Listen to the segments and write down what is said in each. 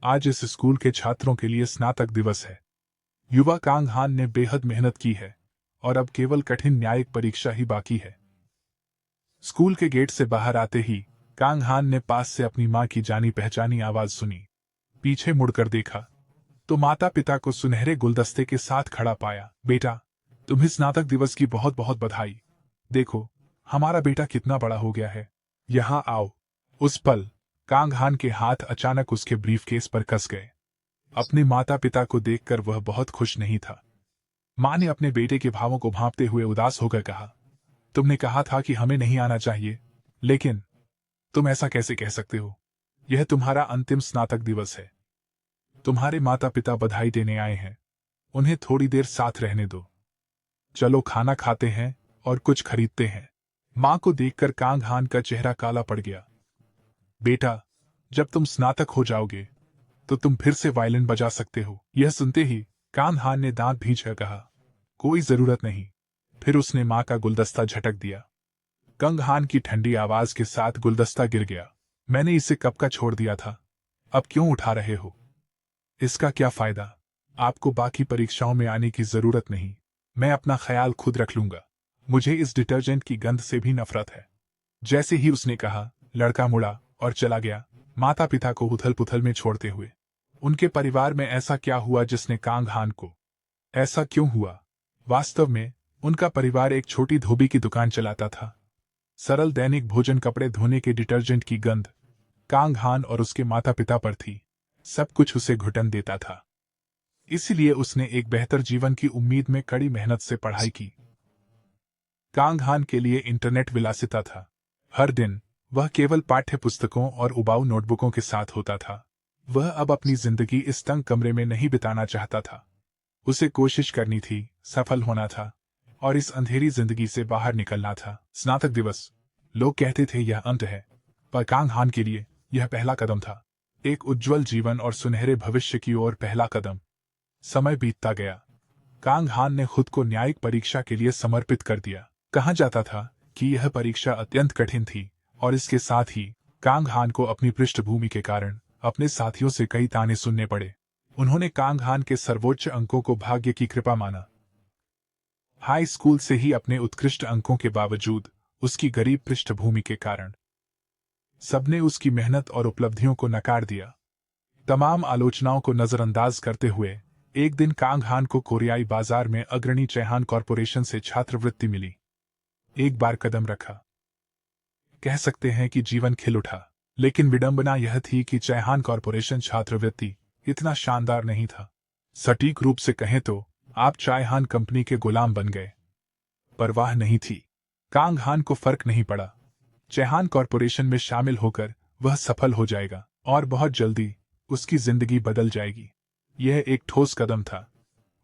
आज इस स्कूल के छात्रों के लिए स्नातक दिवस है। युवा कांग हान ने बेहद मेहनत की है और अब केवल कठिन न्यायिक परीक्षा ही बाकी है। स्कूल के गेट से बाहर आते ही कांग हान ने पास से अपनी मां की जानी पहचानी आवाज सुनी। पीछे मुड़कर देखा तो माता पिता को सुनहरे गुलदस्ते के साथ खड़ा पाया। बेटा, तुम्हें स्नातक दिवस की बहुत बहुत बधाई। देखो, हमारा बेटा कितना बड़ा हो गया है। यहाँ आओ। उस पल कांग हान के हाथ अचानक उसके ब्रीफकेस पर कस गए। अपने माता पिता को देखकर वह बहुत खुश नहीं था। मां ने अपने बेटे के भावों को भांपते हुए उदास होकर कहा, तुमने कहा था कि हमें नहीं आना चाहिए, लेकिन तुम ऐसा कैसे कह सकते हो? यह तुम्हारा अंतिम स्नातक दिवस है। तुम्हारे माता पिता बधाई देने आए हैं। उन्हें थोड़ी देर साथ रहने दो। चलो खाना खाते हैं और कुछ खरीदते हैं। मां को देखकर कांग हान का चेहरा काला पड़ गया। बेटा, जब तुम स्नातक हो जाओगे तो तुम फिर से वायलिन बजा सकते हो। यह सुनते ही कांग हान ने दांत भींचकर कहा, कोई जरूरत नहीं। फिर उसने मां का गुलदस्ता झटक दिया। कांग हान की ठंडी आवाज के साथ गुलदस्ता गिर गया। मैंने इसे कब का छोड़ दिया था, अब क्यों उठा रहे हो? इसका क्या फायदा? आपको बाकी परीक्षाओं में आने की जरूरत नहीं। मैं अपना ख्याल खुद रख लूंगा। मुझे इस डिटर्जेंट की गंध से भी नफरत है। जैसे ही उसने कहा, लड़का मुड़ा और चला गया, माता पिता को उथल पुथल में छोड़ते हुए। उनके परिवार में ऐसा क्या हुआ जिसने कांग हान को ऐसा क्यों हुआ? वास्तव में उनका परिवार एक छोटी धोबी की दुकान चलाता था। सरल दैनिक भोजन, कपड़े धोने के डिटर्जेंट की गंध कांग हान और उसके माता पिता पर थी। सब कुछ उसे घुटन देता था। इसीलिए उसने एक बेहतर जीवन की उम्मीद में कड़ी मेहनत से पढ़ाई की। कांग हान के लिए इंटरनेट विलासिता था। हर दिन वह केवल पाठ्य पुस्तकों और उबाऊ नोटबुकों के साथ होता था। वह अब अपनी जिंदगी इस तंग कमरे में नहीं बिताना चाहता था। उसे कोशिश करनी थी, सफल होना था और इस अंधेरी जिंदगी से बाहर निकलना था। स्नातक दिवस, लोग कहते थे यह अंत है, पर कांग हान के लिए यह पहला कदम था। एक उज्जवल जीवन और सुनहरे भविष्य की ओर पहला कदम। समय बीतता गया। कांग हान ने खुद को न्यायिक परीक्षा के लिए समर्पित कर दिया। कहा जाता था कि यह परीक्षा अत्यंत कठिन थी और इसके साथ ही कांग हान को अपनी पृष्ठभूमि के कारण अपने साथियों से कई ताने सुनने पड़े। उन्होंने कांग हान के सर्वोच्च अंकों को भाग्य की कृपा माना। हाई स्कूल से ही अपने उत्कृष्ट अंकों के बावजूद उसकी गरीब पृष्ठभूमि के कारण सबने उसकी मेहनत और उपलब्धियों को नकार दिया। तमाम आलोचनाओं को नजरअंदाज करते हुए एक दिन कांग हान को कोरियाई बाजार में अग्रणी चैहान कॉरपोरेशन से छात्रवृत्ति मिली। एक बार कदम रखा, कह सकते हैं कि जीवन खिल उठा। लेकिन विडंबना यह थी कि चैहान कॉरपोरेशन छात्रवृत्ति इतना शानदार नहीं था। सटीक रूप से कहें तो आप चैहान कंपनी के गुलाम बन गए। परवाह नहीं थी। कांग हान को फर्क नहीं पड़ा। चैहान कॉरपोरेशन में शामिल होकर वह सफल हो जाएगा और बहुत जल्दी उसकी जिंदगी बदल जाएगी। यह एक ठोस कदम था।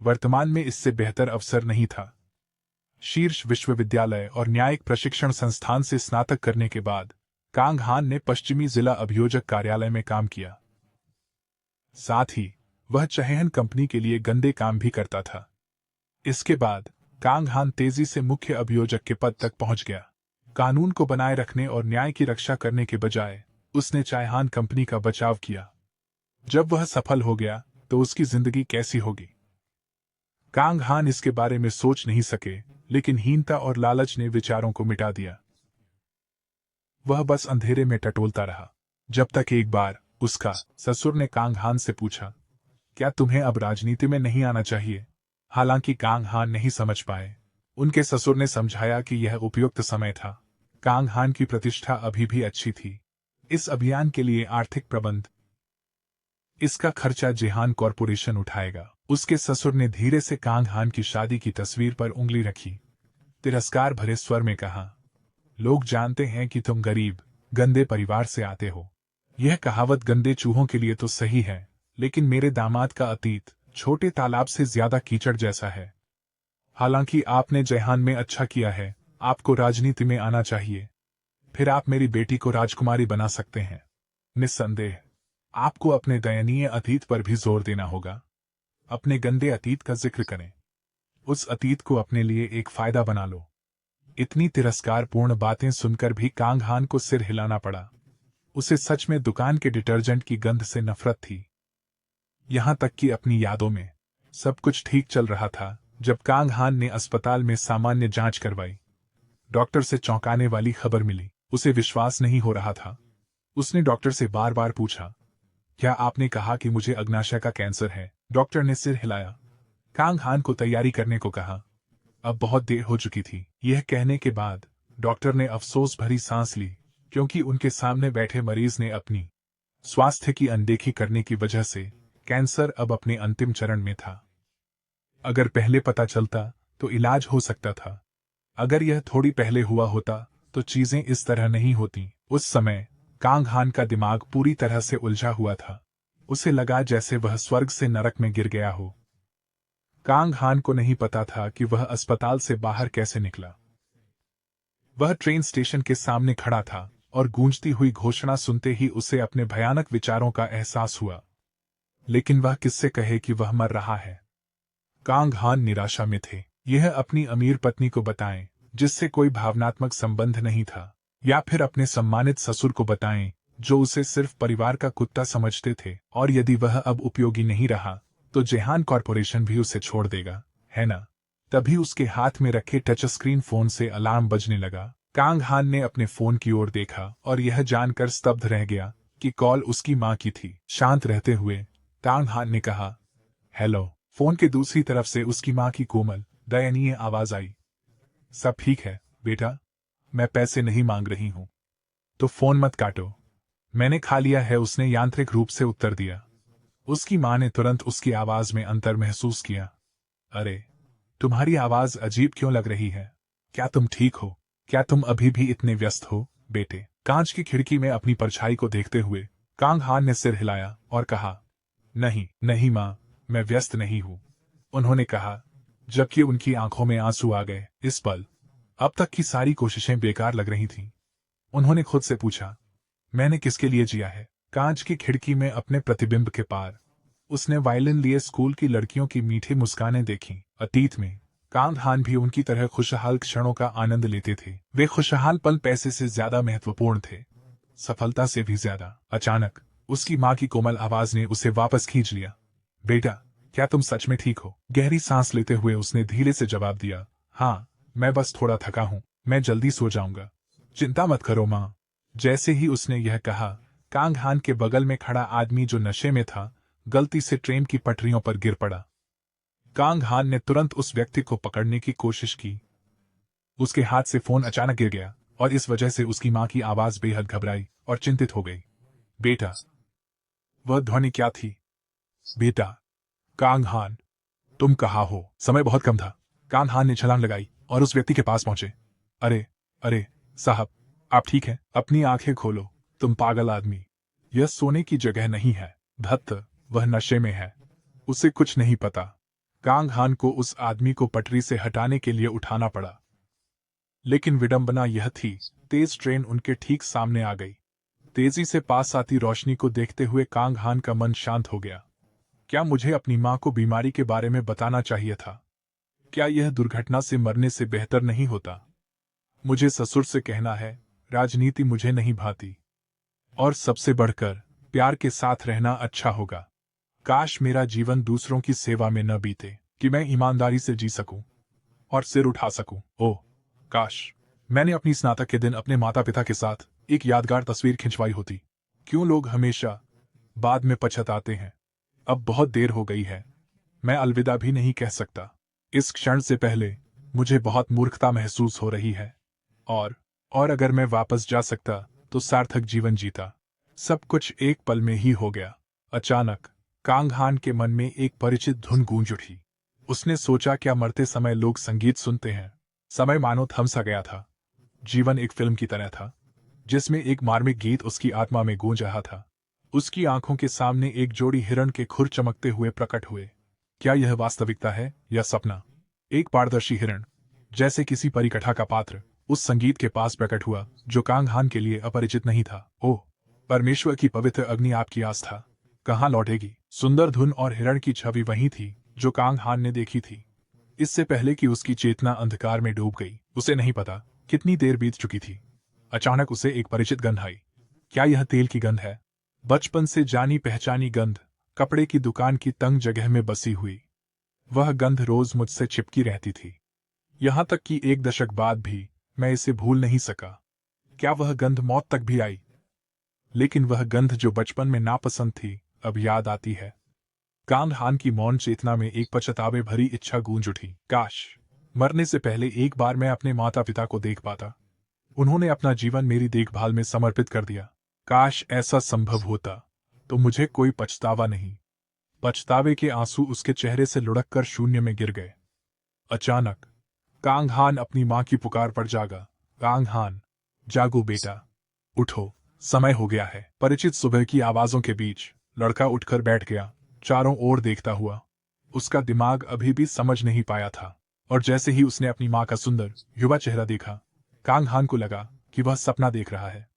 वर्तमान में इससे बेहतर अवसर नहीं था। शीर्ष विश्वविद्यालय और न्यायिक प्रशिक्षण संस्थान से स्नातक करने के बाद कांग हान ने पश्चिमी जिला अभियोजक कार्यालय में काम किया। साथ ही वह चैहान कंपनी के लिए गंदे काम भी करता था। इसके बाद कांग हान तेजी से मुख्य अभियोजक के पद तक पहुंच गया। कानून को बनाए रखने और न्याय की रक्षा करने के बजाय उसने चैहान कंपनी का बचाव किया। जब वह सफल हो गया तो उसकी जिंदगी कैसी होगी? कांग हान इसके बारे में सोच नहीं सके, लेकिन हीनता और लालच ने विचारों को मिटा दिया। वह बस अंधेरे में टटोलता रहा, जब तक एक बार उसका ससुर ने कांग हान से पूछा, क्या तुम्हें अब राजनीति में नहीं आना चाहिए? हालांकि कांग हान नहीं समझ पाए। उनके ससुर ने समझाया कि यह उपयुक्त समय था। कांग हान की प्रतिष्ठा अभी भी अच्छी थी। इस अभियान के लिए आर्थिक प्रबंध, इसका खर्चा चैहान कॉरपोरेशन उठाएगा। उसके ससुर ने धीरे से कांग हान की शादी की तस्वीर पर उंगली रखी। तिरस्कार भरे स्वर में कहा, लोग जानते हैं कि तुम गरीब, गंदे परिवार से आते हो। यह कहावत गंदे चूहों के लिए तो सही है, लेकिन मेरे दामाद का अतीत छोटे तालाब से ज्यादा कीचड़ जैसा है। हालांकि आपने चैहान में अच्छा किया है, आपको राजनीति में आना चाहिए। फिर आप मेरी बेटी को राजकुमारी बना सकते हैं। निस्संदेह आपको अपने दयनीय अतीत पर भी जोर देना होगा। अपने गंदे अतीत का जिक्र करें। उस अतीत को अपने लिए एक फायदा बना लो। इतनी तिरस्कारपूर्ण बातें सुनकर भी कांग हान को सिर हिलाना पड़ा। उसे सच में दुकान के डिटर्जेंट की गंध से नफरत थी। यहाँ तक कि अपनी यादों में। सब कुछ ठीक चल रहा था जब कांग हान ने अस्पताल में सामान्य जांच करवाई। डॉक्टर से चौंकाने वाली खबर मिली। उसे विश्वास नहीं हो रहा था। उसने डॉक्टर से बार बार पूछा, क्या आपने कहा कि मुझे अग्नाशय का कैंसर है? डॉक्टर ने सिर हिलाया। कांग हान को तैयारी करने को कहा। अब बहुत देर हो चुकी थी। यह कहने के बाद डॉक्टर ने अफसोस भरी सांस ली, क्योंकि उनके सामने बैठे मरीज ने अपनी स्वास्थ्य की अनदेखी करने की वजह से कैंसर अब अपने अंतिम चरण में था। अगर पहले पता चलता तो इलाज हो सकता था। अगर यह थोड़ी पहले हुआ होता तो चीजें इस तरह नहीं होती। उस समय कांग हान का दिमाग पूरी तरह से उलझा हुआ था। उसे लगा जैसे वह स्वर्ग से नरक में गिर गया हो। कांग हान को नहीं पता था कि वह अस्पताल से बाहर कैसे निकला। वह ट्रेन स्टेशन के सामने खड़ा था और गूंजती हुई घोषणा सुनते ही उसे अपने भयानक विचारों का एहसास हुआ। लेकिन वह किससे कहे कि वह मर रहा है? कांग हान निराशा में थे। यह अपनी अमीर पत्नी को बताएं, जिससे कोई भावनात्मक संबंध नहीं था, या फिर अपने सम्मानित ससुर को बताएं, जो उसे सिर्फ परिवार का कुत्ता समझते थे। और यदि वह अब उपयोगी नहीं रहा तो जेहान कॉरपोरेशन भी उसे छोड़ देगा, है ना? तभी उसके हाथ में रखे टच स्क्रीन फोन से अलार्म बजने लगा। कांग हान ने अपने फोन की ओर देखा और यह जानकर स्तब्ध रह गया कि कॉल उसकी मां की थी। शांत रहते हुए कांग हान ने कहा, हेलो। फोन के दूसरी तरफ से उसकी मां की कोमल, दयनीय आवाज आई। सब ठीक है बेटा, मैं पैसे नहीं मांग रही हूं। तो फोन मत काटो, मैंने खा लिया है, उसने यांत्रिक रूप से उत्तर दिया। उसकी मां ने तुरंत उसकी आवाज में अंतर महसूस किया। अरे, तुम्हारी आवाज अजीब क्यों लग रही है? क्या तुम ठीक हो? क्या तुम अभी भी इतने व्यस्त हो बेटे? कांच की खिड़की में अपनी परछाई को देखते हुए कांग हान ने सिर हिलाया और कहा, नहीं नहीं मां, मैं व्यस्त नहीं हूं। उन्होंने कहा, जबकि उनकी आंखों में आंसू आ गए। इस पल अब तक की सारी कोशिशें बेकार लग रही थीं। उन्होंने खुद से पूछा, मैंने किसके लिए जिया है? कांच की खिड़की में अपने प्रतिबिंब के पार उसने वायलिन लिए स्कूल की लड़कियों की मीठी मुस्कानें देखीं। अतीत में कांग हान भी उनकी तरह खुशहाल क्षणों का आनंद लेते थे। वे खुशहाल पल पैसे से ज्यादा महत्वपूर्ण थे, सफलता से भी ज्यादा। अचानक उसकी मां की कोमल आवाज ने उसे वापस खींच लिया। बेटा, क्या तुम सच में ठीक हो? गहरी सांस लेते हुए उसने धीरे से जवाब दिया, हाँ, मैं बस थोड़ा थका हूं, मैं जल्दी सो जाऊंगा। चिंता मत करो मां। जैसे ही उसने यह कहा, कांग हान के बगल में खड़ा आदमी जो नशे में था, गलती से ट्रेन की पटरियों पर गिर पड़ा। कांग हान ने तुरंत उस व्यक्ति को पकड़ने की कोशिश की। उसके हाथ से फोन अचानक गिर गया और इस वजह से उसकी मां की आवाज बेहद घबराई और चिंतित हो गई। बेटा, वह ध्वनि क्या थी? बेटा, कांग हान, तुम कहाँ हो? समय बहुत कम था। कांग हान ने छलांग लगाई और उस व्यक्ति के पास पहुंचे। अरे अरे साहब, आप ठीक हैं? अपनी आंखें खोलो, तुम पागल आदमी। यह सोने की जगह नहीं है। धत्त, वह नशे में है, उसे कुछ नहीं पता। कांग हान को उस आदमी को पटरी से हटाने के लिए उठाना पड़ा। लेकिन विडंबना यह थी, तेज ट्रेन उनके ठीक सामने आ गई। तेजी से पास आती रोशनी को देखते हुए कांग हान का मन शांत हो गया। क्या मुझे अपनी मां को बीमारी के बारे में बताना चाहिए था? क्या यह दुर्घटना से मरने से बेहतर नहीं होता? मुझे ससुर से कहना है, राजनीति मुझे नहीं भाती, और सबसे बढ़कर प्यार के साथ रहना अच्छा होगा। काश मेरा जीवन दूसरों की सेवा में न बीते, कि मैं ईमानदारी से जी सकूं और सिर उठा सकूं। ओह, काश मैंने अपनी स्नातक के दिन अपने माता पिता के साथ एक यादगार तस्वीर खिंचवाई होती। क्यों लोग हमेशा बाद में पछताते हैं? अब बहुत देर हो गई है, मैं अलविदा भी नहीं कह सकता। इस क्षण से पहले मुझे बहुत मूर्खता महसूस हो रही है, और अगर मैं वापस जा सकता तो सार्थक जीवन जीता। सब कुछ एक पल में ही हो गया। अचानक कांग हान के मन में एक परिचित धुन गूंज उठी। उसने सोचा, क्या मरते समय लोग संगीत सुनते हैं? समय मानो थम सा गया था। जीवन एक फिल्म की तरह था, जिसमें एक मार्मिक गीत उसकी आत्मा में गूंज रहा था। उसकी आंखों के सामने एक जोड़ी हिरण के खुर चमकते हुए प्रकट हुए। क्या यह वास्तविकता है या सपना? एक पारदर्शी हिरण, जैसे किसी परिकथा का पात्र, उस संगीत के पास प्रकट हुआ जो कांग हान के लिए अपरिचित नहीं था। ओह, परमेश्वर की पवित्र अग्नि, आपकी आस्था कहाँ लौटेगी? सुंदर धुन और हिरण की छवि वही थी जो कांग हान ने देखी थी, इससे पहले कि उसकी चेतना अंधकार में डूब गई। उसे नहीं पता कितनी देर बीत चुकी थी। अचानक उसे एक परिचित गंध आई। क्या यह तेल की गंध है? बचपन से जानी पहचानी गंध। कपड़े की दुकान की तंग जगह में बसी हुई। वह गंध रोज मुझसे चिपकी रहती थी, यहां तक कि एक दशक बाद भी मैं इसे भूल नहीं सका। क्या वह गंध मौत तक भी आई? लेकिन वह गंध जो बचपन में नापसंद थी, अब याद आती है। कांग हान की मौन चेतना में एक पछतावे भरी इच्छा गूंज उठी। काश मरने से पहले एक बार मैं अपने माता पिता को देख पाता। उन्होंने अपना जीवन मेरी देखभाल में समर्पित कर दिया। काश ऐसा संभव होता तो मुझे कोई पछतावा नहीं। पछतावे के आंसू उसके चेहरे से लुढ़क कर शून्य में गिर गए। अचानक कांग हान अपनी मां की पुकार पर जागा। कांग हान, जागो बेटा, उठो, समय हो गया है। परिचित सुबह की आवाजों के बीच लड़का उठकर बैठ गया, चारों ओर देखता हुआ। उसका दिमाग अभी भी समझ नहीं पाया था, और जैसे ही उसने अपनी मां का सुंदर युवा चेहरा देखा, कांग हान को लगा कि वह सपना देख रहा है।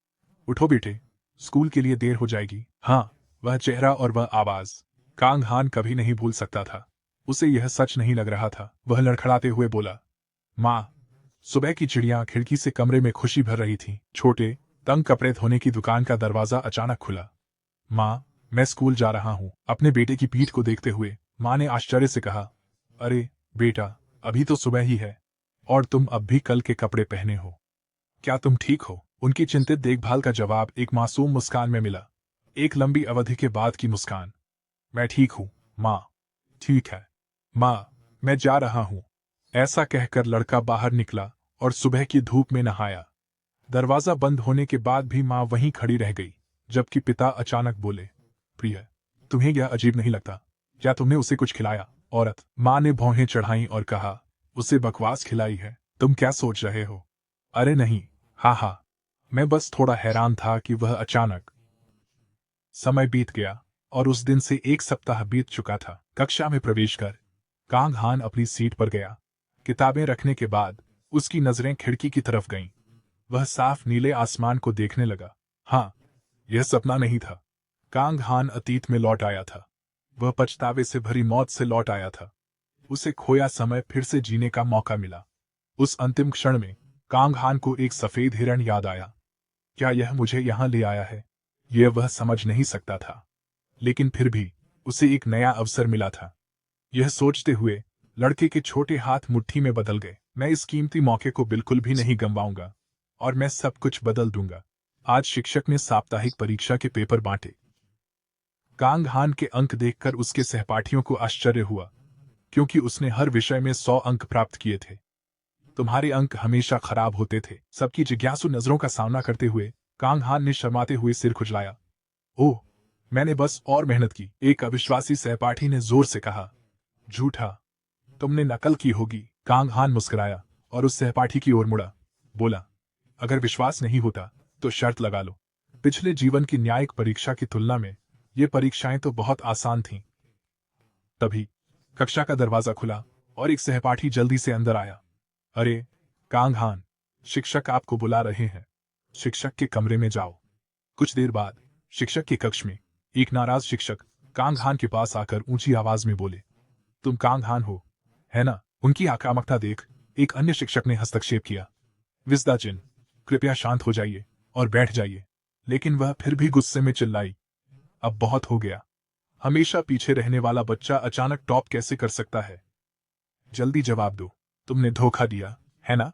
उठो बेटे, स्कूल के लिए देर हो जाएगी। हाँ, वह चेहरा और वह आवाज कांग हान कभी नहीं भूल सकता था। उसे यह सच नहीं लग रहा था। वह लड़खड़ाते हुए बोला, मां। सुबह की चिड़िया खिड़की से कमरे में खुशी भर रही थी। छोटे तंग कपड़े धोने की दुकान का दरवाजा अचानक खुला। मां, मैं स्कूल जा रहा हूं। अपने बेटे की पीठ को देखते हुए मां ने आश्चर्य से कहा, अरे बेटा, अभी तो सुबह ही है और तुम अब भी कल के कपड़े पहने हो। क्या तुम ठीक हो? उनकी चिंतित देखभाल का जवाब एक मासूम मुस्कान में मिला, एक लंबी अवधि के बाद की मुस्कान। मैं ठीक हूं मां। ठीक है मां, मैं जा रहा हूं। ऐसा कहकर लड़का बाहर निकला और सुबह की धूप में नहाया। दरवाजा बंद होने के बाद भी मां वहीं खड़ी रह गई, जबकि पिता अचानक बोले, प्रिय, तुम्हें यह अजीब नहीं लगता? क्या तुमने उसे कुछ खिलाया? औरत मां ने भौहें चढ़ाई और कहा, उसे बकवास खिलाई है। तुम क्या सोच रहे हो? अरे नहीं, हाँ, मैं बस थोड़ा हैरान था कि वह अचानक। समय बीत गया और उस दिन से एक सप्ताह बीत चुका था। कक्षा में प्रवेश कर कांग हान अपनी सीट पर गया। किताबें रखने के बाद उसकी नजरें खिड़की की तरफ गईं। वह साफ नीले आसमान को देखने लगा। हाँ, यह सपना नहीं था। कांग हान अतीत में लौट आया था। वह पछतावे से भरी मौत से लौट आया था। उसे खोया समय फिर से जीने का मौका मिला। उस अंतिम क्षण में कांग हान को एक सफेद हिरण याद आया। क्या यह मुझे यहां ले आया है? यह वह समझ नहीं सकता था, लेकिन फिर भी उसे एक नया अवसर मिला था। यह सोचते हुए लड़के के छोटे हाथ मुट्ठी में बदल गए। मैं इस कीमती मौके को बिल्कुल भी नहीं गंवाऊंगा और मैं सब कुछ बदल दूंगा। आज शिक्षक ने साप्ताहिक परीक्षा के पेपर बांटे। कांग हान के अंक देखकर उसके सहपाठियों को आश्चर्य हुआ, क्योंकि उसने हर विषय में 100 अंक प्राप्त किए थे। तुम्हारे अंक हमेशा खराब होते थे। सबकी जिज्ञासु नजरों का सामना करते हुए कांग हान ने शर्माते हुए सिर खुजलाया। ओह, मैंने बस और मेहनत की। एक अविश्वासी सहपाठी ने जोर से कहा, झूठा, तुमने नकल की होगी। कांग हान मुस्कुराया और उस सहपाठी की ओर मुड़ा, बोला, अगर विश्वास नहीं होता तो शर्त लगा लो। पिछले जीवन की न्यायिक परीक्षा की तुलना में ये परीक्षाएं तो बहुत आसान थीं। तभी कक्षा का दरवाजा खुला और एक सहपाठी जल्दी से अंदर आया। अरे कांग हान, शिक्षक आपको बुला रहे हैं। शिक्षक के कमरे में जाओ। कुछ देर बाद शिक्षक के कक्ष में एक नाराज शिक्षक कांग हान के पास आकर ऊंची आवाज में बोले, तुम कांग हान हो, है ना? उनकी आक्रामकता देख एक अन्य शिक्षक ने हस्तक्षेप किया, विस्दाचिन, कृपया शांत हो जाइए और बैठ जाइए। लेकिन वह फिर भी गुस्से में चिल्लाई, अब बहुत हो गया। हमेशा पीछे रहने वाला बच्चा अचानक टॉप कैसे कर सकता है? जल्दी जवाब दो, तुमने धोखा दिया, है ना?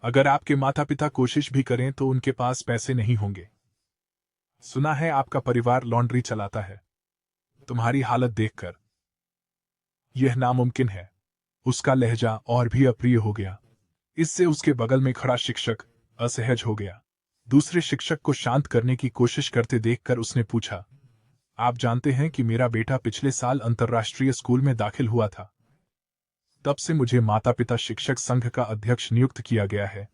अगर आपके माता पिता कोशिश भी करें तो उनके पास पैसे नहीं होंगे। सुना है आपका परिवार लॉन्ड्री चलाता है। तुम्हारी हालत देखकर यह नामुमकिन है। उसका लहजा और भी अप्रिय हो गया। इससे उसके बगल में खड़ा शिक्षक असहज हो गया। दूसरे शिक्षक को शांत करने की कोशिश करते देखकर उसने पूछा, आप जानते हैं कि मेरा बेटा पिछले साल अंतर्राष्ट्रीय स्कूल में दाखिल हुआ था। तब से मुझे माता पिता शिक्षक संघ का अध्यक्ष नियुक्त किया गया है।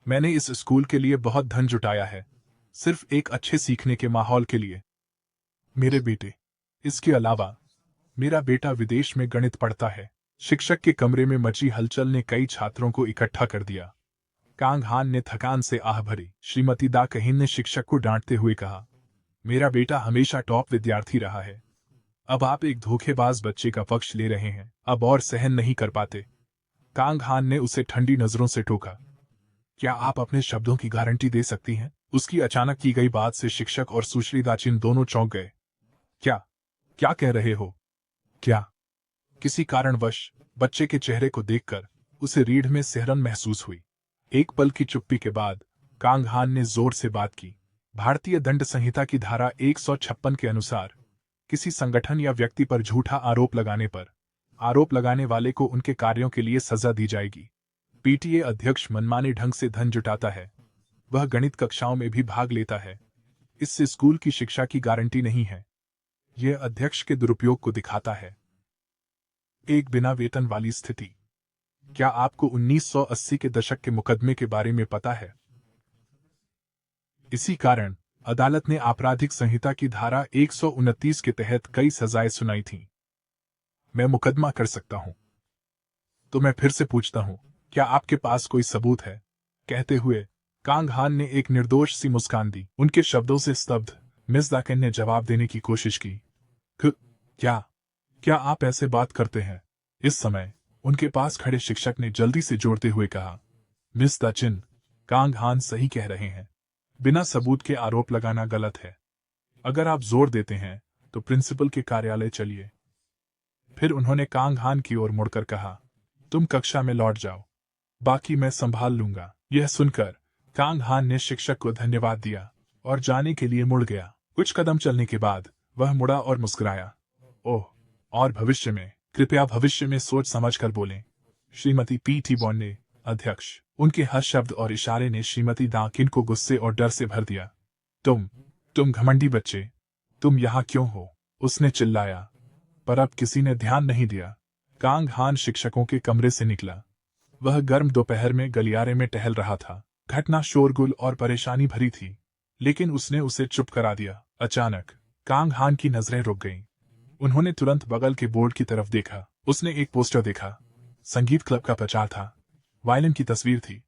मैंने इस स्कूल के लिए बहुत धन जुटाया है, सिर्फ एक अच्छे सीखने के माहौल के लिए। मेरे बेटे, इसके अलावा मेरा बेटा विदेश में गणित पढ़ता है। शिक्षक के कमरे में मची हलचल ने कई छात्रों को इकट्ठा कर दिया। कांग हान ने थकान से आह भरी। श्रीमती दा कहिन ने शिक्षक को डांटते हुए कहा, मेरा बेटा हमेशा टॉप विद्यार्थी रहा है। अब आप एक धोखेबाज बच्चे का पक्ष ले रहे हैं। अब और सहन नहीं कर पाते। कांग हान ने उसे ठंडी नजरों से टोका, क्या आप अपने शब्दों की गारंटी दे सकती हैं? उसकी अचानक की गई बात से शिक्षक और सुश्री दाचिन दोनों चौंक गए। क्या क्या कह रहे हो? क्या? किसी कारणवश बच्चे के चेहरे को देखकर उसे रीढ़ में सिहरन महसूस हुई। एक पल की चुप्पी के बाद कांग हान ने जोर से बात की। भारतीय दंड संहिता की धारा 156 के अनुसार किसी संगठन या व्यक्ति पर झूठा आरोप लगाने वाले को उनके कार्यों के लिए सजा दी जाएगी। पीटीए अध्यक्ष मनमाने ढंग से धन जुटाता है। वह गणित कक्षाओं में भी भाग लेता है। इससे स्कूल की शिक्षा की गारंटी नहीं है। यह अध्यक्ष के दुरुपयोग को दिखाता है। एक बिना वेतन वाली स्थिति। क्या आपको 1980 के दशक के मुकदमे के बारे में पता है? इसी कारण अदालत ने आपराधिक संहिता की धारा 129 के तहत कई सजाएं सुनाई थीं। मैं मुकदमा कर सकता हूं। तो मैं फिर से पूछता हूं, क्या आपके पास कोई सबूत है? कहते हुए कांग हान ने एक निर्दोष सी मुस्कान दी। उनके शब्दों से स्तब्ध मिस दाकेन ने जवाब देने की कोशिश की। क्या आप ऐसे बात करते हैं? इस समय उनके पास खड़े शिक्षक ने जल्दी से जोड़ते हुए कहा, मिस दाचिन, कांग हान सही कह रहे हैं। बिना सबूत के आरोप लगाना गलत है। अगर आप जोर देते हैं तो प्रिंसिपल के कार्यालय चलिए। फिर उन्होंने कांग हान की ओर मुड़कर कहा, तुम कक्षा में लौट जाओ, बाकी मैं संभाल लूंगा। यह सुनकर कांग हान ने शिक्षक को धन्यवाद दिया और जाने के लिए मुड़ गया। कुछ कदम चलने के बाद वह मुड़ा और मुस्कुराया। ओह, और भविष्य में, कृपया भविष्य में सोच समझ कर बोलें। श्रीमती पी.टी. बॉन्ड ने, अध्यक्ष। उनके हर शब्द और इशारे ने श्रीमती दाकिन को गुस्से और डर से भर दिया। तुम घमंडी बच्चे, तुम यहाँ क्यों हो? उसने चिल्लाया, पर अब किसी ने ध्यान नहीं दिया। कांग हान शिक्षकों के कमरे से निकला। वह गर्म दोपहर में गलियारे में टहल रहा था। घटना शोरगुल और परेशानी भरी थी, लेकिन उसने उसे चुप करा दिया। अचानक कांग हान की नजरें रुक गईं। उन्होंने तुरंत बगल के बोर्ड की तरफ देखा। उसने एक पोस्टर देखा। संगीत क्लब का प्रचार था। वायलिन की तस्वीर थी।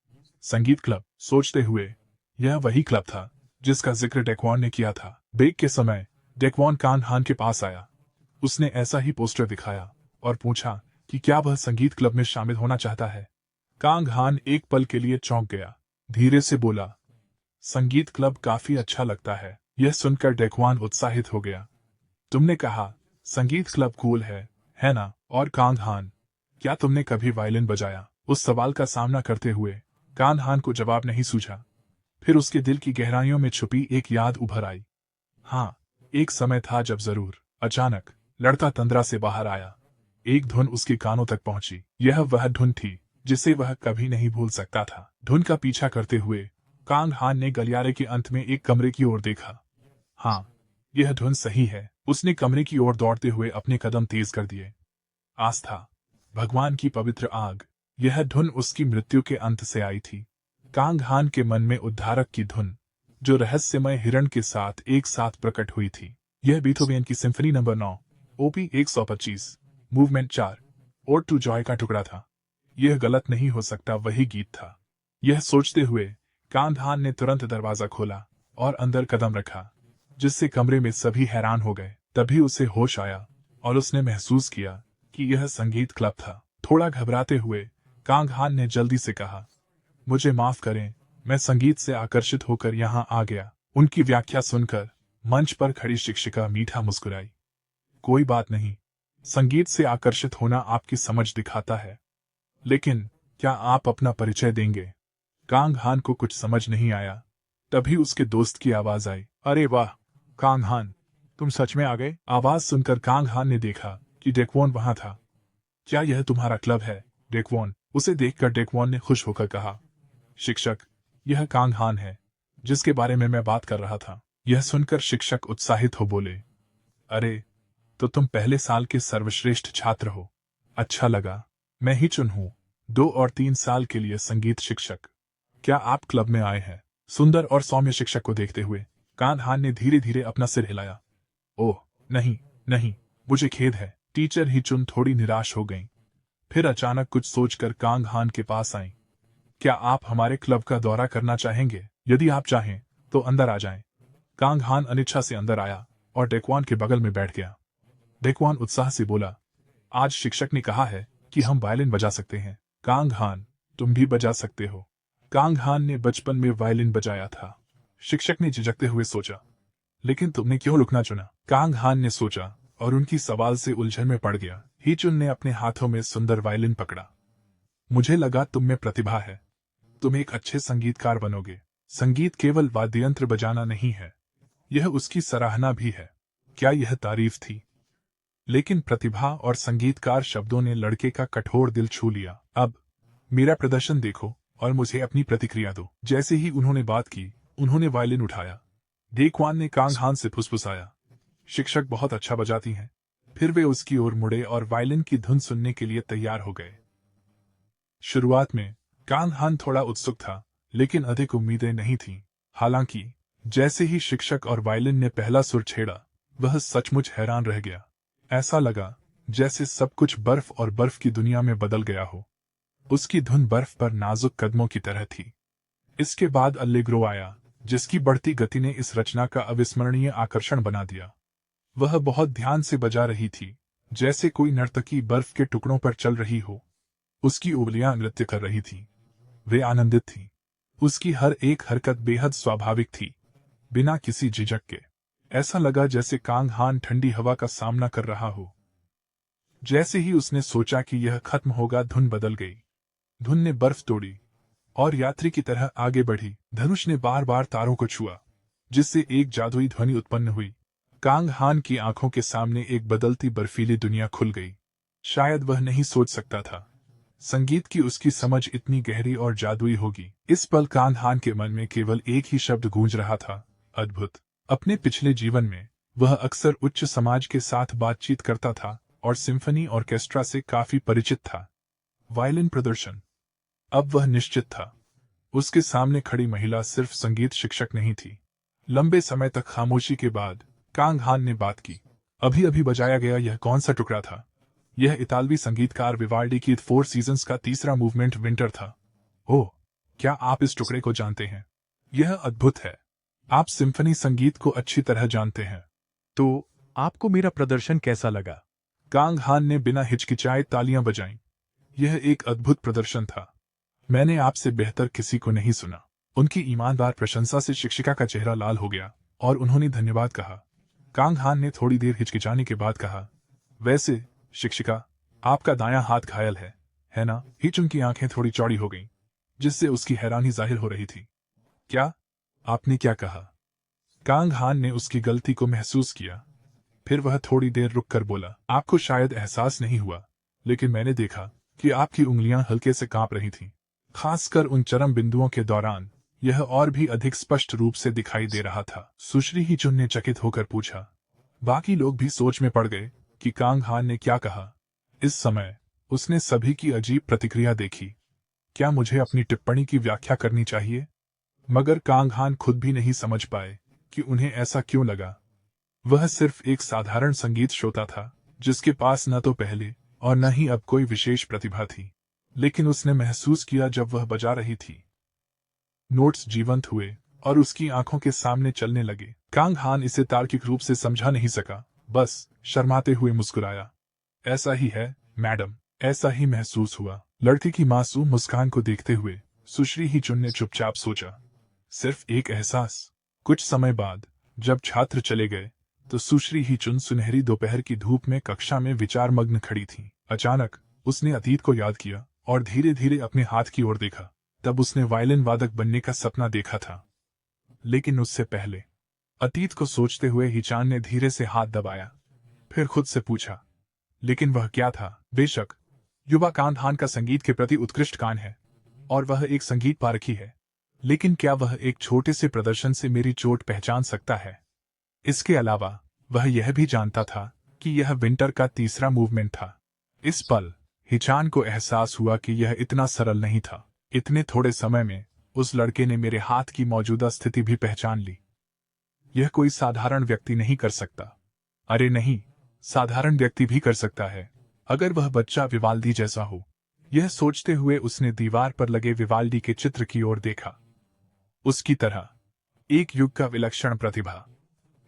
संगीत क्लब, सोचते हुए, यह वही क्लब था जिसका जिक्र डेक्वान ने किया था। ब्रेक के समय डेक्वान कांग हान के पास आया। उसने ऐसा ही पोस्टर दिखाया और पूछा कि क्या वह संगीत क्लब में शामिल होना चाहता है। कांग हान एक पल के लिए चौंक गया। धीरे से बोला, संगीत क्लब काफी अच्छा लगता है। यह सुनकर डेक्वान उत्साहित हो गया। तुमने कहा संगीत क्लब कूल है ना? और कांग हान, क्या तुमने कभी वायलिन बजाया? उस सवाल का सामना करते हुए कांग हान को जवाब नहीं सूझा। फिर उसके दिल की गहराइयों में छुपी एक याद उभर आई। हाँ, एक समय था जब जरूर। अचानक लड़का तंद्रा से बाहर आया। एक धुन उसके कानों तक पहुंची। यह वह धुन थी जिसे वह कभी नहीं भूल सकता था। धुन का पीछा करते हुए कांग हान ने गलियारे के अंत में एक कमरे की ओर देखा। हाँ, यह धुन सही है। उसने कमरे की ओर दौड़ते हुए अपने कदम तेज कर दिए। आस्था, भगवान की पवित्र आग। यह धुन उसकी मृत्यु के अंत से आई थी। कांग हान के मन में उद्धारक की धुन, जो रहस्यमय हिरण के साथ एक साथ प्रकट हुई थी। यह बीथोवेन की सिम्फनी नंबर 9, ओपी 125, मूवमेंट 4, और टू जॉय का टुकड़ा था। यह गलत नहीं हो सकता, वही गीत था। यह सोचते हुए कांग हान ने तुरंत दरवाजा खोला और अंदर कदम रखा, जिससे कमरे में सभी हैरान हो गए। तभी उसे होश आया और उसने महसूस किया कि यह संगीत क्लब था। थोड़ा घबराते हुए कांग हान ने जल्दी से कहा, मुझे माफ करें, मैं संगीत से आकर्षित होकर यहाँ आ गया। उनकी व्याख्या सुनकर मंच पर खड़ी शिक्षिका मीठा मुस्कुराई। कोई बात नहीं, संगीत से आकर्षित होना आपकी समझ दिखाता है, लेकिन क्या आप अपना परिचय देंगे? कांग हान को कुछ समझ नहीं आया। तभी उसके दोस्त की आवाज आई, अरे वाह कांग हान, तुम सच में आ गए। आवाज सुनकर कांग हान ने देखा कि डेक्वान वहां था। क्या यह तुम्हारा क्लब है, डेक्वान? उसे देखकर डेक्वान ने खुश होकर कहा, शिक्षक, यह कांग हान है जिसके बारे में मैं बात कर रहा था। यह सुनकर शिक्षक उत्साहित हो बोले, अरे, तो तुम पहले साल के सर्वश्रेष्ठ छात्र हो। अच्छा लगा, मैं ही चुनूं 2 और 3 साल के लिए संगीत शिक्षक। क्या आप क्लब में आए हैं? सुंदर और सौम्य शिक्षक को देखते हुए कांग हान ने धीरे धीरे अपना सिर हिलाया। ओह नहीं, मुझे खेद है। टीचर ही चुन थोड़ी निराश हो गईं। फिर अचानक कुछ सोचकर कांग हान के पास आईं। क्या आप हमारे क्लब का दौरा करना चाहेंगे? यदि आप चाहें तो अंदर आ जाएं। कांग हान अनिच्छा से अंदर आया और डेक्वान के बगल में बैठ गया। डेक्वान उत्साह से बोला, आज शिक्षक ने कहा है कि हम वायलिन बजा सकते हैं। कांग हान, तुम भी बजा सकते हो। कांग हान ने बचपन में वायलिन बजाया था। शिक्षक ने झिझकते हुए सोचा, लेकिन तुमने क्यों रुकना चुना? कांग हान ने सोचा, और उनकी सवाल से उलझन में पड़ गया। हीचुन ने अपने हाथों में सुंदर वायलिन पकड़ा। मुझे लगा तुम में प्रतिभा है, तुम एक अच्छे संगीतकार बनोगे। संगीत केवल वाद्ययंत्र बजाना नहीं है, यह उसकी सराहना भी है। क्या यह तारीफ थी? लेकिन प्रतिभा और संगीतकार शब्दों ने लड़के का कठोर दिल छू लिया। अब मेरा प्रदर्शन देखो और मुझे अपनी प्रतिक्रिया दो। जैसे ही उन्होंने बात की, उन्होंने वायलिन उठाया। डेक्वान ने कांग हान से फुसफुसाया, शिक्षक बहुत अच्छा बजाती हैं। फिर वे उसकी ओर मुड़े और वायलिन की धुन सुनने के लिए तैयार हो गए। शुरुआत में कांग हान थोड़ा उत्सुक था, लेकिन अधिक उम्मीदें नहीं थीं। हालांकि जैसे ही शिक्षक और वायलिन ने पहला सुर छेड़ा, वह सचमुच हैरान रह गया। ऐसा लगा जैसे सब कुछ बर्फ और बर्फ की दुनिया में बदल गया हो। उसकी धुन बर्फ पर नाजुक कदमों की तरह थी। इसके बाद अल्लेग्रो आया, जिसकी बढ़ती गति ने इस रचना का अविस्मरणीय आकर्षण बना दिया। वह बहुत ध्यान से बजा रही थी, जैसे कोई नर्तकी बर्फ के टुकड़ों पर चल रही हो। उसकी उंगलियां नृत्य कर रही थीं। वे आनंदित थीं। उसकी हर एक हरकत बेहद स्वाभाविक थी, बिना किसी झिझक के। ऐसा लगा जैसे कांग हान ठंडी हवा का सामना कर रहा हो। जैसे ही उसने सोचा कि यह खत्म होगा, धुन बदल गई। धुन ने बर्फ तोड़ी और यात्री की तरह आगे बढ़ी। धनुष ने बार बार तारों को छुआ, जिससे एक जादुई ध्वनि उत्पन्न हुई। कांग हान की आंखों के सामने एक बदलती बर्फीली दुनिया खुल गई। शायद वह नहीं सोच सकता था संगीत की उसकी समझ इतनी गहरी और जादुई होगी। इस पल कांग हान के मन में केवल एक ही शब्द गूंज रहा था, अद्भुत। अपने पिछले जीवन में वह अक्सर उच्च समाज के साथ बातचीत करता था और सिम्फनी ऑर्केस्ट्रा से काफी परिचित था। वायलिन प्रदर्शन, अब वह निश्चित था। उसके सामने खड़ी महिला सिर्फ संगीत शिक्षक नहीं थी। लंबे समय तक खामोशी के बाद कांग हान ने बात की। अभी अभी बजाया गया यह कौन सा टुकड़ा था? यह इतालवी संगीतकार विवाल्डी की 4 सीजन्स का तीसरा मूवमेंट विंटर था। ओह, क्या आप इस टुकड़े को जानते हैं? यह अद्भुत है। आप सिम्फनी संगीत को अच्छी तरह जानते हैं। तो आपको मेरा प्रदर्शन कैसा लगा? कांग हान ने बिना हिचकिचाए तालियां बजाईं। यह एक अद्भुत प्रदर्शन था। मैंने आपसे बेहतर किसी को नहीं सुना। उनकी ईमानदार प्रशंसा से शिक्षिका का चेहरा लाल हो गया और उन्होंने धन्यवाद कहा। कांग हान ने थोड़ी देर हिचकिचाने के बाद कहा, वैसे शिक्षिका, आपका दायां हाथ घायल है ना? हीचुन की आंखें थोड़ी चौड़ी हो गईं, जिससे उसकी हैरानी जाहिर हो रही थी। क्या? आपने क्या कहा? कांग हान ने उसकी गलती को महसूस किया। फिर वह थोड़ी देर रुककर बोला, आपको शायद एहसास नहीं हुआ, लेकिन मैंने देखा कि आपकी उंगलियां हल्के से कांप रही थीं। खासकर उन चरम बिंदुओं के दौरान यह और भी अधिक स्पष्ट रूप से दिखाई दे रहा था। सुश्री हीचुन ने चकित होकर पूछा। बाकी लोग भी सोच में पड़ गए कि कांग हान ने क्या कहा। इस समय उसने सभी की अजीब प्रतिक्रिया देखी। क्या मुझे अपनी टिप्पणी की व्याख्या करनी चाहिए? मगर कांग हान खुद भी नहीं समझ पाए कि उन्हें ऐसा क्यों लगा। वह सिर्फ एक साधारण संगीत श्रोता था, जिसके पास न तो पहले और न ही अब कोई विशेष प्रतिभा थी। लेकिन उसने महसूस किया जब वह बजा रही थी, नोट्स जीवंत हुए और उसकी आंखों के सामने चलने लगे। कांग हान इसे तार्किक रूप से समझा नहीं सका, बस शर्माते हुए मुस्कुराया। ऐसा ही है मैडम, ऐसा ही महसूस हुआ। लड़की की मासूम मुस्कान को देखते हुए सुश्री हीचुन ने चुपचाप सोचा, सिर्फ एक एहसास। कुछ समय बाद जब छात्र चले गए तो सुश्री हीचुन सुनहरी दोपहर की धूप में कक्षा में विचारमग्न खड़ी थी। अचानक उसने अतीत को याद किया और धीरे धीरे अपने हाथ की ओर देखा। तब उसने वायलिन वादक बनने का सपना देखा था। लेकिन उससे पहले अतीत को सोचते हुए हिचान ने धीरे से हाथ दबाया। फिर खुद से पूछा, लेकिन वह क्या था? बेशक युवा कांग हान का संगीत के प्रति उत्कृष्ट कान है और वह एक संगीत पारखी है, लेकिन क्या वह एक छोटे से प्रदर्शन से मेरी चोट पहचान सकता है? इसके अलावा वह यह भी जानता था कि यह विंटर का तीसरा मूवमेंट था। इस पल हिचान को एहसास हुआ कि यह इतना सरल नहीं था। इतने थोड़े समय में उस लड़के ने मेरे हाथ की मौजूदा स्थिति भी पहचान ली। यह कोई साधारण व्यक्ति नहीं कर सकता। अरे नहीं, साधारण व्यक्ति भी कर सकता है, अगर वह बच्चा विवाल्डी जैसा हो। यह सोचते हुए उसने दीवार पर लगे विवाल्डी के चित्र की ओर देखा। उसकी तरह एक युग का विलक्षण प्रतिभा।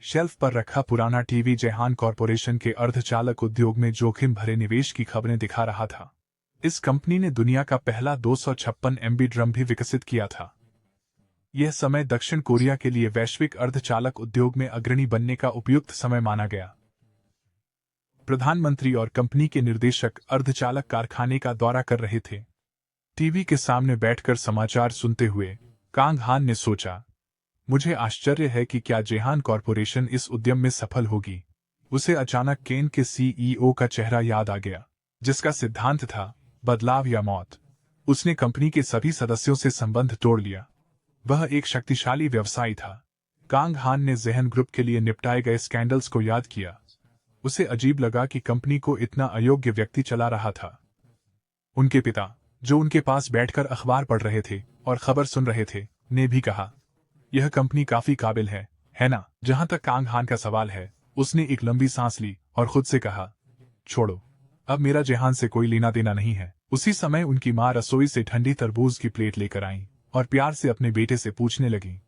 शेल्फ पर रखा पुराना टीवी जेहान कॉरपोरेशन के अर्धचालक उद्योग में जोखिम भरे निवेश की खबरें दिखा रहा था। इस कंपनी ने दुनिया का पहला 256 MB ड्रम भी विकसित किया था। यह समय दक्षिण कोरिया के लिए वैश्विक अर्धचालक उद्योग में अग्रणी बनने का उपयुक्त समय माना गया। प्रधानमंत्री और कंपनी के निर्देशक अर्धचालक कारखाने का दौरा कर रहे थे। टीवी के सामने बैठकर समाचार सुनते हुए कांग हान ने सोचा, मुझे आश्चर्य है कि क्या जेहान कॉरपोरेशन इस उद्यम में सफल होगी। उसे अचानक केन के सीईओ का चेहरा याद आ गया, जिसका सिद्धांत था बदलाव या मौत। उसने कंपनी के सभी सदस्यों से संबंध तोड़ लिया। वह एक शक्तिशाली व्यवसायी था। कांग हान ने जेहन ग्रुप के लिए निपटाए गए स्कैंडल्स को याद किया। उसे अजीब लगा कि कंपनी को इतना अयोग्य व्यक्ति चला रहा था। उनके पिता, जो उनके पास बैठकर अखबार पढ़ रहे थे और खबर सुन रहे थे, ने भी कहा, यह कंपनी काफी काबिल है ना? जहां तक कांग हान का सवाल है, उसने एक लंबी सांस ली और खुद से कहा, छोड़ो, अब मेरा जेहान से कोई लेना देना नहीं है। उसी समय उनकी मां रसोई से ठंडी तरबूज की प्लेट लेकर आईं और प्यार से अपने बेटे से पूछने लगी,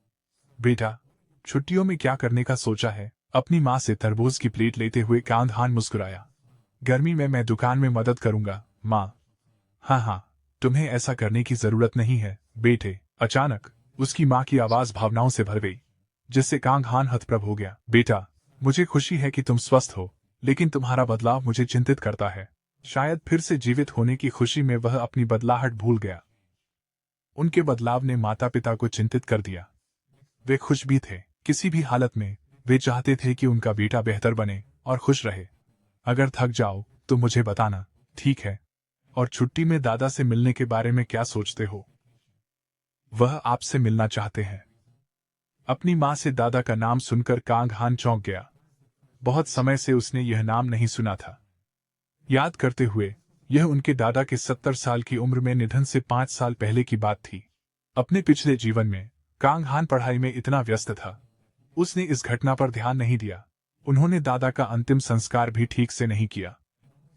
बेटा, छुट्टियों में क्या करने का सोचा है? अपनी मां से तरबूज की प्लेट लेते हुए कांग हान मुस्कुराया। गर्मी में मैं दुकान में मदद करूंगा, मां। हाँ, तुम्हें ऐसा करने की जरूरत नहीं है, बेटे। अचानक उसकी मां की आवाज भावनाओं से भर गई, जिससे कांग हान हतप्रभ हो गया। बेटा, मुझे खुशी है कि तुम स्वस्थ हो, लेकिन तुम्हारा बदलाव मुझे चिंतित करता है। शायद फिर से जीवित होने की खुशी में वह अपनी बदलाहट भूल गया। उनके बदलाव ने माता पिता को चिंतित कर दिया। वे खुश भी थे। किसी भी हालत में वे चाहते थे कि उनका बेटा बेहतर बने और खुश रहे। अगर थक जाओ तो मुझे बताना, ठीक है? और छुट्टी में दादा से मिलने के बारे में क्या सोचते हो? वह आपसे मिलना चाहते हैं। अपनी मां से दादा का नाम सुनकर कांग हान चौंक गया। बहुत समय से उसने यह नाम नहीं सुना था। याद करते हुए, यह उनके दादा के 70 साल की उम्र में निधन से 5 साल पहले की बात थी। अपने पिछले जीवन में कांग हान पढ़ाई में इतना व्यस्त था, उसने इस घटना पर ध्यान नहीं दिया। उन्होंने दादा का अंतिम संस्कार भी ठीक से नहीं किया,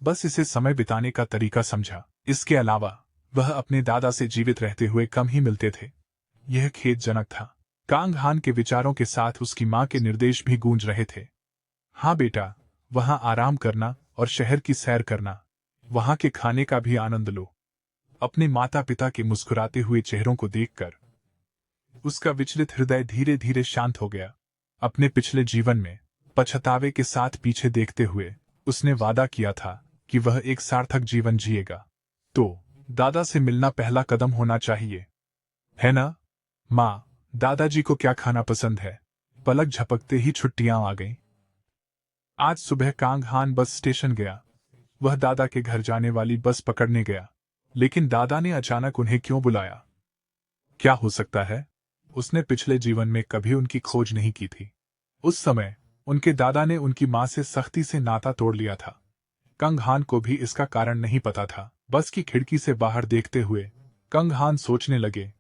बस इसे समय बिताने का तरीका समझा। इसके अलावा वह अपने दादा से जीवित रहते हुए कम ही मिलते थे। यह खेदजनक था। कांग हान के विचारों के साथ उसकी मां के निर्देश भी गूंज रहे थे। हाँ बेटा, वहां आराम करना और शहर की सैर करना। वहां के खाने का भी आनंद लो। अपने माता पिता के मुस्कुराते हुए चेहरों को देखकर उसका विचलित हृदय धीरे धीरे शांत हो गया। अपने पिछले जीवन में पछतावे के साथ पीछे देखते हुए उसने वादा किया था कि वह एक सार्थक जीवन जिएगा। तो दादा से मिलना पहला कदम होना चाहिए, है ना? मां, दादाजी को क्या खाना पसंद है? पलक झपकते ही छुट्टियां आ गईं। आज सुबह कांग हान बस स्टेशन गया। वह दादा के घर जाने वाली बस पकड़ने गया, लेकिन दादा ने अचानक उन्हें क्यों बुलाया? क्या हो सकता है? उसने पिछले जीवन में कभी उनकी खोज नहीं की थी। उस समय उनके दादा ने उनकी मां से सख्ती से नाता तोड़ लिया था। कांग हान को भी इसका कारण नहीं पता था। बस की खिड़की से बाहर देखते हुए कांग हान सोचने लगे,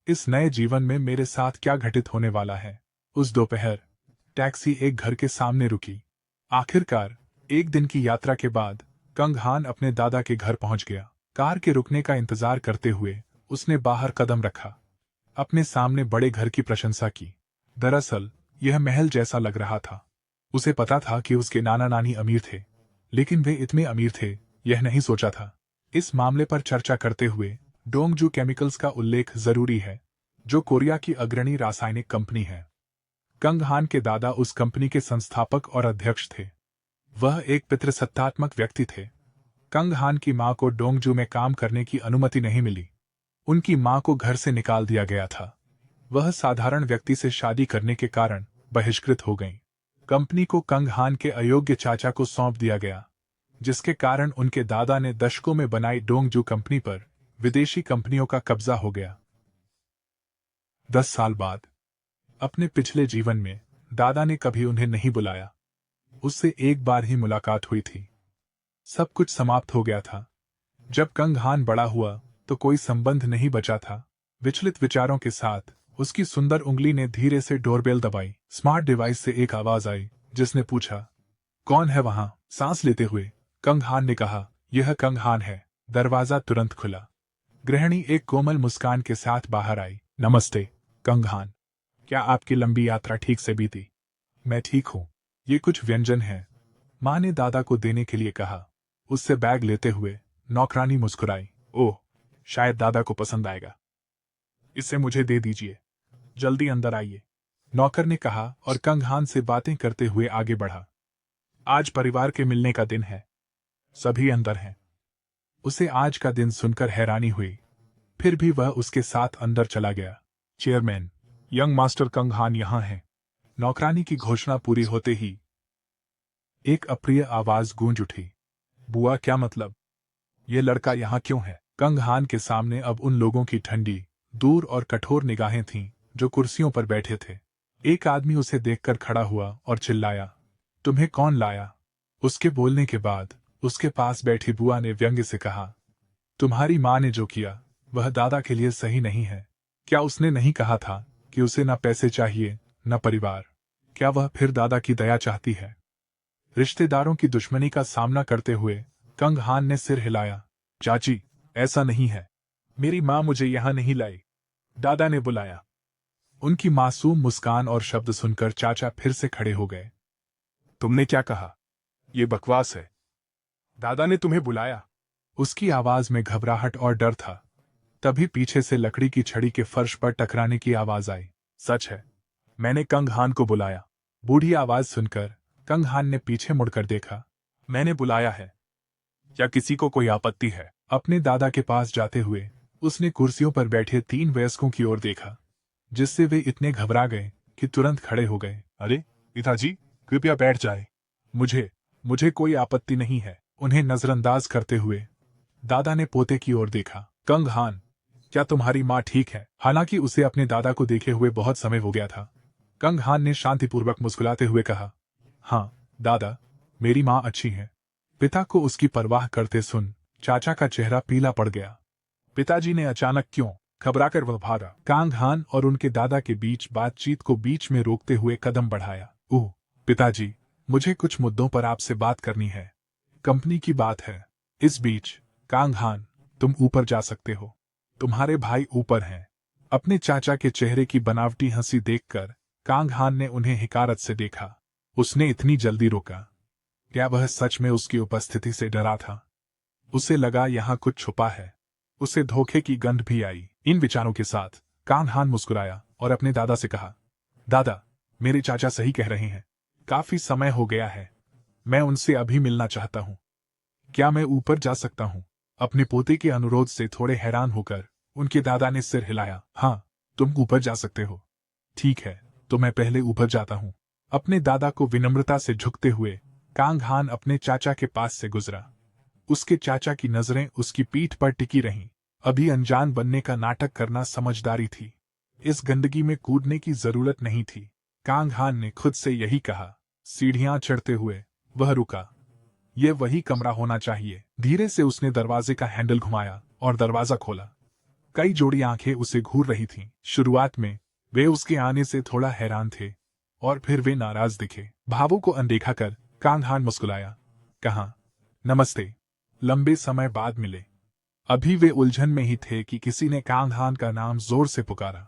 इस नए जीवन में मेरे साथ क्या घटित होने वाला है। उस दोपहर टैक्सी एक घर के सामने रुकी। आखिरकार एक दिन की यात्रा के बाद कांग हान अपने दादा के घर पहुंच गया। कार के रुकने का इंतजार करते हुए उसने बाहर कदम रखा। अपने सामने बड़े घर की प्रशंसा की। दरअसल यह महल जैसा लग रहा था। उसे पता था कि उसके नाना नानी अमीर थे, लेकिन वे इतने अमीर थे, यह नहीं सोचा था। इस मामले पर चर्चा करते हुए डोंगजू केमिकल्स का उल्लेख जरूरी है, जो कोरिया की अग्रणी रासायनिक कंपनी है। कांग हान के दादा उस कंपनी के संस्थापक और अध्यक्ष थे। वह एक पितृसत्तात्मक व्यक्ति थे। कांग हान की मां को डोंगजू में काम करने की अनुमति नहीं मिली। उनकी मां को घर से निकाल दिया गया था। वह साधारण व्यक्ति से शादी करने के कारण बहिष्कृत हो गईं। कंपनी को कांग हान के अयोग्य चाचा को सौंप दिया गया, जिसके कारण उनके दादा ने दशकों में बनाई डोंगजू कंपनी पर विदेशी कंपनियों का कब्जा हो गया। 10 साल बाद अपने पिछले जीवन में दादा ने कभी उन्हें नहीं बुलाया। उससे एक बार ही मुलाकात हुई थी। सब कुछ समाप्त हो गया था। जब कांग हान बड़ा हुआ तो कोई संबंध नहीं बचा था। विचलित विचारों के साथ उसकी सुंदर उंगली ने धीरे से डोरबेल दबाई। स्मार्ट डिवाइस से एक आवाज आई, जिसने पूछा, कौन है वहां? सांस लेते हुए कांग हान ने कहा, यह कांग हान है। दरवाजा तुरंत खुला। गृहिणी एक कोमल मुस्कान के साथ बाहर आई। नमस्ते कांग हान, क्या आपकी लंबी यात्रा ठीक से बीती? मैं ठीक हूं। ये कुछ व्यंजन है, मां ने दादा को देने के लिए कहा। उससे बैग लेते हुए नौकरानी मुस्कुराई। ओह, शायद दादा को पसंद आएगा। इसे मुझे दे दीजिए। जल्दी अंदर आइए, नौकर ने कहा और कांग हान से बातें करते हुए आगे बढ़ा। आज परिवार के मिलने का दिन है, सभी अंदर हैं। उसे आज का दिन सुनकर हैरानी हुई, फिर भी वह उसके साथ अंदर चला गया। चेयरमैन, यंग मास्टर कंग हान यहाँ हैं। नौकरानी की घोषणा पूरी होते ही एक अप्रिय आवाज गूंज उठी। बुआ, क्या मतलब? ये लड़का यहाँ क्यों है? कंग हान के सामने अब उन लोगों की ठंडी, दूर और कठोर निगाहें थीं जो कुर्सियों पर बैठे थे। एक आदमी उसे देखकर खड़ा हुआ और चिल्लाया, तुम्हें कौन लाया? उसके बोलने के बाद उसके पास बैठी बुआ ने व्यंग्य से कहा, तुम्हारी माँ ने जो किया वह दादा के लिए सही नहीं है। क्या उसने नहीं कहा था कि उसे न पैसे चाहिए न परिवार? क्या वह फिर दादा की दया चाहती है? रिश्तेदारों की दुश्मनी का सामना करते हुए कंग हान ने सिर हिलाया। चाची, ऐसा नहीं है। मेरी माँ मुझे यहाँ नहीं लाई, दादा ने बुलाया। उनकी मासूम मुस्कान और शब्द सुनकर चाचा फिर से खड़े हो गए। तुमने क्या कहा? ये बकवास है। दादा ने तुम्हें बुलाया। उसकी आवाज में घबराहट और डर था। तभी पीछे से लकड़ी की छड़ी के फर्श पर टकराने की आवाज आई। सच है, मैंने कंग हान को बुलाया। बूढ़ी आवाज सुनकर कंग हान ने पीछे मुड़कर देखा। मैंने बुलाया है। क्या किसी को कोई आपत्ति है? अपने दादा के पास जाते हुए उसने कुर्सियों पर बैठे 3 वयस्कों की ओर देखा, जिससे वे इतने घबरा गए कि तुरंत खड़े हो गए। अरे पिताजी, कृपया बैठ जाए। मुझे कोई आपत्ति नहीं है। उन्हें नजरअंदाज करते हुए दादा ने पोते की ओर देखा। कंग हान, क्या तुम्हारी माँ ठीक है? हालांकि उसे अपने दादा को देखे हुए बहुत समय हो गया था, कंग हान ने शांतिपूर्वक मुस्कुराते हुए कहा, हाँ दादा, मेरी माँ अच्छी है। पिता को उसकी परवाह करते सुन चाचा का चेहरा पीला पड़ गया। पिताजी ने अचानक क्यों? घबराकर वह भागा। कांग हान और उनके दादा के बीच बातचीत को बीच में रोकते हुए कदम बढ़ाया। ओह पिताजी, मुझे कुछ मुद्दों पर आपसे बात करनी है। कंपनी की बात है। इस बीच कांग हान, तुम ऊपर जा सकते हो। तुम्हारे भाई ऊपर हैं। अपने चाचा के चेहरे की बनावटी हंसी देखकर कांग हान ने उन्हें हिकारत से देखा। उसने इतनी जल्दी रोका। क्या वह सच में उसकी उपस्थिति से डरा था? उसे लगा यहाँ कुछ छुपा है। उसे धोखे की गंध भी आई। इन विचारों के साथ कांग हान मुस्कुराया और अपने दादा से कहा, दादा, मेरे चाचा सही कह रहे हैं। काफी समय हो गया है। मैं उनसे अभी मिलना चाहता हूँ। क्या मैं ऊपर जा सकता हूँ? अपने पोते के अनुरोध से थोड़े हैरान होकर उनके दादा ने सिर हिलाया। हाँ, तुम ऊपर जा सकते हो। ठीक है, तो मैं पहले ऊपर जाता हूँ। अपने दादा को विनम्रता से झुकते हुए कांग हान अपने चाचा के पास से गुजरा। उसके चाचा की नजरें उसकी पीठ पर टिकी रहीं। अभी अनजान बनने का नाटक करना समझदारी थी। इस गंदगी में कूदने की जरूरत नहीं थी। कांग हान ने खुद से यही कहा। सीढ़ियां चढ़ते हुए वह रुका। यह वही कमरा होना चाहिए। धीरे से उसने दरवाजे का हैंडल घुमाया और दरवाजा खोला। कई जोड़ी आंखें उसे घूर रही थीं। शुरुआत में वे उसके आने से थोड़ा हैरान थे और फिर वे नाराज दिखे। भावों को अनदेखा कर कांग हान मुस्कुराया। कहा, नमस्ते। लंबे समय बाद मिले। अभी वे उलझन में ही थे कि किसी ने कांग हान का नाम जोर से पुकारा।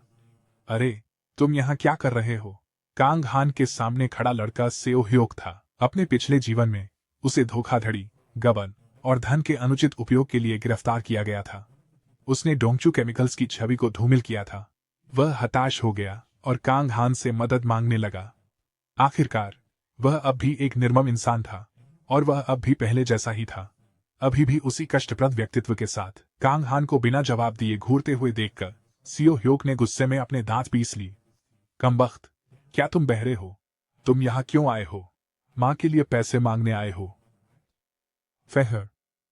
अरे, तुम यहाँ क्या कर रहे हो? कांग हान के सामने खड़ा लड़का सेओ ह्योक था। अपने पिछले जीवन में उसे धोखाधड़ी, गबन और धन के अनुचित उपयोग के लिए गिरफ्तार किया गया था। उसने डोंगचू केमिकल्स की छवि को धूमिल किया था। वह हताश हो गया और कांग हान से मदद मांगने लगा। आखिरकार वह अब भी एक निर्मम इंसान था और वह अब भी पहले जैसा ही था, अभी भी उसी कष्टप्रद व्यक्तित्व के साथ। कांग हान को बिना जवाब दिए घूरते हुए देखकर सियो ह्योक ने गुस्से में अपने दांत पीस ली। कमबख्त, क्या तुम बहरे हो? तुम यहाँ क्यों आए हो? माँ के लिए पैसे मांगने आए हो? फहर।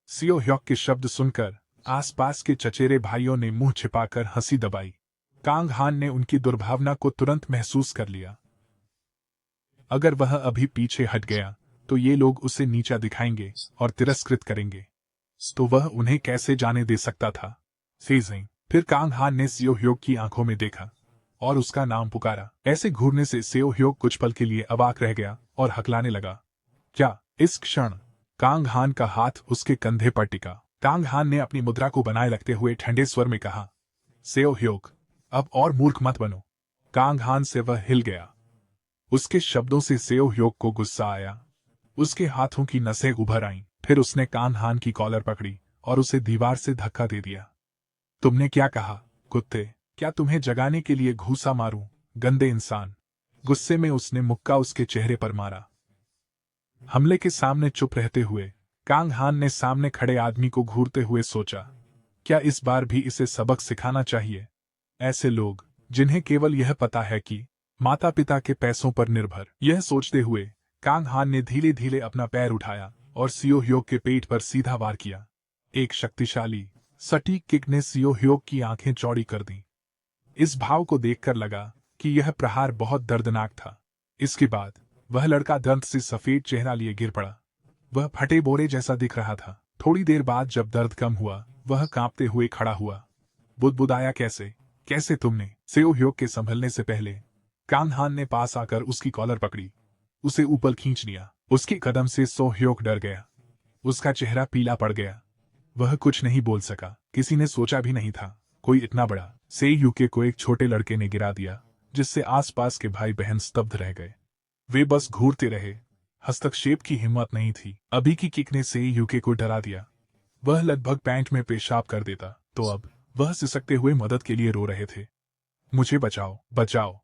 सियो ह्योक के शब्द सुनकर आसपास के चचेरे भाइयों ने मुंह छिपाकर हंसी दबाई। कांग हान ने उनकी दुर्भावना को तुरंत महसूस कर लिया। अगर वह अभी पीछे हट गया तो ये लोग उसे नीचा दिखाएंगे और तिरस्कृत करेंगे, तो वह उन्हें कैसे जाने दे सकता था? फिर कांग हान ने सियो ह्योक की आंखों में देखा और उसका नाम पुकारा। ऐसे घूरने से सियो ह्योक कुछ पल के लिए अवाक रह गया और हकलाने लगा। क्या? इस क्षण कांग हान का हाथ उसके कंधे पर टिका। कांग हान ने अपनी मुद्रा को बनाए रखते हुए ठंडे स्वर में कहा, सियो ह्योक, अब और मूर्ख मत बनो। कांग हान से वह हिल गया। उसके शब्दों से सियो ह्योक को गुस्सा आया। उसके हाथों की नसें उभर आईं। फिर उसने कांग हान की कॉलर पकड़ी और उसे दीवार से धक्का दे दिया। तुमने क्या कहा, कुत्ते? क्या तुम्हें जगाने के लिए घूसा मारूं, गंदे इंसान? गुस्से में उसने मुक्का उसके चेहरे पर मारा। हमले के सामने चुप रहते हुए कांग हान ने सामने खड़े आदमी को घूरते हुए सोचा, क्या इस बार भी इसे सबक सिखाना चाहिए? ऐसे लोग जिन्हें केवल यह पता है कि माता पिता के पैसों पर निर्भर। यह सोचते हुए कांग हान ने धीरे धीरे अपना पैर उठाया और सियो ह्योक के पेट पर सीधा वार किया। एक शक्तिशाली सटीक किक ने सियो ह्योक की आंखें चौड़ी कर दी। इस भाव को देखकर लगा कि यह प्रहार बहुत दर्दनाक था। इसके बाद वह लड़का दर्द से सफेद चेहरा लिए गिर पड़ा। वह फटे बोरे जैसा दिख रहा था। थोड़ी देर बाद जब दर्द कम हुआ, वह कांपते हुए खड़ा हुआ। बुदबुदाया, कैसे कैसे तुमने? सियो ह्योक के संभलने से पहले कांग हान ने पास आकर उसकी कॉलर पकड़ी, उसे ऊपर खींच लिया। उसके कदम से सो ह्योक डर गया। उसका चेहरा पीला पड़ गया। वह कुछ नहीं बोल सका। किसी ने सोचा भी नहीं था कोई इतना बड़ा से यूके को एक छोटे लड़के ने गिरा दिया, जिससे आसपास के भाई बहन स्तब्ध रह गए। वे बस घूरते रहे। हस्तक्षेप की हिम्मत नहीं थी। अभी की किक ने से यूके को डरा दिया। वह लगभग पैंट में पेशाब कर देता, तो अब वह सिसकते हुए मदद के लिए रो रहे थे। मुझे बचाओ, बचाओ।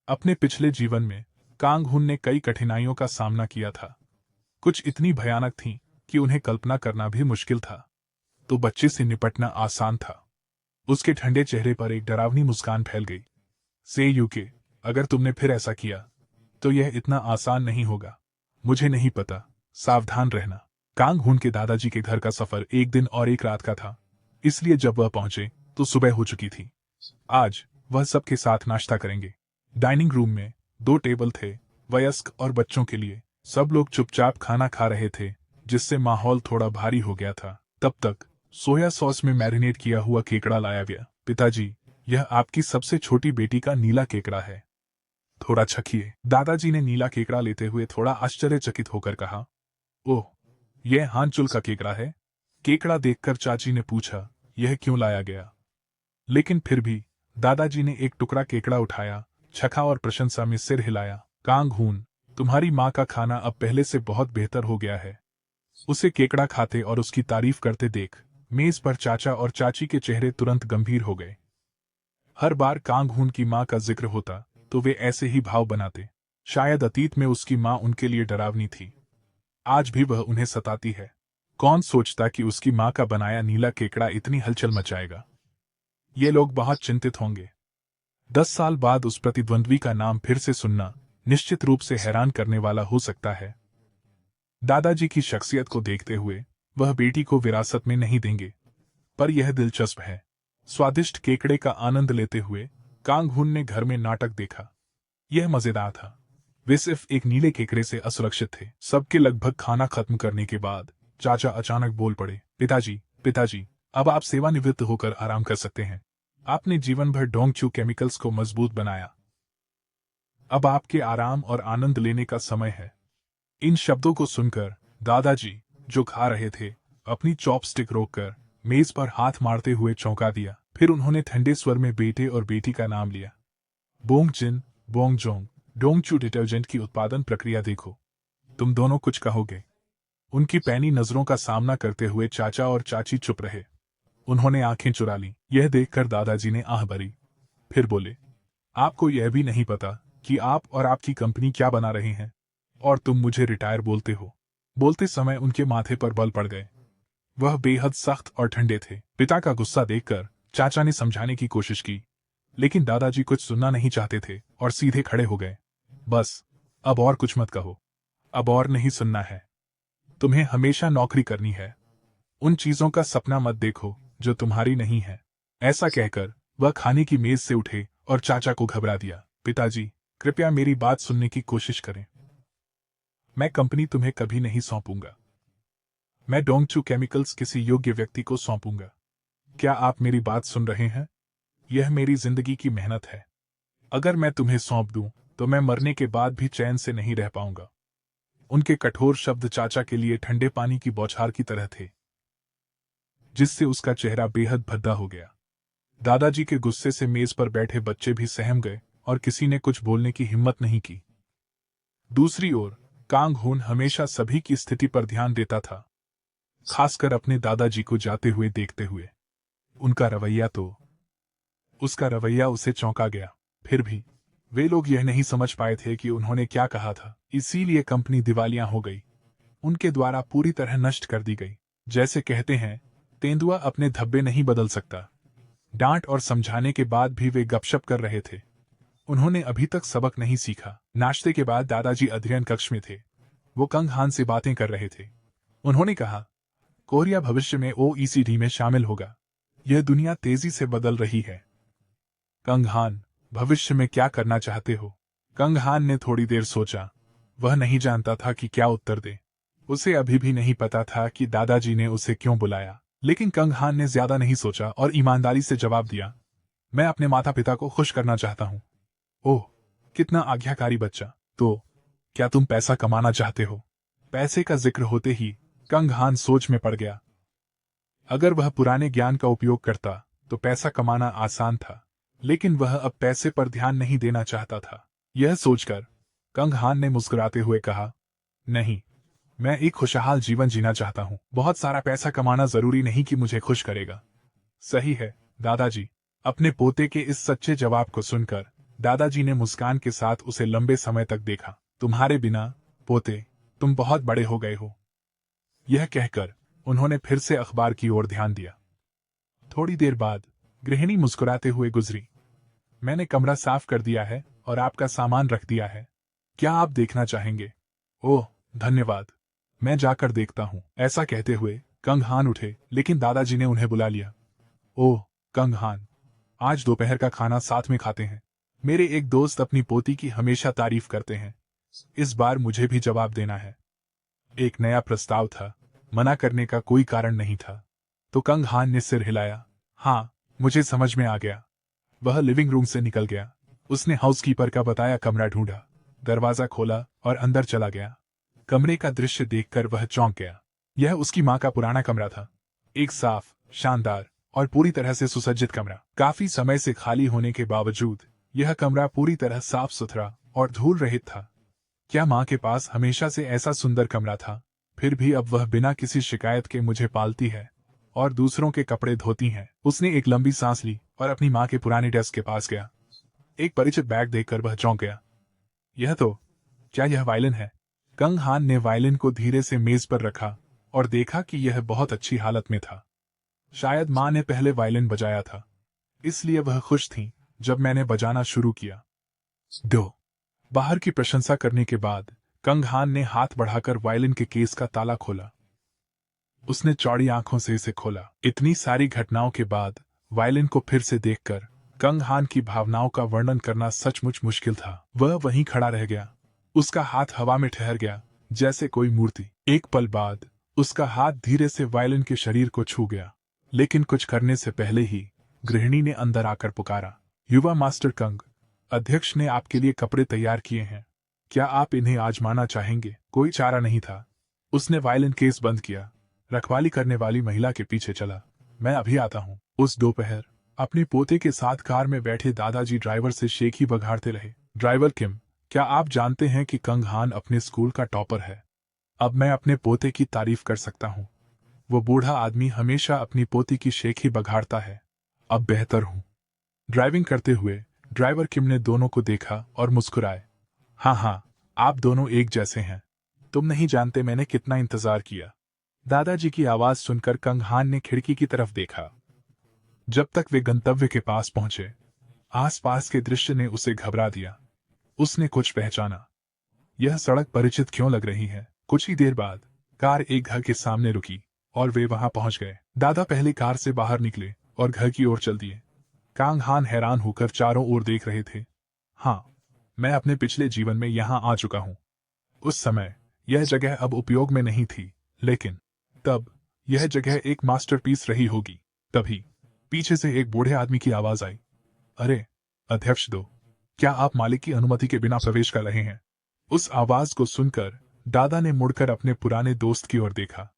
अपने पिछले जीवन में कांग हुन ने कई कठिनाइयों का सामना किया था। कुछ इतनी भयानक थीं कि उन्हें कल्पना करना भी मुश्किल था। तो बच्चे से निपटना आसान था। उसके ठंडे चेहरे पर एक डरावनी मुस्कान फैल गई। से यूके, अगर तुमने फिर ऐसा किया तो यह इतना आसान नहीं होगा। मुझे नहीं पता, सावधान रहना। कांग हुन के दादाजी के घर का सफर एक दिन और एक रात का था, इसलिए जब वह पहुंचे तो सुबह हो चुकी थी। आज वह सबके साथ नाश्ता करेंगे। डाइनिंग रूम में 2 टेबल थे, वयस्क और बच्चों के लिए। सब लोग चुपचाप खाना खा रहे थे, जिससे माहौल थोड़ा भारी हो गया था। तब तक सोया सॉस में मैरिनेट किया हुआ केकड़ा लाया गया। पिताजी, यह आपकी सबसे छोटी बेटी का नीला केकड़ा है, थोड़ा चखिए। दादाजी ने नीला केकड़ा लेते हुए थोड़ा आश्चर्यचकित होकर कहा, ओह, यह हानचुल का केकड़ा है? केकड़ा देखकर चाची ने पूछा, यह क्यों लाया गया? लेकिन फिर भी दादाजी ने एक टुकड़ा केकड़ा उठाया, चखा और प्रशंसा में सिर हिलाया। कांग हुन, तुम्हारी माँ का खाना अब पहले से बहुत बेहतर हो गया है। उसे केकड़ा खाते और उसकी तारीफ करते देख मेज पर चाचा और चाची के चेहरे तुरंत गंभीर हो गए। हर बार कांग हुन की माँ का जिक्र होता तो वे ऐसे ही भाव बनाते। शायद अतीत में उसकी माँ उनके लिए डरावनी थी, आज भी वह उन्हें सताती है। कौन सोचता कि उसकी माँ का बनाया नीला केकड़ा इतनी हलचल मचाएगा। ये लोग बहुत चिंतित होंगे। 10 साल बाद उस प्रतिद्वंद्वी का नाम फिर से सुनना निश्चित रूप से हैरान करने वाला हो सकता है। दादाजी की शख्सियत को देखते हुए वह बेटी को विरासत में नहीं देंगे, पर यह दिलचस्प है। स्वादिष्ट केकड़े का आनंद लेते हुए कांग हुन ने घर में नाटक देखा। यह मजेदार था। वे सिर्फ एक नीले केकड़े से असुरक्षित थे। सबके लगभग खाना खत्म करने के बाद चाचा अचानक बोल पड़े, पिताजी, पिताजी, अब आप सेवानिवृत्त होकर आराम कर सकते हैं। आपने जीवन भर डोंगचू केमिकल्स को मजबूत बनाया। अब आपके आराम और आनंद लेने का समय है। इन शब्दों को सुनकर दादाजी, जो खा रहे थे, अपनी चॉपस्टिक रोककर मेज पर हाथ मारते हुए चौंका दिया। फिर उन्होंने ठंडे स्वर में बेटे और बेटी का नाम लिया। बोंगजिन, बोंगजोंग, डोंगचू डिटर्जेंट की उत्पादन प्रक्रिया देखो। तुम दोनों कुछ कहोगे? उनकी पैनी नजरों का सामना करते हुए चाचा और चाची चुप रहे। उन्होंने आंखें चुरा लीं। यह देखकर दादाजी ने आह भरी। फिर बोले, आपको यह भी नहीं पता कि आप और आपकी कंपनी क्या बना रहे हैं, और तुम मुझे रिटायर बोलते हो। बोलते समय उनके माथे पर बल पड़ गए। वह बेहद सख्त और ठंडे थे। पिता का गुस्सा देखकर चाचा ने समझाने की कोशिश की, लेकिन दादाजी कुछ सुनना नहीं चाहते थे और सीधे खड़े हो गए। बस, अब और कुछ मत कहो। अब और नहीं सुनना है। तुम्हें हमेशा नौकरी करनी है। उन चीजों का सपना मत देखो जो तुम्हारी नहीं है। ऐसा कहकर वह खाने की मेज से उठे और चाचा को घबरा दिया। पिताजी, कृपया मेरी बात सुनने की कोशिश करें। मैं कंपनी तुम्हें कभी नहीं सौंपूंगा। मैं डोंगचू केमिकल्स किसी योग्य व्यक्ति को सौंपूंगा। क्या आप मेरी बात सुन रहे हैं? यह मेरी जिंदगी की मेहनत है। अगर मैं तुम्हें सौंप दूं तो मैं मरने के बाद भी चैन से नहीं रह पाऊंगा। उनके कठोर शब्द चाचा के लिए ठंडे पानी की बौछार की तरह थे, जिससे उसका चेहरा बेहद भद्दा हो गया। दादाजी के गुस्से से मेज पर बैठे बच्चे भी सहम गए और किसी ने कुछ बोलने की हिम्मत नहीं की। दूसरी ओर कांग हुन हमेशा सभी की स्थिति पर ध्यान देता था, खासकर अपने दादाजी को जाते हुए देखते हुए। उसका रवैया उसे चौंका गया। फिर भी वे लोग यह नहीं समझ पाए थे कि उन्होंने क्या कहा था, इसीलिए कंपनी दिवालिया हो गई। उनके द्वारा पूरी तरह नष्ट कर दी गई। जैसे कहते हैं, तेंदुआ अपने धब्बे नहीं बदल सकता। डांट और समझाने के बाद भी वे गपशप कर रहे थे। उन्होंने अभी तक सबक नहीं सीखा। नाश्ते के बाद दादाजी अध्ययन कक्ष में थे। वो कंग हान से बातें कर रहे थे। उन्होंने कहा, कोरिया भविष्य में OECD में शामिल होगा। यह दुनिया तेजी से बदल रही है। कंग हान, भविष्य में क्या करना चाहते हो? कंग हान ने थोड़ी देर सोचा। वह नहीं जानता था कि क्या उत्तर दे। उसे अभी भी नहीं पता था कि दादाजी ने उसे क्यों बुलाया। लेकिन कंग हान ने ज्यादा नहीं सोचा और ईमानदारी से जवाब दिया, मैं अपने माता पिता को खुश करना चाहता हूँ। ओह, कितना आज्ञाकारी बच्चा। तो क्या तुम पैसा कमाना चाहते हो? पैसे का जिक्र होते ही कंग हान सोच में पड़ गया। अगर वह पुराने ज्ञान का उपयोग करता तो पैसा कमाना आसान था, लेकिन वह अब पैसे पर ध्यान नहीं देना चाहता था। यह सोचकर कंग हान ने मुस्कुराते हुए कहा, नहीं, मैं एक खुशहाल जीवन जीना चाहता हूँ। बहुत सारा पैसा कमाना जरूरी नहीं कि मुझे खुश करेगा। सही है, दादाजी। अपने पोते के इस सच्चे जवाब को सुनकर दादाजी ने मुस्कान के साथ उसे लंबे समय तक देखा। तुम्हारे बिना, पोते, तुम बहुत बड़े हो गए हो। यह कहकर उन्होंने फिर से अखबार की ओर ध्यान दिया। थोड़ी देर बाद गृहिणी मुस्कुराते हुए गुजरी। मैंने कमरा साफ कर दिया है और आपका सामान रख दिया है। क्या आप देखना चाहेंगे? ओह, धन्यवाद। मैं जाकर देखता हूँ। ऐसा कहते हुए कंग हान उठे, लेकिन दादाजी ने उन्हें बुला लिया। ओह, कंग हान, आज दोपहर का खाना साथ में खाते हैं। मेरे एक दोस्त अपनी पोती की हमेशा तारीफ करते हैं। इस बार मुझे भी जवाब देना है। एक नया प्रस्ताव था, मना करने का कोई कारण नहीं था। तो कंग हान ने सिर हिलाया। हाँ, मुझे समझ में आ गया। वह लिविंग रूम से निकल गया। उसने हाउसकीपर का बताया कमरा ढूंढा, दरवाजा खोला और अंदर चला गया। कमरे का दृश्य देखकर वह चौंक गया। यह उसकी माँ का पुराना कमरा था। एक साफ, शानदार और पूरी तरह से सुसज्जित कमरा। काफी समय से खाली होने के बावजूद यह कमरा पूरी तरह साफ सुथरा और धूल रहित था। क्या माँ के पास हमेशा से ऐसा सुंदर कमरा था? फिर भी अब वह बिना किसी शिकायत के मुझे पालती है और दूसरों के कपड़े धोती हैं। उसने एक लंबी सांस ली और अपनी माँ के पुराने डेस्क के पास गया। एक परिचित बैग देखकर वह चौंक गया। क्या यह वायलिन है? कंग हान ने वायलिन को धीरे से मेज पर रखा और देखा कि यह बहुत अच्छी हालत में था। शायद माँ ने पहले वायलिन बजाया था, इसलिए वह खुश थी जब मैंने बजाना शुरू किया। बाहर की प्रशंसा करने के बाद कंग हान ने हाथ बढ़ाकर वायलिन के केस का ताला खोला। उसने चौड़ी आंखों से इसे खोला। इतनी सारी घटनाओं के बाद वायलिन को फिर से देखकर कंग हान की भावनाओं का वर्णन करना सचमुच मुश्किल था। वह वहीं खड़ा रह गया। उसका हाथ हवा में ठहर गया, जैसे कोई मूर्ति। एक पल बाद उसका हाथ धीरे से वायलिन के शरीर को छू गया, लेकिन कुछ करने से पहले ही गृहिणी ने अंदर आकर पुकारा, युवा मास्टर कंग, अध्यक्ष ने आपके लिए कपड़े तैयार किए हैं। क्या आप इन्हें आजमाना चाहेंगे? कोई चारा नहीं था। उसने वायलिन केस बंद किया, रखवाली करने वाली महिला के पीछे चला। मैं अभी आता हूँ। उस दोपहर अपने पोते के साथ कार में बैठे दादाजी ड्राइवर से शेख ही बघाड़ते रहे। ड्राइवर किम, क्या आप जानते हैं कि कंग हान अपने स्कूल का टॉपर है? अब मैं अपने पोते की तारीफ कर सकता हूँ। वो बूढ़ा आदमी हमेशा अपनी पोती की शेख ही बघाड़ता है। अब बेहतर हूँ। ड्राइविंग करते हुए ड्राइवर किम ने दोनों को देखा और मुस्कुराए। हाँ, आप दोनों एक जैसे हैं। तुम नहीं जानते मैंने कितना इंतजार किया। दादाजी की आवाज सुनकर कंग हान ने खिड़की की तरफ देखा। जब तक वे गंतव्य के पास पहुंचे, आसपास के दृश्य ने उसे घबरा दिया। उसने कुछ पहचाना। यह सड़क परिचित क्यों लग रही है? कुछ ही देर बाद कार एक घर के सामने रुकी और वे वहां पहुंच गए। दादा पहले कार से बाहर निकले और घर की ओर चल दिए। कंग हान हैरान होकर चारों ओर देख रहे थे। हाँ, मैं अपने पिछले जीवन में यहाँ आ चुका हूँ। उस समय यह जगह अब उपयोग में नहीं थी, लेकिन तब यह जगह एक मास्टरपीस रही होगी। तभी पीछे से एक बूढ़े आदमी की आवाज आई, अरे अध्यक्ष दो, क्या आप मालिक की अनुमति के बिना प्रवेश कर रहे हैं? उस आवाज को सुनकर दादा ने मुड़कर अपने पुराने दोस्त की ओर देखा।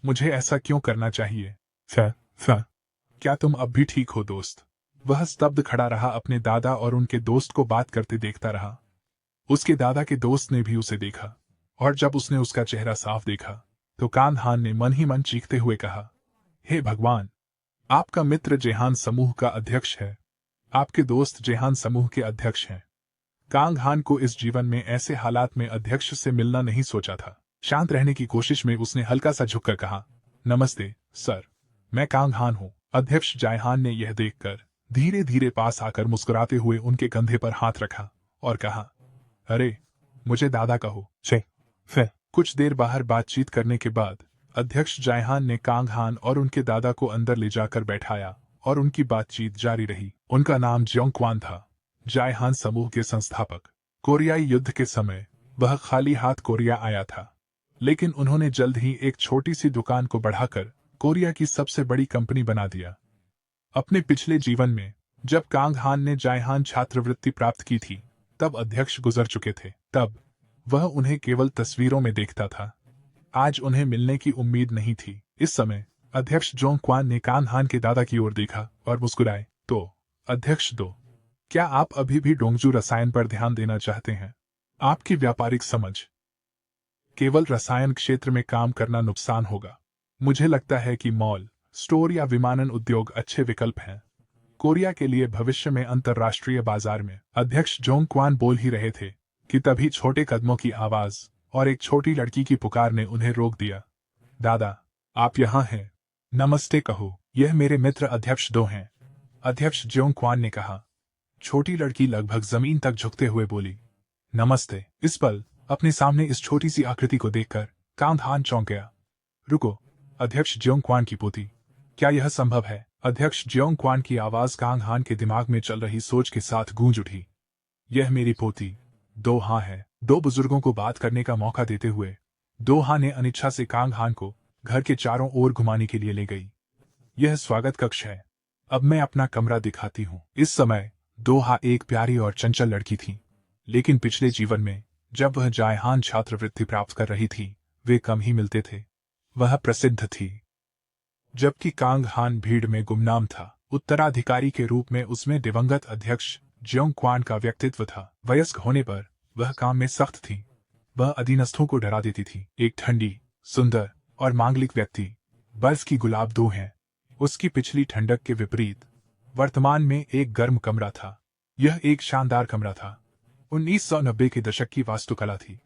मुझे ऐसा क्यों करना चाहिए? क्या तुम अब भी ठीक हो दोस्त? वह स्तब्ध खड़ा रहा, अपने दादा और उनके दोस्त को बात करते देखता रहा। उसके दादा के दोस्त ने भी उसे देखा, और जब उसने उसका चेहरा साफ देखा तो कंग हान ने मन ही मन चीखते हुए कहा, हे भगवान, आपका मित्र जेहान समूह का अध्यक्ष है। आपके दोस्त जेहान समूह के अध्यक्ष हैं। कंग हान को इस जीवन में ऐसे हालात में अध्यक्ष से मिलना नहीं सोचा था। शांत रहने की कोशिश में उसने हल्का सा झुककर कहा, नमस्ते सर, मैं कांग हान हूँ। अध्यक्ष जायहान ने यह देखकर धीरे धीरे पास आकर मुस्कुराते हुए उनके कंधे पर हाथ रखा और कहा, अरे मुझे दादा कहो। फिर कुछ देर बाहर बातचीत करने के बाद अध्यक्ष जायहान ने कांग हान और उनके दादा को अंदर ले जाकर बैठाया और उनकी बातचीत जारी रही। उनका नाम ज्योंग क्वान था, जायहान समूह के संस्थापक। कोरियाई युद्ध के समय वह खाली हाथ कोरिया आया था, लेकिन उन्होंने जल्द ही एक छोटी सी दुकान को बढ़ाकर कोरिया की सबसे बड़ी कंपनी बना दिया। अपने पिछले जीवन में जब कांग हान ने जायहान छात्रवृत्ति प्राप्त की थी, तब अध्यक्ष गुजर चुके थे। तब वह उन्हें केवल तस्वीरों में देखता था। आज उन्हें मिलने की उम्मीद नहीं थी। इस समय अध्यक्ष जोंग क्वान ने कांग हान के दादा की ओर देखा और मुस्कुराए। तो अध्यक्ष दो, क्या आप अभी भी डोंगजू रसायन पर ध्यान देना चाहते हैं? आपकी व्यापारिक समझ केवल रसायन क्षेत्र में काम करना नुकसान होगा। मुझे लगता है कि मॉल, स्टोर या विमानन उद्योग अच्छे विकल्प हैं कोरिया के लिए भविष्य में अंतर्राष्ट्रीय बाजार में। अध्यक्ष जोंग क्वान बोल ही रहे थे कि तभी छोटे कदमों की आवाज और एक छोटी लड़की की पुकार ने उन्हें रोक दिया। दादा, आप यहाँ हैं? नमस्ते कहो, यह मेरे मित्र अध्यक्ष दो हैं, अध्यक्ष जोंग क्वान ने कहा। छोटी लड़की लगभग जमीन तक झुकते हुए बोली, नमस्ते। इस पल अपने सामने इस छोटी सी आकृति को देखकर कांग हान चौंक गया। रुको, अध्यक्ष जोंग क्वान की पोती, क्या यह संभव है? अध्यक्ष जोंग क्वान की आवाज कांग हान के दिमाग में चल रही सोच के साथ गूंज उठी। यह मेरी पोती दो हा है। दो बुजुर्गों को बात करने का मौका देते हुए दो हा ने अनिच्छा से कांग हान को घर के चारों ओर घुमाने के लिए ले गई। यह स्वागत कक्ष है, अब मैं अपना कमरा दिखाती हूँ। इस समय दो हा एक प्यारी और चंचल लड़की थी, लेकिन पिछले जीवन में जब वह जायहान छात्रवृत्ति प्राप्त कर रही थी, वे कम ही मिलते थे। वह प्रसिद्ध थी, जबकि कांग हान भीड़ में गुमनाम था। उत्तराधिकारी के रूप में उसमें दिवंगत अध्यक्ष जोंग क्वान का व्यक्तित्व था। वयस्क होने पर वह काम में सख्त थी। वह अधीनस्थों को डरा देती थी। एक ठंडी, सुंदर और मांगलिक व्यक्ति, बर्फ की गुलाब दो हैं। उसकी पिछली ठंडक के विपरीत वर्तमान में एक गर्म कमरा था। यह एक शानदार कमरा था। 1990 के दशक की वास्तुकला थी।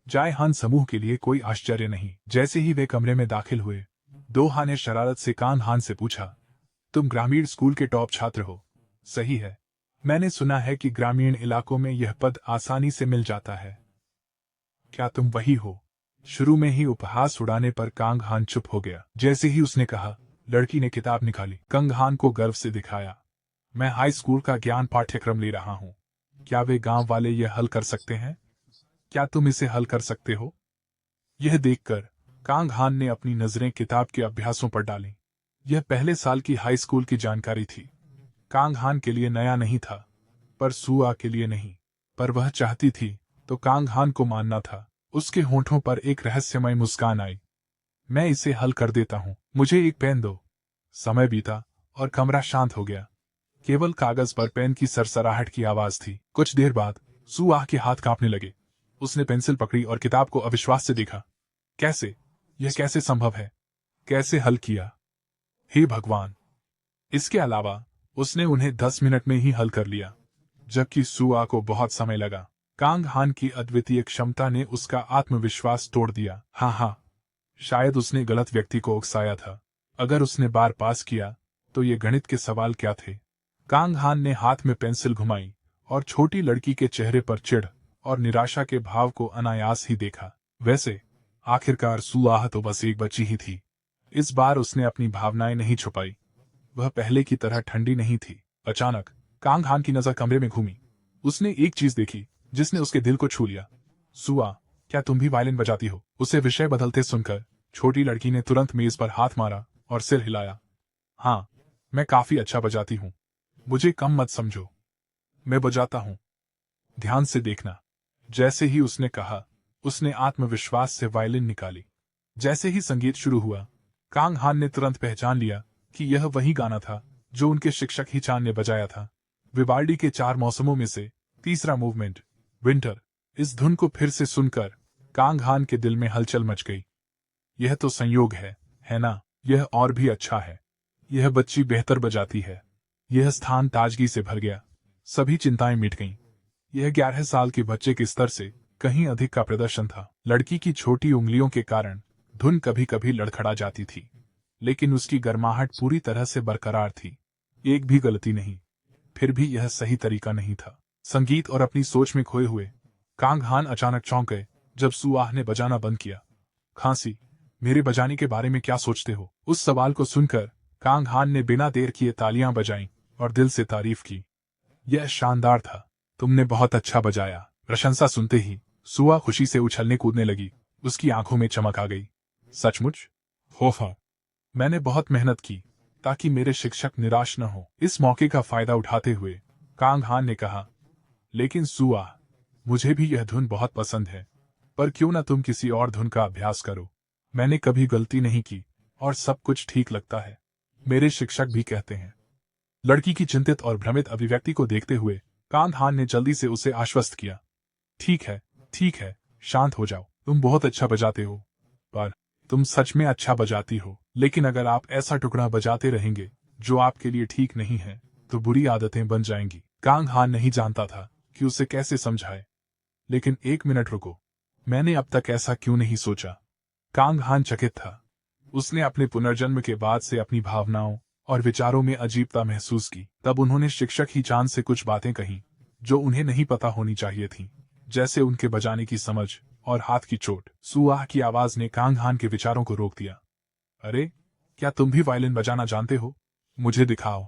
जायहान समूह के लिए कोई आश्चर्य नहीं। जैसे ही वे कमरे में दाखिल हुए, दो हा ने शरारत से कांग हान से पूछा, तुम ग्रामीण स्कूल के टॉप छात्र हो, सही है? मैंने सुना है कि ग्रामीण इलाकों में यह पद आसानी से मिल जाता है। क्या तुम वही हो? शुरू में ही उपहास उड़ाने पर कांग हान चुप हो गया। जैसे ही उसने कहा, लड़की ने किताब निकाली। कांग हान को गर्व से दिखाया, मैं हाई स्कूल का ज्ञान पाठ्यक्रम ले रहा हूँ। क्या वे गांव वाले यह हल कर सकते हैं? क्या तुम इसे हल कर सकते हो? यह देखकर कांग हान ने अपनी नजरें किताब के अभ्यासों पर डाली। यह पहले साल की हाई स्कूल की जानकारी थी। कांग हान के लिए नया नहीं था, पर सुआ के लिए नहीं। पर वह चाहती थी तो कांग हान को मानना था। उसके होंठों पर एक रहस्यमय मुस्कान आई। मैं इसे हल कर देता हूँ, मुझे एक पेन दो। समय बीता और कमरा शांत हो गया। केवल कागज पर पेन की सरसराहट की आवाज थी। कुछ देर बाद सुआ के हाथ कांपने लगे। उसने पेंसिल पकड़ी और किताब को अविश्वास से देखा। कैसे? यह कैसे संभव है? कैसे हल किया? हे भगवान! इसके अलावा उसने उन्हें 10 मिनट में ही हल कर लिया, जबकि सुआ को बहुत समय लगा। कांग हान की अद्वितीय क्षमता ने उसका आत्मविश्वास तोड़ दिया। हाँ, शायद उसने गलत व्यक्ति को उकसाया था। अगर उसने बार पास किया तो ये गणित के सवाल क्या थे? कांग हान ने हाथ में पेंसिल घुमाई और छोटी लड़की के चेहरे पर चिढ़ और निराशा के भाव को अनायास ही देखा। वैसे आखिरकार सुआ तो बस एक बच्ची ही थी। इस बार उसने अपनी भावनाएं नहीं छुपाई। वह पहले की तरह ठंडी नहीं थी। अचानक कांग हान की नजर कमरे में घूमी। उसने एक चीज देखी जिसने उसके दिल को छू लिया। सुआ, क्या तुम भी वायलिन बजाती हो? उसे विषय बदलते सुनकर छोटी लड़की ने तुरंत मेज पर हाथ मारा और सिर हिलाया। हाँ, मैं काफी अच्छा बजाती हूँ, मुझे कम मत समझो, मैं बजाता हूँ, ध्यान से देखना। जैसे ही उसने कहा, उसने आत्मविश्वास से वायलिन निकाली। जैसे ही संगीत शुरू हुआ, कांग हान ने तुरंत पहचान लिया कि यह वही गाना था जो उनके शिक्षक हिचान ने बजाया था। विवाल्डी के 4 मौसमों में से तीसरा मूवमेंट, विंटर। इस धुन को फिर से सुनकर कांग हान के दिल में हलचल मच गई। यह तो संयोग है ना? यह और भी अच्छा है। यह बच्ची बेहतर बजाती है। यह स्थान ताजगी से भर गया। सभी चिंताएं मिट गईं। यह 11 साल के बच्चे के स्तर से कहीं अधिक का प्रदर्शन था। लड़की की छोटी उंगलियों के कारण धुन कभी कभी लड़खड़ा जाती थी, लेकिन उसकी गर्माहट पूरी तरह से बरकरार थी। एक भी गलती नहीं। फिर भी यह सही तरीका नहीं था। संगीत और अपनी सोच में खोए हुए कांग हान अचानक चौंक गए जब सुआह ने बजाना बंद किया। खांसी, मेरे बजाने के बारे में क्या सोचते हो? उस सवाल को सुनकर कांग हान ने बिना देर किए तालियां बजाईं और दिल से तारीफ की। यह शानदार था, तुमने बहुत अच्छा बजाया। प्रशंसा सुनते ही सुआ खुशी से उछलने कूदने लगी। उसकी आंखों में चमक आ गई। सचमुच? हो हाँ, मैंने बहुत मेहनत की ताकि मेरे शिक्षक निराश न हो। इस मौके का फायदा उठाते हुए कांग हान ने कहा, लेकिन सुआ, मुझे भी यह धुन बहुत पसंद है, पर क्यों न तुम किसी और धुन का अभ्यास करो? मैंने कभी गलती नहीं की और सब कुछ ठीक लगता है, मेरे शिक्षक भी कहते हैं। लड़की की चिंतित और भ्रमित अभिव्यक्ति को देखते हुए कांग हान ने जल्दी से उसे आश्वस्त किया। ठीक है, शांत हो जाओ। तुम बहुत अच्छा बजाते हो, पर तुम सच में अच्छा बजाती हो, लेकिन अगर आप ऐसा टुकड़ा बजाते रहेंगे जो आपके लिए ठीक नहीं है, तो बुरी आदतें बन जाएंगी। कांग हान नहीं जानता था कि उसे कैसे समझाए, लेकिन 1 मिनट रुको, मैंने अब तक ऐसा क्यों नहीं सोचा? कांग हान चकित था। उसने अपने पुनर्जन्म के बाद से अपनी भावनाओं और विचारों में अजीबता महसूस की। तब उन्होंने शिक्षक ही चांद से कुछ बातें कहीं जो उन्हें नहीं पता होनी चाहिए थी, जैसे उनके बजाने की समझ और हाथ की चोट। सुआह की आवाज ने कांग हान के विचारों को रोक दिया। अरे, क्या तुम भी वायलिन बजाना जानते हो? मुझे दिखाओ।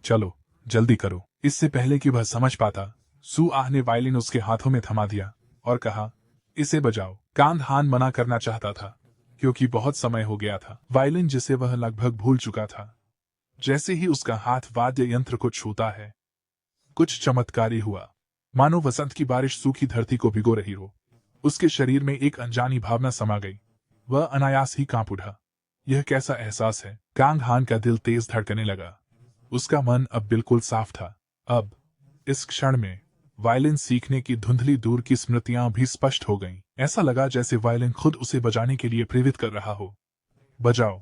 चलो, जल्दी करो। इससे पहले कि वह समझ पाता, सुआह ने वायलिन उसके हाथों में थमा दिया और कहा, इसे बजाओ। कांग हान मना करना चाहता था, क्योंकि बहुत समय हो गया था। वायलिन जिसे वह लगभग भूल चुका था। जैसे ही उसका हाथ वाद्य यंत्र को छूता है, कुछ चमत्कारी हुआ, मानो वसंत की बारिश सूखी धरती को भिगो रही हो। उसके शरीर में एक अनजानी भावना समा गई। वह अनायास ही कांप उठा। यह कैसा एहसास है? कांग हान का दिल तेज धड़कने लगा। उसका मन अब बिल्कुल साफ था। अब इस क्षण में वायलिन सीखने की धुंधली दूर की स्मृतियां भी स्पष्ट हो गईं। ऐसा लगा जैसे वायलिन खुद उसे बजाने के लिए प्रेरित कर रहा हो। बजाओ।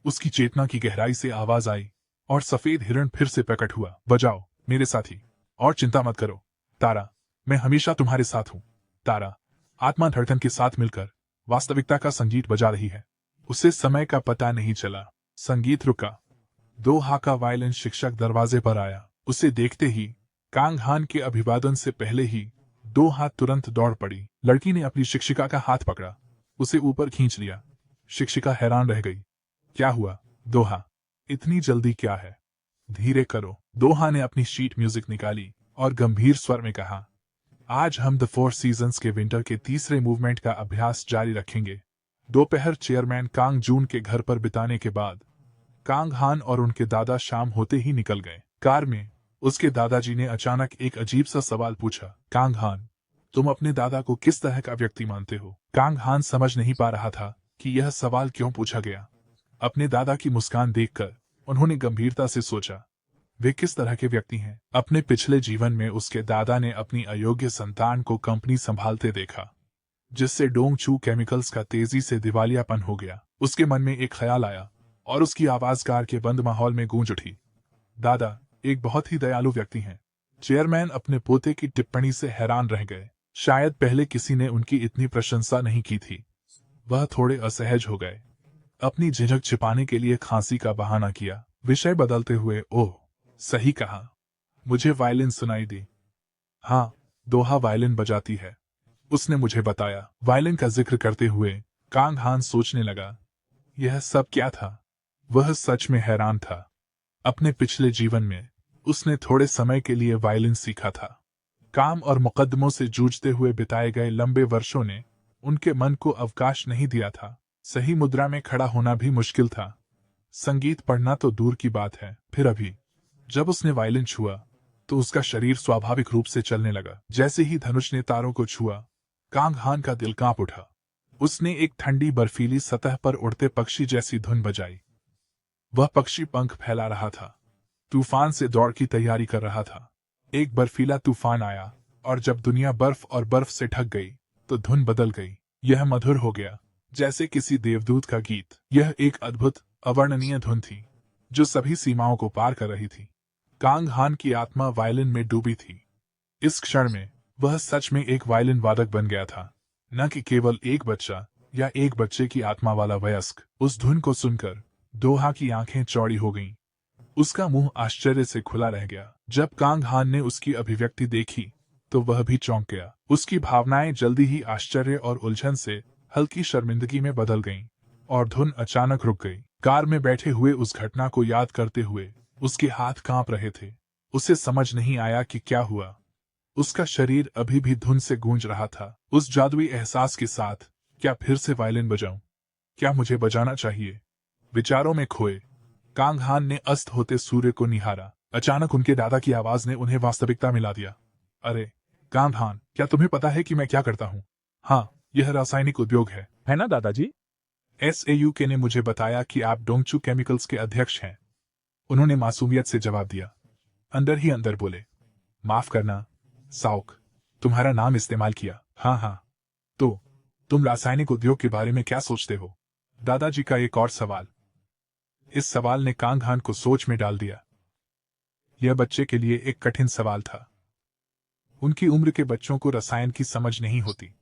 उसकी चेतना की गहराई से आवाज आई और सफेद हिरण फिर से प्रकट हुआ। बजाओ मेरे साथी, और चिंता मत करो। तारा, मैं हमेशा तुम्हारे साथ हूँ। तारा आत्मा धड़कन के साथ मिलकर वास्तविकता का संगीत बजा रही है। उसे समय का पता नहीं चला। संगीत रुका। 2 हाथ का वायलिन शिक्षक दरवाजे पर आया। उसे देखते ही कांग हान के अभिवादन से पहले ही 2 हाथ तुरंत दौड़ पड़ी। लड़की ने अपनी शिक्षिका का हाथ पकड़ा, उसे ऊपर खींच लिया। शिक्षिका हैरान रह गई। क्या हुआ दोहा, इतनी जल्दी क्या है? धीरे करो। दोहा ने अपनी शीट म्यूजिक निकाली और गंभीर स्वर में कहा, आज हम द 4 सीजन्स के विंटर के तीसरे मूवमेंट का अभ्यास जारी रखेंगे। दोपहर चेयरमैन कांग जून के घर पर बिताने के बाद कांग हान और उनके दादा शाम होते ही निकल गए। कार में उसके दादाजी ने अचानक एक अजीब सा सवाल पूछा। कांग हान, तुम अपने दादा को किस तरह का व्यक्ति मानते हो? कांग हान समझ नहीं पा रहा था कि यह सवाल क्यों पूछा गया। अपने दादा की मुस्कान देखकर उन्होंने गंभीरता से सोचा, वे किस तरह के व्यक्ति हैं? अपने पिछले जीवन में उसके दादा ने अपनी अयोग्य संतान को कंपनी संभालते देखा, जिससे डोंगचू केमिकल्स का तेजी से दिवालियापन हो गया। उसके मन में एक ख्याल आया और उसकी आवाज कार के बंद माहौल में गूंज उठी। दादा एक बहुत ही दयालु व्यक्ति हैं। चेयरमैन अपने पोते की टिप्पणी से हैरान रह गए। शायद पहले किसी ने उनकी इतनी प्रशंसा नहीं की थी। वह थोड़े असहज हो गए। अपनी झिझक छिपाने के लिए खांसी का बहाना किया। विषय बदलते हुए, ओह, सही कहा, मुझे वायलिन सुनाई दी। हाँ, दोहा वायलिन बजाती है, उसने मुझे बताया। वायलिन का जिक्र करते हुए कांग हान सोचने लगा, यह सब क्या था? वह सच में हैरान था। अपने पिछले जीवन में उसने थोड़े समय के लिए वायलिन सीखा था। काम और मुकदमों से जूझते हुए बिताए गए लंबे वर्षों ने उनके मन को अवकाश नहीं दिया था। सही मुद्रा में खड़ा होना भी मुश्किल था। संगीत पढ़ना तो दूर की बात है। फिर अभी जब उसने वायलिन छुआ तो उसका शरीर स्वाभाविक रूप से चलने लगा। जैसे ही धनुष ने तारों को छुआ, कांग हान का दिल कांप उठा। उसने एक ठंडी बर्फीली सतह पर उड़ते पक्षी जैसी धुन बजाई। वह पक्षी पंख फैला रहा था, तूफान से दौड़ की तैयारी कर रहा था। एक बर्फीला तूफान आया और जब दुनिया बर्फ और बर्फ से ढक गई तो धुन बदल गई। यह मधुर हो गया, जैसे किसी देवदूत का गीत। यह एक अद्भुत, अवर्णनीय धुन थी जो सभी सीमाओं को पार कर रही थी। कांग हान की आत्मा वायलिन में डूबी थी। इस क्षण में वह सच में एक वायलिन वादक बन गया था, न कि केवल एक बच्चा या एक बच्चे की आत्मा वाला वयस्क। उस धुन को सुनकर दोहा की आंखें चौड़ी हो गईं। उसका मुंह आश्चर्य से खुला रह गया। जब कांग हान ने उसकी अभिव्यक्ति देखी तो वह भी चौंक गया। उसकी भावनाएं जल्दी ही आश्चर्य और उलझन से हल्की शर्मिंदगी में बदल गईं और धुन अचानक रुक गई। कार में बैठे हुए उस घटना को याद करते हुए उसके हाथ कांप रहे थे। उसे समझ नहीं आया कि क्या हुआ। उसका शरीर अभी भी धुन से गूंज रहा था। उस जादुई एहसास के साथ, क्या फिर से वायलिन बजाऊं? क्या मुझे बजाना चाहिए? विचारों में खोए कांग हान ने अस्त होते सूर्य को निहारा। अचानक उनके दादा की आवाज ने उन्हें वास्तविकता में ला दिया। अरे कांग हान, क्या तुम्हें पता है कि मैं क्या करता हूँ? हाँ, यह रासायनिक उद्योग है ना दादाजी? SAUK ने मुझे बताया कि आप डोंगचू केमिकल्स के अध्यक्ष हैं। उन्होंने मासूमियत से जवाब दिया। अंदर ही अंदर बोले, माफ करना साउक, तुम्हारा नाम इस्तेमाल किया। हाँ, तो तुम रासायनिक उद्योग के बारे में क्या सोचते हो? दादाजी का एक और सवाल। इस सवाल ने कांग हान को सोच में डाल दिया। यह बच्चे के लिए एक कठिन सवाल था। उनकी उम्र के बच्चों को रसायन की समझ नहीं होती।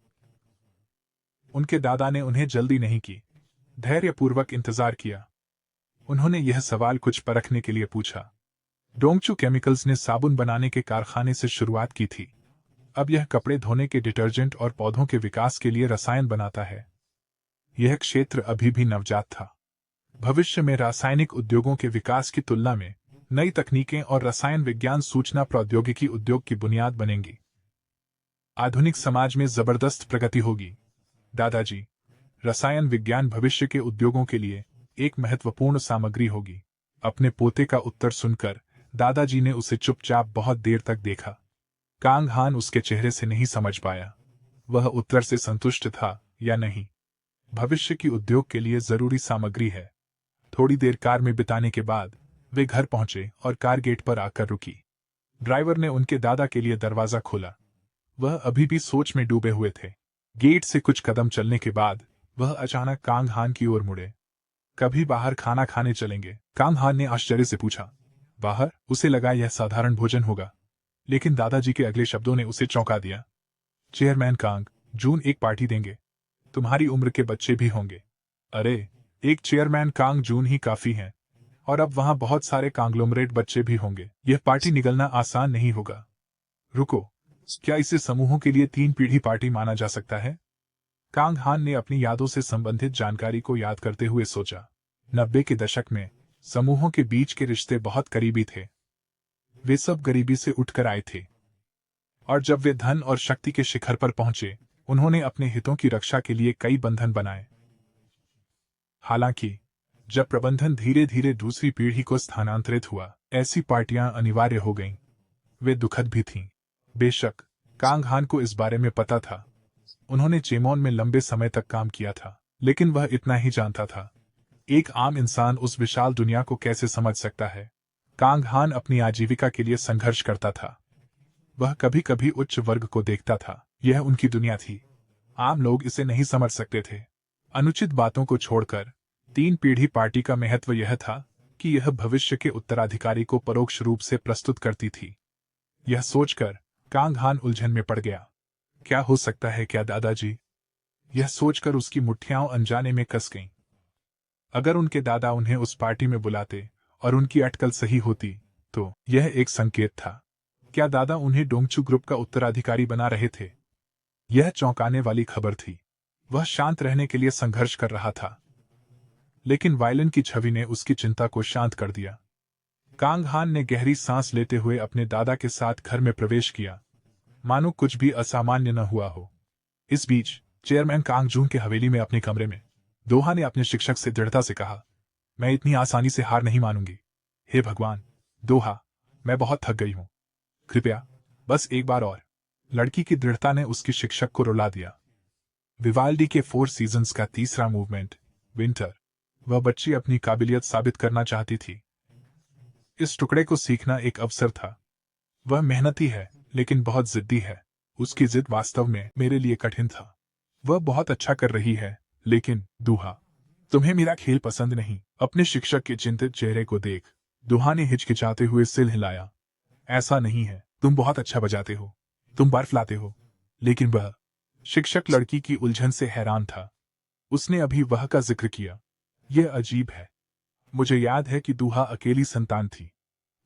उनके दादा ने उन्हें जल्दी नहीं की, धैर्यपूर्वक इंतजार किया। उन्होंने यह सवाल कुछ परखने के लिए पूछा। डोंगचू केमिकल्स ने साबुन बनाने के कारखाने से शुरुआत की थी। अब यह कपड़े धोने के डिटर्जेंट और पौधों के विकास के लिए रसायन बनाता है। यह क्षेत्र अभी भी नवजात था। भविष्य में रासायनिक उद्योगों के विकास की तुलना में नई तकनीकें और रसायन विज्ञान सूचना प्रौद्योगिकी उद्योग की बुनियाद बनेंगी। आधुनिक समाज में जबरदस्त प्रगति होगी। दादाजी, रसायन विज्ञान भविष्य के उद्योगों के लिए एक महत्वपूर्ण सामग्री होगी। अपने पोते का उत्तर सुनकर दादाजी ने उसे चुपचाप बहुत देर तक देखा। कांग हान उसके चेहरे से नहीं समझ पाया, वह उत्तर से संतुष्ट था या नहीं। भविष्य की उद्योग के लिए जरूरी सामग्री है। थोड़ी देर कार में बिताने के बाद वे घर पहुंचे और कार गेट पर आकर रुकी। ड्राइवर ने उनके दादा के लिए दरवाजा खोला। वह अभी भी सोच में डूबे हुए थे। गेट से कुछ कदम चलने के बाद वह अचानक कांग हान की ओर मुड़े। कभी बाहर खाना खाने चलेंगे? कांग हान ने आश्चर्य से पूछा। बाहर? उसे लगा यह साधारण भोजन होगा, लेकिन दादाजी के अगले शब्दों ने उसे चौंका दिया। चेयरमैन कांग, जून एक पार्टी देंगे। तुम्हारी उम्र के बच्चे भी होंगे। अरे, एक चेयरमैन कांग जून ही काफी है, और अब वहां बहुत सारे कांग्लोमरेट बच्चे भी होंगे। यह पार्टी निगलना आसान नहीं होगा। रुको, क्या इसे समूहों के लिए 3 पीढ़ी पार्टी माना जा सकता है? कांग हान ने अपनी यादों से संबंधित जानकारी को याद करते हुए सोचा। 90 के दशक में समूहों के बीच के रिश्ते बहुत करीबी थे। वे सब गरीबी से उठकर आए थे, और जब वे धन और शक्ति के शिखर पर पहुंचे, उन्होंने अपने हितों की रक्षा के लिए कई बंधन बनाए। हालांकि जब प्रबंधन धीरे धीरे दूसरी पीढ़ी को स्थानांतरित हुआ, ऐसी पार्टियां अनिवार्य हो गईं। वे दुखद भी थीं। बेशक कांग हान को इस बारे में पता था। उन्होंने चेमोन में लंबे समय तक काम किया था, लेकिन वह इतना ही जानता था। एक आम इंसान उस विशाल दुनिया को कैसे समझ सकता है? कांग हान अपनी आजीविका के लिए संघर्ष करता था। वह कभी कभी उच्च वर्ग को देखता था। यह उनकी दुनिया थी। आम लोग इसे नहीं समझ सकते थे। अनुचित बातों को छोड़कर 3 पीढ़ी पार्टी का महत्व यह था कि यह भविष्य के उत्तराधिकारी को परोक्ष रूप से प्रस्तुत करती थी। यह सोचकर कांग हान उलझन में पड़ गया। क्या हो सकता है क्या दादाजी? यह सोचकर उसकी मुट्ठियां अनजाने में कस गईं। अगर उनके दादा उन्हें उस पार्टी में बुलाते और उनकी अटकल सही होती, तो यह एक संकेत था। क्या दादा उन्हें डोंगचू ग्रुप का उत्तराधिकारी बना रहे थे? यह चौंकाने वाली खबर थी। वह शांत रहने के लिए संघर्ष कर रहा था, लेकिन वायलिन की छवि ने उसकी चिंता को शांत कर दिया। कांग हान ने गहरी सांस लेते हुए अपने दादा के साथ घर में प्रवेश किया, मानो कुछ भी असामान्य न हुआ हो। इस बीच चेयरमैन कांग जून के हवेली में अपने कमरे में दोहा ने अपने शिक्षक से दृढ़ता से कहा, मैं इतनी आसानी से हार नहीं मानूंगी। हे भगवान, दोहा, मैं बहुत थक गई हूं। कृपया बस एक बार और। लड़की की दृढ़ता ने उसके शिक्षक को रुला दिया। विवाल्डी के 4 सीजन्स का तीसरा मूवमेंट, विंटर। वह बच्ची अपनी काबिलियत साबित करना चाहती थी। इस टुकड़े को सीखना एक अवसर था। वह मेहनती है, लेकिन बहुत जिद्दी है। उसकी जिद वास्तव में मेरे लिए कठिन था। वह बहुत अच्छा कर रही है, लेकिन दोहा, तुम्हें मेरा खेल पसंद नहीं। अपने शिक्षक के चिंतित चेहरे को देख दोहा ने हिचकिचाते हुए सिर हिलाया। ऐसा नहीं है, तुम बहुत अच्छा बजाते हो। तुम बर्फ लाते हो। लेकिन वह शिक्षक लड़की की उलझन से हैरान था। उसने अभी वह का जिक्र किया। यह अजीब है। मुझे याद है कि दूहा अकेली संतान थी।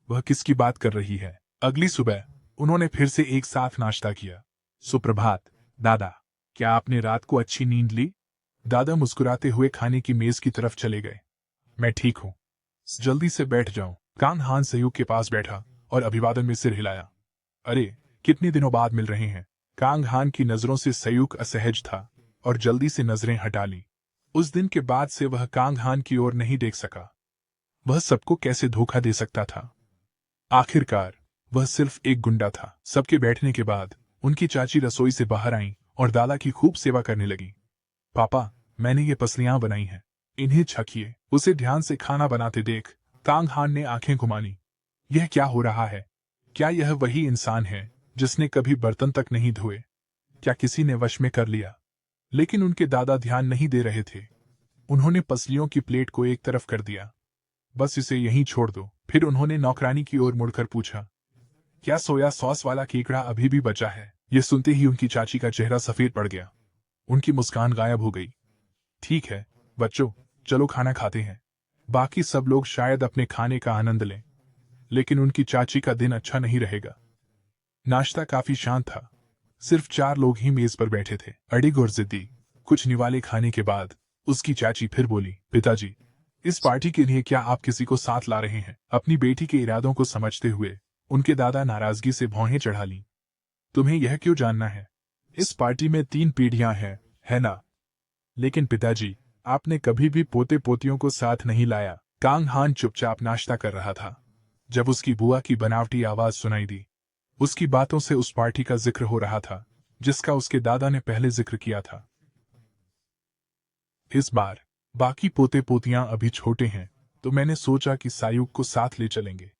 वह किसकी बात कर रही है? अगली सुबह उन्होंने फिर से एक साथ नाश्ता किया। सुप्रभात दादा, क्या आपने रात को अच्छी नींद ली? दादा मुस्कुराते हुए खाने की मेज की तरफ चले गए। मैं ठीक हूँ, जल्दी से बैठ जाऊं। कांग हान सयूक के पास बैठा और अभिवादन में सिर हिलाया। अरे, कितने दिनों बाद मिल रहे हैं। कांग हान की नजरों से सयूक असहज था और जल्दी से नजरें हटा ली। उस दिन के बाद से वह कांग हान की ओर नहीं देख सका। वह सबको कैसे धोखा दे सकता था? आखिरकार वह सिर्फ एक गुंडा था। सबके बैठने के बाद उनकी चाची रसोई से बाहर आईं और दादा की खूब सेवा करने लगी। पापा, मैंने ये पसलियां बनाई हैं, इन्हें छकिए। उसे ध्यान से खाना बनाते देख कांग हान ने आंखें घुमानी। यह क्या हो रहा है? क्या यह वही इंसान है जिसने कभी बर्तन तक नहीं धोए? क्या किसी ने वश में कर लिया? लेकिन उनके दादा ध्यान नहीं दे रहे थे। उन्होंने पसलियों की प्लेट को एक तरफ कर दिया। बस इसे यहीं छोड़ दो। फिर उन्होंने नौकरानी की ओर मुड़कर पूछा, क्या सोया सॉस वाला केकड़ा अभी भी बचा है? यह सुनते ही उनकी चाची का चेहरा सफेद पड़ गया। उनकी मुस्कान गायब हो गई। ठीक है बच्चों, चलो खाना खाते हैं। बाकी सब लोग शायद अपने खाने का आनंद लें, लेकिन उनकी चाची का दिन अच्छा नहीं रहेगा। नाश्ता काफी शांत था। सिर्फ 4 लोग ही मेज पर बैठे थे, अड़िग और जिद्दी। कुछ निवाले खाने के बाद उसकी चाची फिर बोली, पिताजी, इस पार्टी के लिए क्या आप किसी को साथ ला रहे हैं? अपनी बेटी के इरादों को समझते हुए उनके दादा नाराजगी से भौहें चढ़ा लीं। तुम्हें यह क्यों जानना है? इस पार्टी में 3 पीढ़ियां हैं, है ना? लेकिन पिताजी, आपने कभी भी पोते पोतियों को साथ नहीं लाया। कांग हान चुपचाप नाश्ता कर रहा था। जब उसकी बुआ की बनावटी आवाज सुनाई दी, उसकी बातों से उस पार्टी का जिक्र हो रहा था जिसका उसके दादा ने पहले जिक्र किया था। इस बार बाकी पोते पोतियां अभी छोटे हैं, तो मैंने सोचा कि सायुक को साथ ले चलेंगे।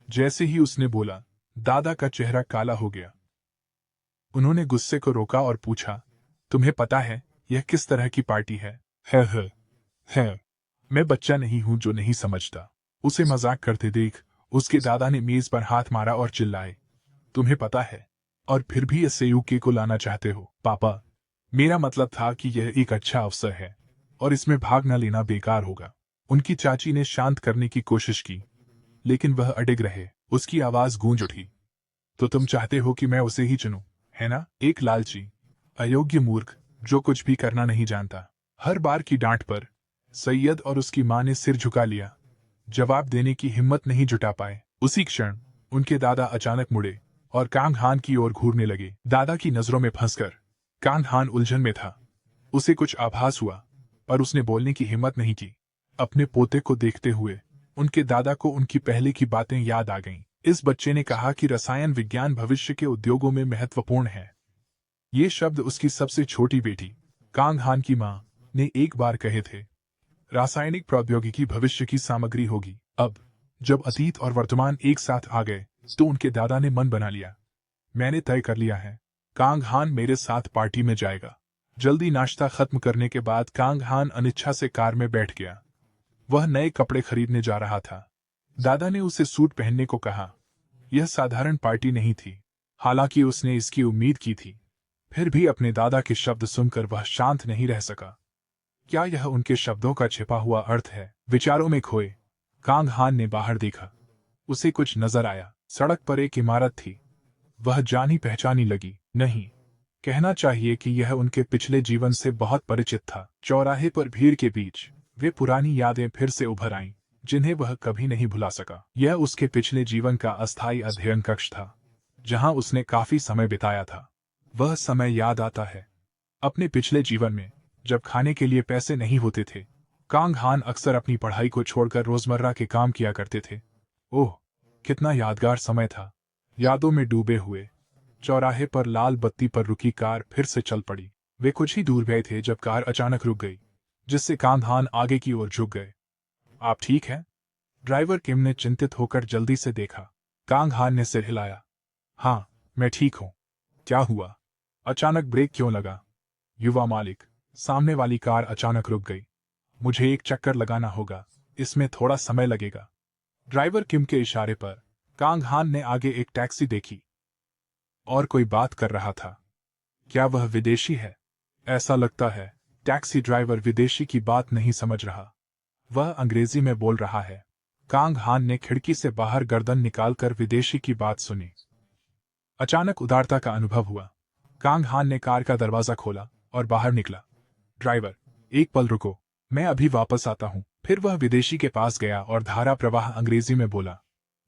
जैसे ही उसने बोला, दादा का चेहरा काला हो गया। उन्होंने गुस्से को रोका और पूछा, तुम्हें पता है यह किस तरह की पार्टी है? है। मैं बच्चा नहीं हूं जो नहीं समझता। उसे मजाक करते देख उसके दादा ने मेज पर हाथ मारा और चिल्लाए, तुम्हें पता है, और फिर भी इस यूके को लाना चाहते हो? पापा, मेरा मतलब था कि यह एक अच्छा अवसर है और इसमें भाग न लेना बेकार होगा। उनकी चाची ने शांत करने की कोशिश की, लेकिन वह अडिग रहे। उसकी आवाज गूंज उठी, तो तुम चाहते हो कि मैं उसे ही चुनूं, है ना? एक लालची, अयोग्य मूर्ख जो कुछ भी करना नहीं जानता। हर बार की डांट पर सैयद और उसकी मां ने सिर झुका लिया, जवाब देने की हिम्मत नहीं जुटा पाए। उसी क्षण उनके दादा अचानक मुड़े और कांग हान की ओर घूरने लगे। दादा की नजरों में फंसकर कांग हान उलझन में था। उसे कुछ आभास हुआ, पर उसने बोलने की हिम्मत नहीं की। अपने पोते को देखते हुए उनके दादा को उनकी पहले की बातें याद आ गईं। इस बच्चे ने कहा कि रसायन विज्ञान भविष्य के उद्योगों में महत्वपूर्ण है। ये शब्द उसकी सबसे छोटी बेटी कांग हान की मां ने एक बार कहे थे। रासायनिक प्रौद्योगिकी भविष्य की सामग्री होगी। अब जब अतीत और वर्तमान एक साथ आ गए, तो उनके दादा ने मन बना लिया। मैंने तय कर लिया है, कांग हान मेरे साथ पार्टी में जाएगा। जल्दी नाश्ता खत्म करने के बाद कांग हान अनिच्छा से कार में बैठ गया। वह नए कपड़े खरीदने जा रहा था। दादा ने उसे सूट पहनने को कहा। यह साधारण पार्टी नहीं थी, हालांकि उसने इसकी उम्मीद की थी। फिर भी अपने दादा के शब्द सुनकर वह शांत नहीं रह सका। क्या यह उनके शब्दों का छिपा हुआ अर्थ है? विचारों में खोए कांग हान ने बाहर देखा। उसे कुछ नजर आया। सड़क पर एक इमारत थी। वह जानी पहचानी लगी। नहीं, कहना चाहिए कि यह उनके पिछले जीवन से बहुत परिचित था। चौराहे पर भीड़ के बीच वे पुरानी यादें फिर से उभर आईं, जिन्हें वह कभी नहीं भुला सका। यह उसके पिछले जीवन का अस्थायी अध्ययन कक्ष था, जहां उसने काफी समय बिताया था। वह समय याद आता है। अपने पिछले जीवन में जब खाने के लिए पैसे नहीं होते थे, कांग हान अक्सर अपनी पढ़ाई को छोड़कर रोजमर्रा के काम किया करते थे। ओह, कितना यादगार समय था। यादों में डूबे हुए चौराहे पर लाल बत्ती पर रुकी कार फिर से चल पड़ी। वे कुछ ही दूर गए थे जब कार अचानक रुक गई, जिससे कांग हान आगे की ओर झुक गए। आप ठीक हैं? ड्राइवर किम ने चिंतित होकर जल्दी से देखा। कांग हान ने सिर हिलाया। हाँ, मैं ठीक हूँ। क्या हुआ? अचानक ब्रेक क्यों लगा? युवा मालिक, सामने वाली कार अचानक रुक गई। मुझे एक चक्कर लगाना होगा, इसमें थोड़ा समय लगेगा। ड्राइवर किम के इशारे पर कांग हान ने आगे एक टैक्सी देखी। और कोई बात कर रहा था। क्या वह विदेशी है? ऐसा लगता है। टैक्सी ड्राइवर विदेशी की बात नहीं समझ रहा। वह अंग्रेजी में बोल रहा है। कांग हान ने खिड़की से बाहर गर्दन निकालकर विदेशी की बात सुनी। अचानक उदारता का अनुभव हुआ। कांग हान ने कार का दरवाजा खोला और बाहर निकला। ड्राइवर, एक पल रुको, मैं अभी वापस आता हूँ। फिर वह विदेशी के पास गया और धारा प्रवाह अंग्रेजी में बोला,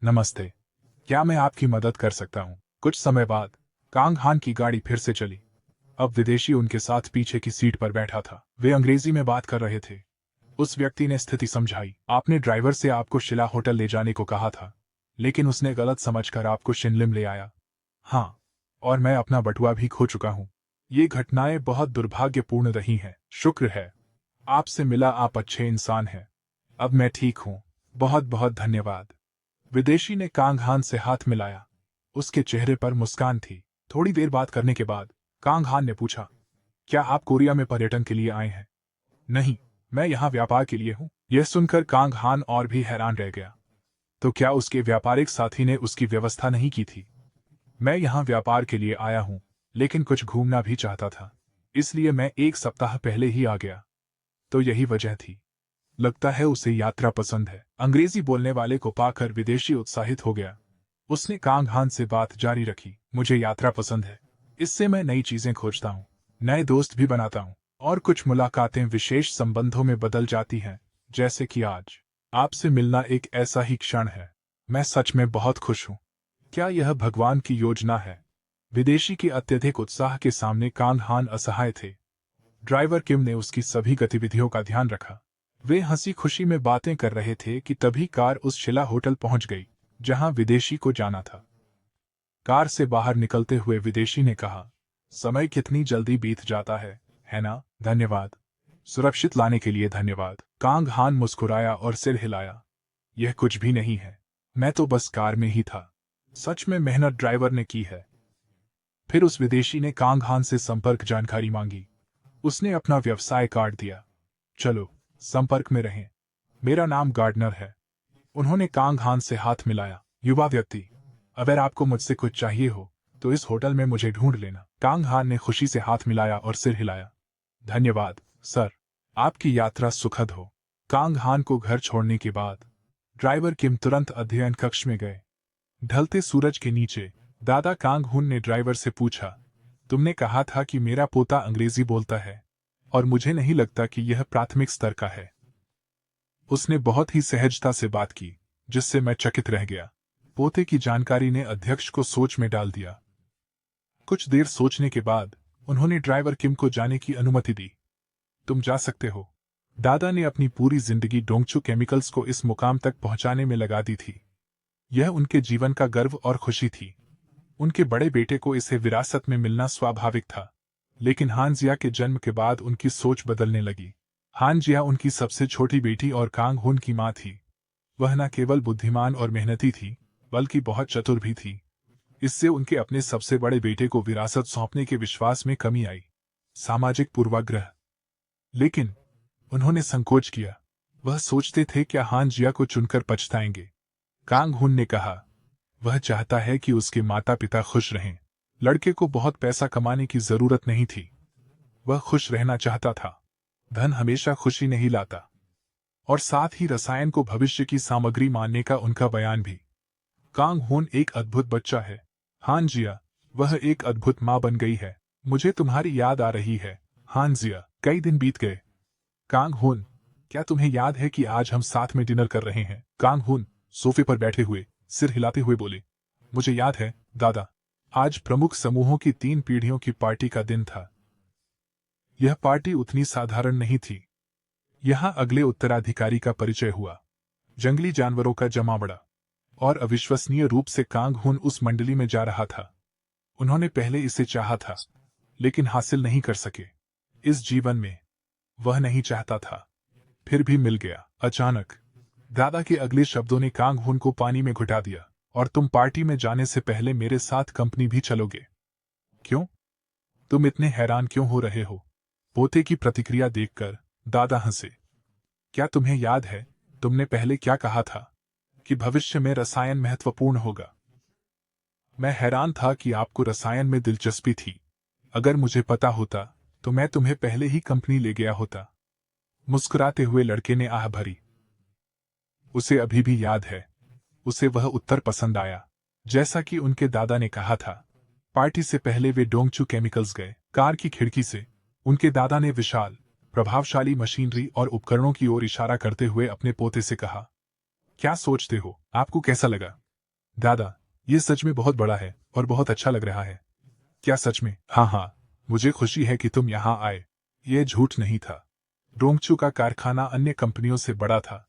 नमस्ते, क्या मैं आपकी मदद कर सकता हूँ? कुछ समय बाद कांग हान की गाड़ी फिर से चली। अब विदेशी उनके साथ पीछे की सीट पर बैठा था। वे अंग्रेजी में बात कर रहे थे। उस व्यक्ति ने स्थिति समझाई। आपने ड्राइवर से आपको शिला होटल ले जाने को कहा था, लेकिन उसने गलत समझकर आपको शिनलिम ले आया। हाँ, और मैं अपना बटुआ भी खो चुका हूँ। ये घटनाएं बहुत दुर्भाग्यपूर्ण रही हैं। शुक्र है आपसे मिला, आप अच्छे इंसान हैं। अब मैं ठीक हूँ। बहुत बहुत धन्यवाद। विदेशी ने कांग हान से हाथ मिलाया। उसके चेहरे पर मुस्कान थी। थोड़ी देर बात करने के बाद कांग हान ने पूछा, क्या आप कोरिया में पर्यटन के लिए आए हैं? नहीं, मैं यहाँ व्यापार के लिए हूँ। यह सुनकर कांग हान और भी हैरान रह गया। तो क्या उसके व्यापारिक साथी ने उसकी व्यवस्था नहीं की थी? मैं यहाँ व्यापार के लिए आया हूँ, लेकिन कुछ घूमना भी चाहता था, इसलिए मैं 1 सप्ताह पहले ही आ गया। तो यही वजह थी। लगता है उसे यात्रा पसंद है। अंग्रेजी बोलने वाले को पाकर विदेशी उत्साहित हो गया। उसने कांग हान से बात जारी रखी। मुझे यात्रा पसंद है। इससे मैं नई चीजें खोजता हूँ, नए दोस्त भी बनाता हूँ, और कुछ मुलाकातें विशेष संबंधों में बदल जाती हैं, जैसे कि आज आपसे मिलना एक ऐसा ही क्षण है। मैं सच में बहुत खुश हूँ। क्या यह भगवान की योजना है? विदेशी के अत्यधिक उत्साह के सामने कांग हान असहाय थे। ड्राइवर किम ने उसकी सभी गतिविधियों का ध्यान रखा। वे हंसी खुशी में बातें कर रहे थे कि तभी कार उस शिला होटल पहुंच गई जहां विदेशी को जाना था। कार से बाहर निकलते हुए विदेशी ने कहा, समय कितनी जल्दी बीत जाता है ना? धन्यवाद। सुरक्षित लाने के लिए धन्यवाद। कांग हान मुस्कुराया और सिर हिलाया। यह कुछ भी नहीं है, मैं तो बस कार में ही था। सच में मेहनत ड्राइवर ने की है। फिर उस विदेशी ने कांग हान से संपर्क जानकारी मांगी। उसने अपना व्यवसाय कार्ड दिया। चलो, संपर्क में रहें। मेरा नाम गार्डनर है। उन्होंने कांग हान से हाथ मिलाया। युवा व्यक्ति, अगर आपको मुझसे कुछ चाहिए हो तो इस होटल में मुझे ढूंढ लेना। कांग हान ने खुशी से हाथ मिलाया और सिर हिलाया। धन्यवाद सर, आपकी यात्रा सुखद हो। कांग हान को घर छोड़ने के बाद ड्राइवर किम तुरंत अध्ययन कक्ष में गए। ढलते सूरज के नीचे दादा कांग हुन ने ड्राइवर से पूछा, तुमने कहा था कि मेरा पोता अंग्रेजी बोलता है, और मुझे नहीं लगता कि यह प्राथमिक स्तर का है। उसने बहुत ही सहजता से बात की, जिससे मैं चकित रह गया। पोते की जानकारी ने अध्यक्ष को सोच में डाल दिया। कुछ देर सोचने के बाद उन्होंने ड्राइवर किम को जाने की अनुमति दी। तुम जा सकते हो। दादा ने अपनी पूरी जिंदगी डोंगचू केमिकल्स को इस मुकाम तक पहुंचाने में लगा दी थी। यह उनके जीवन का गर्व और खुशी थी। उनके बड़े बेटे को इसे विरासत में मिलना स्वाभाविक था, लेकिन हानजिया के जन्म के बाद उनकी सोच बदलने लगी। हानजिया उनकी सबसे छोटी बेटी और कांग हुन की मां थी। वह न केवल बुद्धिमान और मेहनती थी, बल्कि बहुत चतुर भी थी। इससे उनके अपने सबसे बड़े बेटे को विरासत सौंपने के विश्वास में कमी आई। सामाजिक पूर्वाग्रह। लेकिन उन्होंने संकोच किया। वह सोचते थे क्या हानजिया को चुनकर पछताएंगे। कांग हुन ने कहा, वह चाहता है कि उसके माता पिता खुश रहें। लड़के को बहुत पैसा कमाने की जरूरत नहीं थी। वह खुश रहना चाहता था। धन हमेशा खुशी नहीं लाता। और साथ ही रसायन को भविष्य की सामग्री मानने का उनका बयान भी। कांग हुन एक अद्भुत बच्चा है। हानजिया, वह एक अद्भुत माँ बन गई है। मुझे तुम्हारी याद आ रही है हानजिया। कई दिन बीत गए। कांग हुन, क्या तुम्हें याद है कि आज हम साथ में डिनर कर रहे हैं? कांग हुन सोफे पर बैठे हुए सिर हिलाते हुए बोले, मुझे याद है दादा। आज प्रमुख समूहों की 3 पीढ़ियों की पार्टी का दिन था। यह पार्टी उतनी साधारण नहीं थी। यहाँ अगले उत्तराधिकारी का परिचय हुआ, जंगली जानवरों का जमावड़ा, और अविश्वसनीय रूप से कांग हुन उस मंडली में जा रहा था। उन्होंने पहले इसे चाहा था, लेकिन हासिल नहीं कर सके। इस जीवन में वह नहीं चाहता था, फिर भी मिल गया। अचानक दादा के अगले शब्दों ने कांग हुन को पानी में घुटा दिया। और तुम पार्टी में जाने से पहले मेरे साथ कंपनी भी चलोगे? क्यों? तुम इतने हैरान क्यों हो रहे हो? पोते की प्रतिक्रिया देखकर दादा हंसे। क्या तुम्हें याद है तुमने पहले क्या कहा था? कि भविष्य में रसायन महत्वपूर्ण होगा। मैं हैरान था कि आपको रसायन में दिलचस्पी थी। अगर मुझे पता होता तो मैं तुम्हें पहले ही कंपनी ले गया होता। मुस्कुराते हुए लड़के ने आह भरी। उसे अभी भी याद है। उसे वह उत्तर पसंद आया, जैसा कि उनके दादा ने कहा था। पार्टी से पहले वे डोंगचू केमिकल्स गए। कार की खिड़की से उनके दादा ने विशाल, प्रभावशाली मशीनरी और उपकरणों की ओर इशारा करते हुए अपने पोते से कहा, क्या सोचते हो, आपको कैसा लगा? दादा, ये सच में बहुत बड़ा है और बहुत अच्छा लग रहा है। क्या सच में? हाँ हाँ, मुझे खुशी है कि तुम यहाँ आए। ये झूठ नहीं था। डोंगचू का कारखाना अन्य कंपनियों से बड़ा था।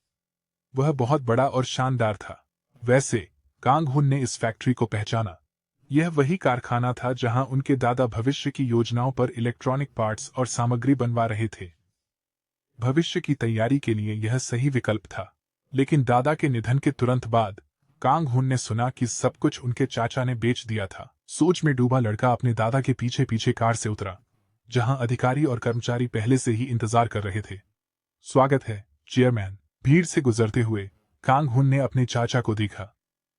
वह बहुत बड़ा और शानदार था। वैसे कांग हुन ने इस फैक्ट्री को पहचाना। यह वही कारखाना था जहां उनके दादा भविष्य की योजनाओं पर इलेक्ट्रॉनिक पार्ट्स और सामग्री बनवा रहे थे। भविष्य की तैयारी के लिए यह सही विकल्प था। लेकिन दादा के निधन के तुरंत बाद कांग हुन ने सुना कि सब कुछ उनके चाचा ने बेच दिया था। सोच में डूबा लड़का अपने दादा के पीछे पीछे कार से उतरा, जहां अधिकारी और कर्मचारी पहले से ही इंतजार कर रहे थे। स्वागत है, चेयरमैन। भीड़ से गुजरते हुए कांग हुन ने अपने चाचा को देखा।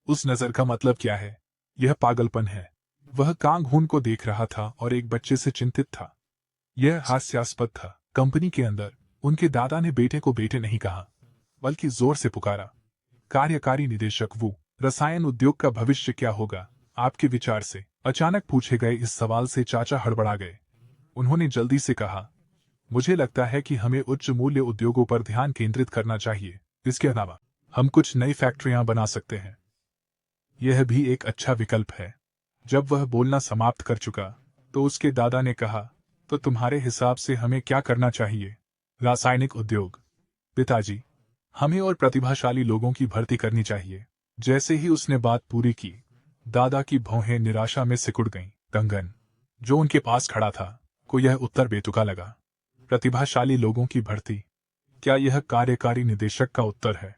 उस नजर का मतलब क्या है? यह पागलपन है। वह कांग हुन को देख रहा था और एक बच्चे से चिंतित था। यह हास्यास्पद था। कंपनी के अंदर उनके दादा ने बेटे को बेटे नहीं कहा, बल्कि जोर से पुकारा, कार्यकारी निदेशक वू, रसायन उद्योग का भविष्य क्या होगा आपके विचार से? अचानक पूछे गए इस सवाल से चाचा हड़बड़ा गए। उन्होंने जल्दी से कहा, मुझे लगता है कि हमें उच्च मूल्य उद्योगों पर ध्यान केंद्रित करना चाहिए। इसके अलावा हम कुछ नई फैक्ट्रियां बना सकते हैं। यह भी एक अच्छा विकल्प है। जब वह बोलना समाप्त कर चुका तो उसके दादा ने कहा, तो तुम्हारे हिसाब से हमें क्या करना चाहिए? रासायनिक उद्योग। पिताजी, हमें और प्रतिभाशाली लोगों की भर्ती करनी चाहिए। जैसे ही उसने बात पूरी की, दादा की भौहें निराशा में सिकुड़ गईं। कंगन, जो उनके पास खड़ा था, को यह उत्तर बेतुका लगा। प्रतिभाशाली लोगों की भर्ती? क्या यह कार्यकारी निदेशक का उत्तर है?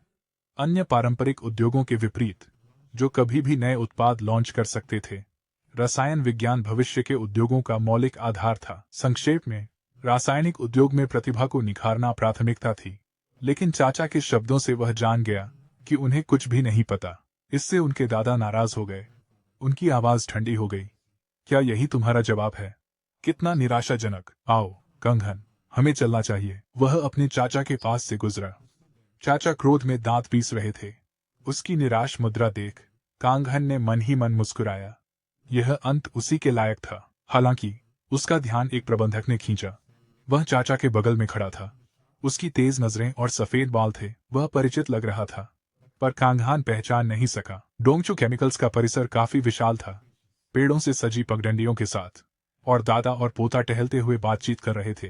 अन्य पारंपरिक उद्योगों के विपरीत, जो कभी भी नए उत्पाद लॉन्च कर सकते थे, रसायन विज्ञान भविष्य के उद्योगों का मौलिक आधार था। संक्षेप में, रासायनिक उद्योग में प्रतिभा को निखारना प्राथमिकता थी। लेकिन चाचा के शब्दों से वह जान गया कि उन्हें कुछ भी नहीं पता। इससे उनके दादा नाराज हो गए। उनकी आवाज ठंडी हो गई। क्या यही तुम्हारा जवाब है? कितना निराशाजनक। आओ कंगन, हमें चलना चाहिए। वह अपने चाचा के पास से गुजरा। चाचा क्रोध में दांत पीस रहे थे। उसकी निराश मुद्रा देख कांगहन ने मन ही मन मुस्कुराया। यह अंत उसी के लायक था। हालांकि उसका ध्यान एक प्रबंधक ने खींचा। वह चाचा के बगल में खड़ा था। उसकी तेज नजरें और सफेद बाल थे। वह परिचित लग रहा था, पर कांगहान पहचान नहीं सका। डोंगचू केमिकल्स का परिसर काफी विशाल था, पेड़ों से सजी पगडंडियों के साथ, और दादा और पोता टहलते हुए बातचीत कर रहे थे।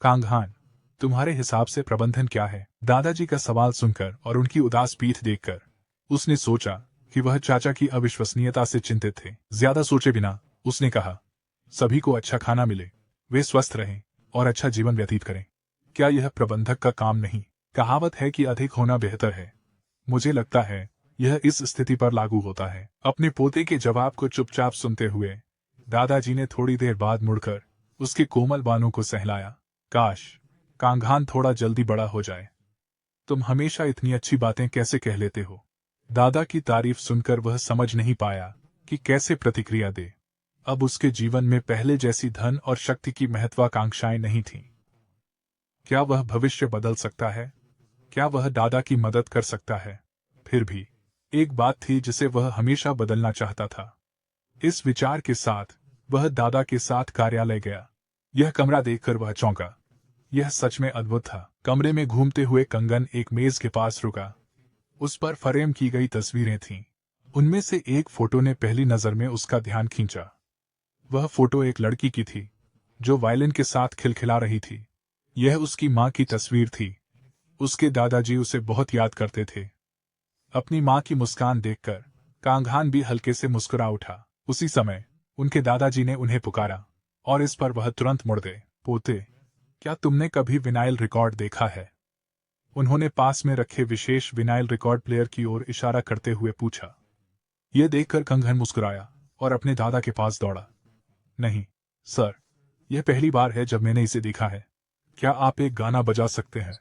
कांगहान, तुम्हारे हिसाब से प्रबंधन क्या है? दादाजी का सवाल सुनकर और उनकी उदास पीठ देखकर उसने सोचा कि वह चाचा की अविश्वसनीयता से चिंतित थे। ज्यादा सोचे बिना उसने कहा, सभी को अच्छा खाना मिले, वे स्वस्थ रहें और अच्छा जीवन व्यतीत करें। क्या यह प्रबंधक का काम नहीं? कहावत है कि अधिक होना बेहतर है। मुझे लगता है यह इस स्थिति पर लागू होता है। अपने पोते के जवाब को चुपचाप सुनते हुए दादाजी ने थोड़ी देर बाद मुड़कर उसके कोमल बालों को सहलाया। काश कांगहान थोड़ा जल्दी बड़ा हो जाए। तुम हमेशा इतनी अच्छी बातें कैसे कह लेते हो? दादा की तारीफ सुनकर वह समझ नहीं पाया कि कैसे प्रतिक्रिया दे। अब उसके जीवन में पहले जैसी धन और शक्ति की महत्वाकांक्षाएं नहीं थीं। क्या वह भविष्य बदल सकता है? क्या वह दादा की मदद कर सकता है? फिर भी एक बात थी जिसे वह हमेशा बदलना चाहता था। इस विचार के साथ वह दादा के साथ कार्यालय गया। यह कमरा देखकर वह चौंका। यह सच में अद्भुत था। कमरे में घूमते हुए कंगन एक मेज के पास रुका। उस पर फ्रेम की गई तस्वीरें थीं। उनमें से एक फोटो ने पहली नजर में उसका ध्यान खींचा। वह फोटो एक लड़की की थी, जो वायलिन के साथ खिलखिला रही थी। यह उसकी माँ की तस्वीर थी। उसके दादाजी उसे बहुत याद करते थे। अपनी माँ की मुस्कान देखकर कांगहान भी हल्के से मुस्कुरा उठा। उसी समय उनके दादाजी ने उन्हें पुकारा, और इस पर वह तुरंत मुड़ गए। पोते, क्या तुमने कभी विनाइल रिकॉर्ड देखा है? उन्होंने पास में रखे विशेष विनाइल रिकॉर्ड प्लेयर की ओर इशारा करते हुए पूछा। यह देखकर कंगन मुस्कुराया और अपने दादा के पास दौड़ा। नहीं सर, यह पहली बार है जब मैंने इसे देखा है। क्या आप एक गाना बजा सकते हैं?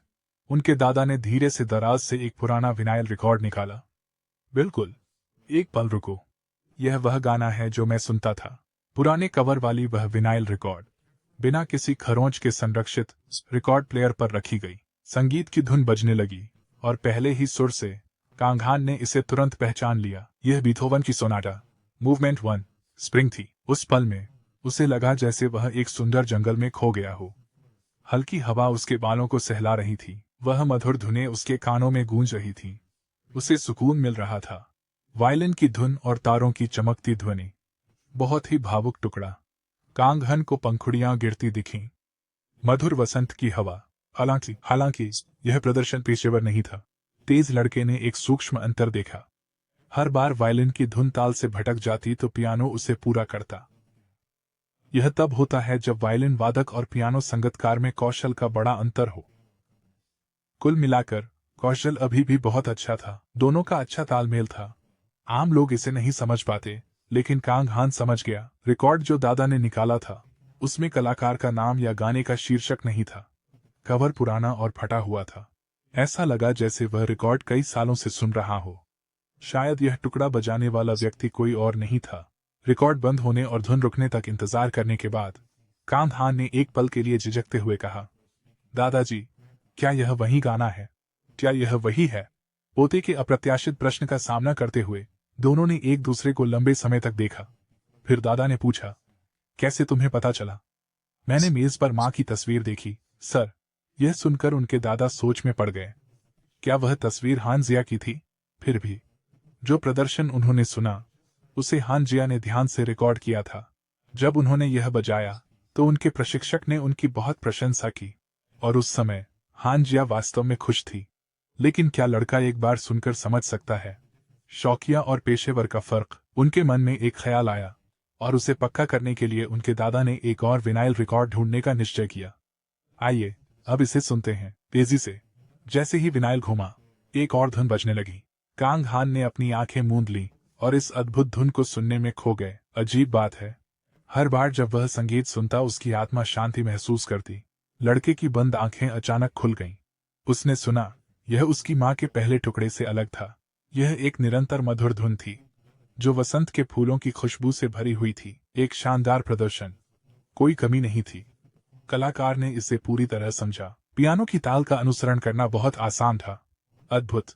उनके दादा ने धीरे से दराज से एक पुराना विनाइल रिकॉर्ड निकाला। बिल्कुल, एक पल रुको। यह वह गाना है जो मैं सुनता था। पुराने कवर वाली वह विनाइल रिकॉर्ड बिना किसी खरोंच के संरक्षित रिकॉर्ड प्लेयर पर रखी गई। संगीत की धुन बजने लगी और पहले ही सुर से कांगहान ने इसे तुरंत पहचान लिया। यह बीथोवन की सोनाटा मूवमेंट 1 स्प्रिंग थी। उस पल में उसे लगा जैसे वह एक सुंदर जंगल में खो गया हो। हल्की हवा उसके बालों को सहला रही थी। वह मधुर धुनें उसके कानों में गूंज रही थीं। उसे सुकून मिल रहा था। वायलिन की धुन और तारों की चमकती ध्वनि। बहुत ही भावुक टुकड़ा। कांगहन को पंखुड़ियां गिरती दिखीं। मधुर वसंत की हवा। हालांकि यह प्रदर्शन पेशेवर नहीं था। तेज लड़के ने एक सूक्ष्म अंतर देखा। हर बार वायलिन की धुन ताल से भटक जाती तो पियानो उसे पूरा करता। यह तब होता है जब वायलिन वादक और पियानो संगीतकार में कौशल का बड़ा अंतर हो। कुल मिलाकर कौशल अभी भी बहुत अच्छा था। दोनों का अच्छा तालमेल था। आम लोग इसे नहीं समझ पाते, लेकिन कांगहान समझ गया। रिकॉर्ड जो दादा ने निकाला था उसमें कलाकार का नाम या गाने का शीर्षक नहीं था। कवर पुराना और फटा हुआ था। ऐसा लगा जैसे वह रिकॉर्ड कई सालों से सुन रहा हो। शायद यह टुकड़ा बजाने वाला व्यक्ति कोई और नहीं था। रिकॉर्ड बंद होने और धुन रुकने तक इंतजार करने के बाद कांगहान ने एक पल के लिए झिझकते हुए कहा, दादाजी, क्या यह वही गाना है? क्या यह वही है? पोते के अप्रत्याशित प्रश्न का सामना करते हुए दोनों ने एक दूसरे को लंबे समय तक देखा। फिर दादा ने पूछा, कैसे तुम्हें पता चला? मैंने मेज पर मां की तस्वीर देखी, सर। यह सुनकर उनके दादा सोच में पड़ गए। क्या वह तस्वीर हानजिया की थी? फिर भी जो प्रदर्शन उन्होंने सुना उसे हानजिया ने ध्यान से रिकॉर्ड किया था। जब उन्होंने यह बजाया तो उनके प्रशिक्षक ने उनकी बहुत प्रशंसा की और उस समय हानजिया वास्तव में खुश थी। लेकिन क्या लड़का एक बार सुनकर समझ सकता है? शौकिया और पेशेवर का फर्क। उनके मन में एक ख्याल आया और उसे पक्का करने के लिए उनके दादा ने एक और विनाइल रिकॉर्ड ढूंढने का निश्चय किया। आइए अब इसे सुनते हैं। तेजी से जैसे ही विनाइल घूमा एक और धुन बजने लगी। कांगहान ने अपनी आंखें मूंद ली और इस अद्भुत धुन को सुनने में खो गए। अजीब बात है, हर बार जब वह संगीत सुनता उसकी आत्मा शांति महसूस करती। लड़के की बंद आंखें अचानक खुल गईं। उसने सुना, यह उसकी मां के पहले टुकड़े से अलग था। यह एक निरंतर मधुर धुन थी जो वसंत के फूलों की खुशबू से भरी हुई थी। एक शानदार प्रदर्शन, कोई कमी नहीं थी। कलाकार ने इसे पूरी तरह समझा। पियानो की ताल का अनुसरण करना बहुत आसान था। अद्भुत,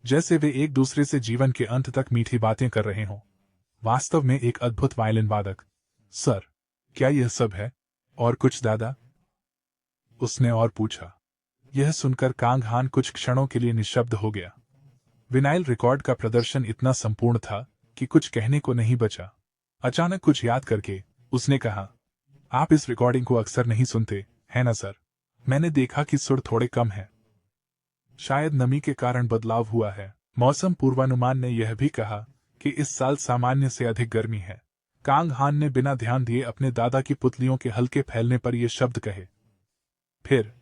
जैसे वे एक दूसरे से जीवन के अंत तक मीठी बातें कर रहे हों। वास्तव में एक अद्भुत वायलिन वादक। सर, क्या यह सब है? और कुछ दादा? उसने और पूछा। यह सुनकर कांगहान कुछ क्षणों के लिए निशब्द हो गया। विनाइल रिकॉर्ड का प्रदर्शन इतना संपूर्ण था कि कुछ कहने को नहीं बचा। अचानक कुछ याद करके उसने कहा, आप इस रिकॉर्डिंग को अक्सर नहीं सुनते, है ना सर? मैंने देखा कि सुर थोड़े कम है। शायद नमी के कारण बदलाव हुआ है। मौसम पूर्वानुमान ने यह भी कहा कि इस साल सामान्य से अधिक गर्मी है। कांगहान ने बिना ध्यान दिए अपने दादा की पुतलियों के हल्के फैलने पर ये शब्द कहे। फिर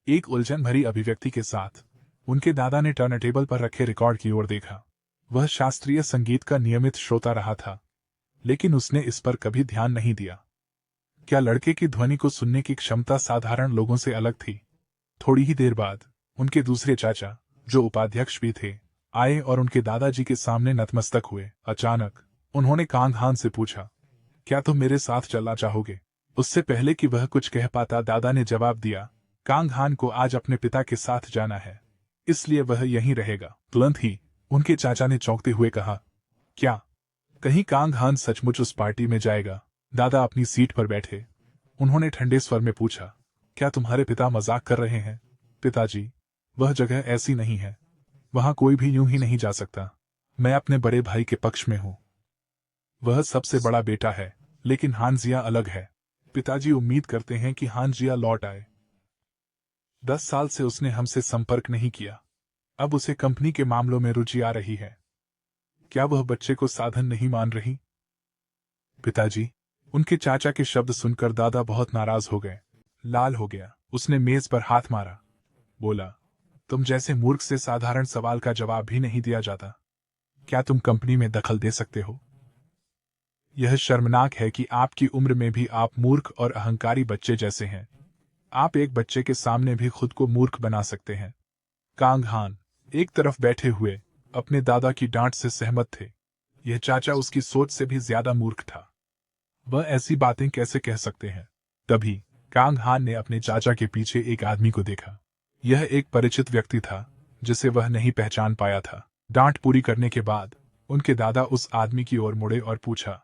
एक उलझन भरी अभिव्यक्ति के साथ उनके दादा ने टर्नटेबल पर रखे रिकॉर्ड की ओर देखा। वह शास्त्रीय संगीत का नियमित श्रोता रहा था, लेकिन उसने इस पर कभी ध्यान नहीं दिया। क्या लड़के की ध्वनि को सुनने की क्षमता साधारण लोगों से अलग थी? थोड़ी ही देर बाद उनके दूसरे चाचा, जो उपाध्यक्ष भी थे, आए और उनके दादाजी के सामने नतमस्तक हुए। अचानक उन्होंने कांगहान से पूछा, क्या तुम मेरे साथ चलना चाहोगे? उससे पहले कि वह कुछ कह पाता दादा ने जवाब दिया, कांगहान को आज अपने पिता के साथ जाना है, इसलिए वह यहीं रहेगा। तुरंत ही उनके चाचा ने चौंकते हुए कहा, क्या? कहीं कांगहान सचमुच उस पार्टी में जाएगा? दादा अपनी सीट पर बैठे। उन्होंने ठंडे स्वर में पूछा, क्या तुम्हारे पिता मजाक कर रहे हैं? पिताजी, वह जगह ऐसी नहीं है। वहां कोई भी यूं ही नहीं जा सकता। मैं अपने बड़े भाई के पक्ष में हूं। वह सबसे बड़ा बेटा है, लेकिन हानजिया अलग है। पिताजी उम्मीद करते हैं कि हानजिया लौट आए। 10 साल से उसने हमसे संपर्क नहीं किया। अब उसे कंपनी के मामलों में रुचि आ रही है। क्या वह बच्चे को साधन नहीं मान रही? पिताजी, उनके चाचा के शब्द सुनकर दादा बहुत नाराज हो गए। लाल हो गया। उसने मेज पर हाथ मारा। बोला, तुम जैसे मूर्ख से साधारण सवाल का जवाब भी नहीं दिया जाता। क्या तुम कंपनी में दखल दे सकते हो? यह शर्मनाक है कि आपकी उम्र में भी आप मूर्ख और अहंकारी बच्चे जैसे हैं। आप एक बच्चे के सामने भी खुद को मूर्ख बना सकते हैं। कांगहान एक तरफ बैठे हुए अपने दादा की डांट से सहमत थे, यह चाचा उसकी सोच से भी ज्यादा मूर्ख था। वह ऐसी बातें कैसे कह सकते हैं। तभी कांग हान ने अपने चाचा के पीछे एक आदमी को देखा। यह एक परिचित व्यक्ति था जिसे वह नहीं पहचान पाया था। डांट पूरी करने के बाद उनके दादा उस आदमी की ओर मुड़े और पूछा,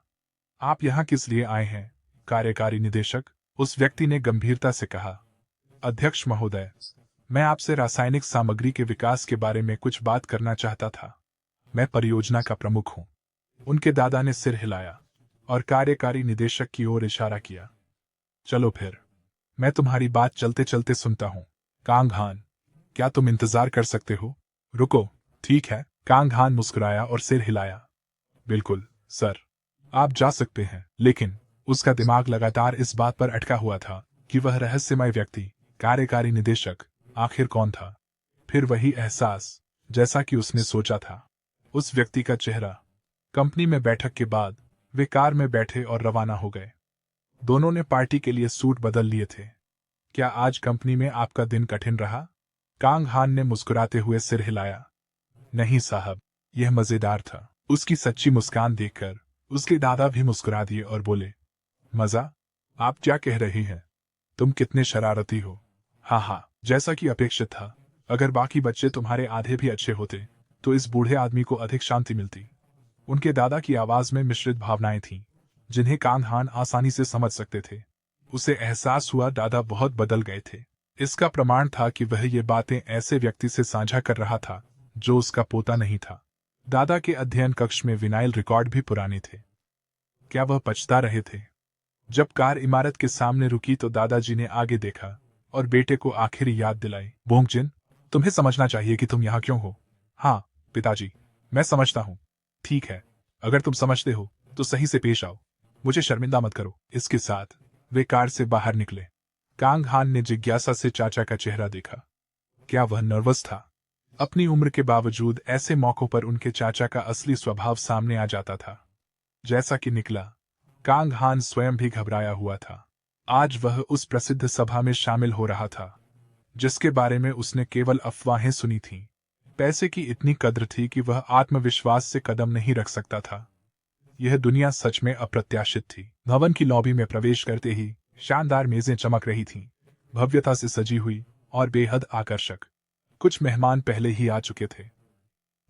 आप यहाँ किस लिए आए हैं कार्यकारी निदेशक? उस व्यक्ति ने गंभीरता से कहा, अध्यक्ष महोदय, मैं आपसे रासायनिक सामग्री के विकास के बारे में कुछ बात करना चाहता था। मैं परियोजना का प्रमुख हूँ। उनके दादा ने सिर हिलाया और कार्यकारी निदेशक की ओर इशारा किया। चलो फिर, मैं तुम्हारी बात चलते चलते सुनता हूँ। कांग हान, क्या तुम इंतजार कर सकते हो? रुको, ठीक है। कांग हान मुस्कुराया और सिर हिलाया। बिल्कुल सर, आप जा सकते हैं। लेकिन उसका दिमाग लगातार इस बात पर अटका हुआ था कि वह रहस्यमय व्यक्ति कार्यकारी निदेशक आखिर कौन था। फिर वही एहसास जैसा कि उसने सोचा था। उस व्यक्ति का चेहरा। कंपनी में बैठक के बाद वे कार में बैठे और रवाना हो गए। दोनों ने पार्टी के लिए सूट बदल लिए थे। क्या आज कंपनी में आपका दिन कठिन रहा? कांग हान ने मुस्कुराते हुए सिर हिलाया। नहीं साहब, यह मजेदार था। उसकी सच्ची मुस्कान देखकर उसके दादा भी मुस्कुरा दिए और बोले, मजा? आप क्या कह रही हैं? तुम कितने शरारती हो। हाँ हाँ, जैसा कि अपेक्षित था। अगर बाकी बच्चे तुम्हारे आधे भी अच्छे होते तो इस बूढ़े आदमी को अधिक शांति मिलती। उनके दादा की आवाज में मिश्रित भावनाएं थीं, जिन्हें कांग हान आसानी से समझ सकते थे। उसे एहसास हुआ दादा बहुत बदल गए थे। इसका प्रमाण था कि वह ये बातें ऐसे व्यक्ति से साझा कर रहा था जो उसका पोता नहीं था। दादा के अध्ययन कक्ष में विनाइल रिकॉर्ड भी पुराने थे। क्या वह पछता रहे थे? जब कार इमारत के सामने रुकी तो दादाजी ने आगे देखा और बेटे को आखिरी याद दिलाई। बोंगजिन, तुम्हें समझना चाहिए कि तुम यहाँ क्यों हो। हाँ पिताजी, मैं समझता हूँ। ठीक है, अगर तुम समझते हो तो सही से पेश आओ। मुझे शर्मिंदा मत करो। इसके साथ वे कार से बाहर निकले। कांग हान ने जिज्ञासा से चाचा का चेहरा देखा। क्या वह नर्वस था? अपनी उम्र के बावजूद ऐसे मौकों पर उनके चाचा का असली स्वभाव सामने आ जाता था। जैसा कि निकला, कांग हान स्वयं भी घबराया हुआ था। आज वह उस प्रसिद्ध सभा में शामिल हो रहा था जिसके बारे में उसने केवल अफवाहें सुनी थीं। पैसे की इतनी कद्र थी कि वह आत्मविश्वास से कदम नहीं रख सकता था। यह दुनिया सच में अप्रत्याशित थी। भवन की लॉबी में प्रवेश करते ही शानदार मेजें चमक रही थीं, भव्यता से सजी हुई और बेहद आकर्षक। कुछ मेहमान पहले ही आ चुके थे।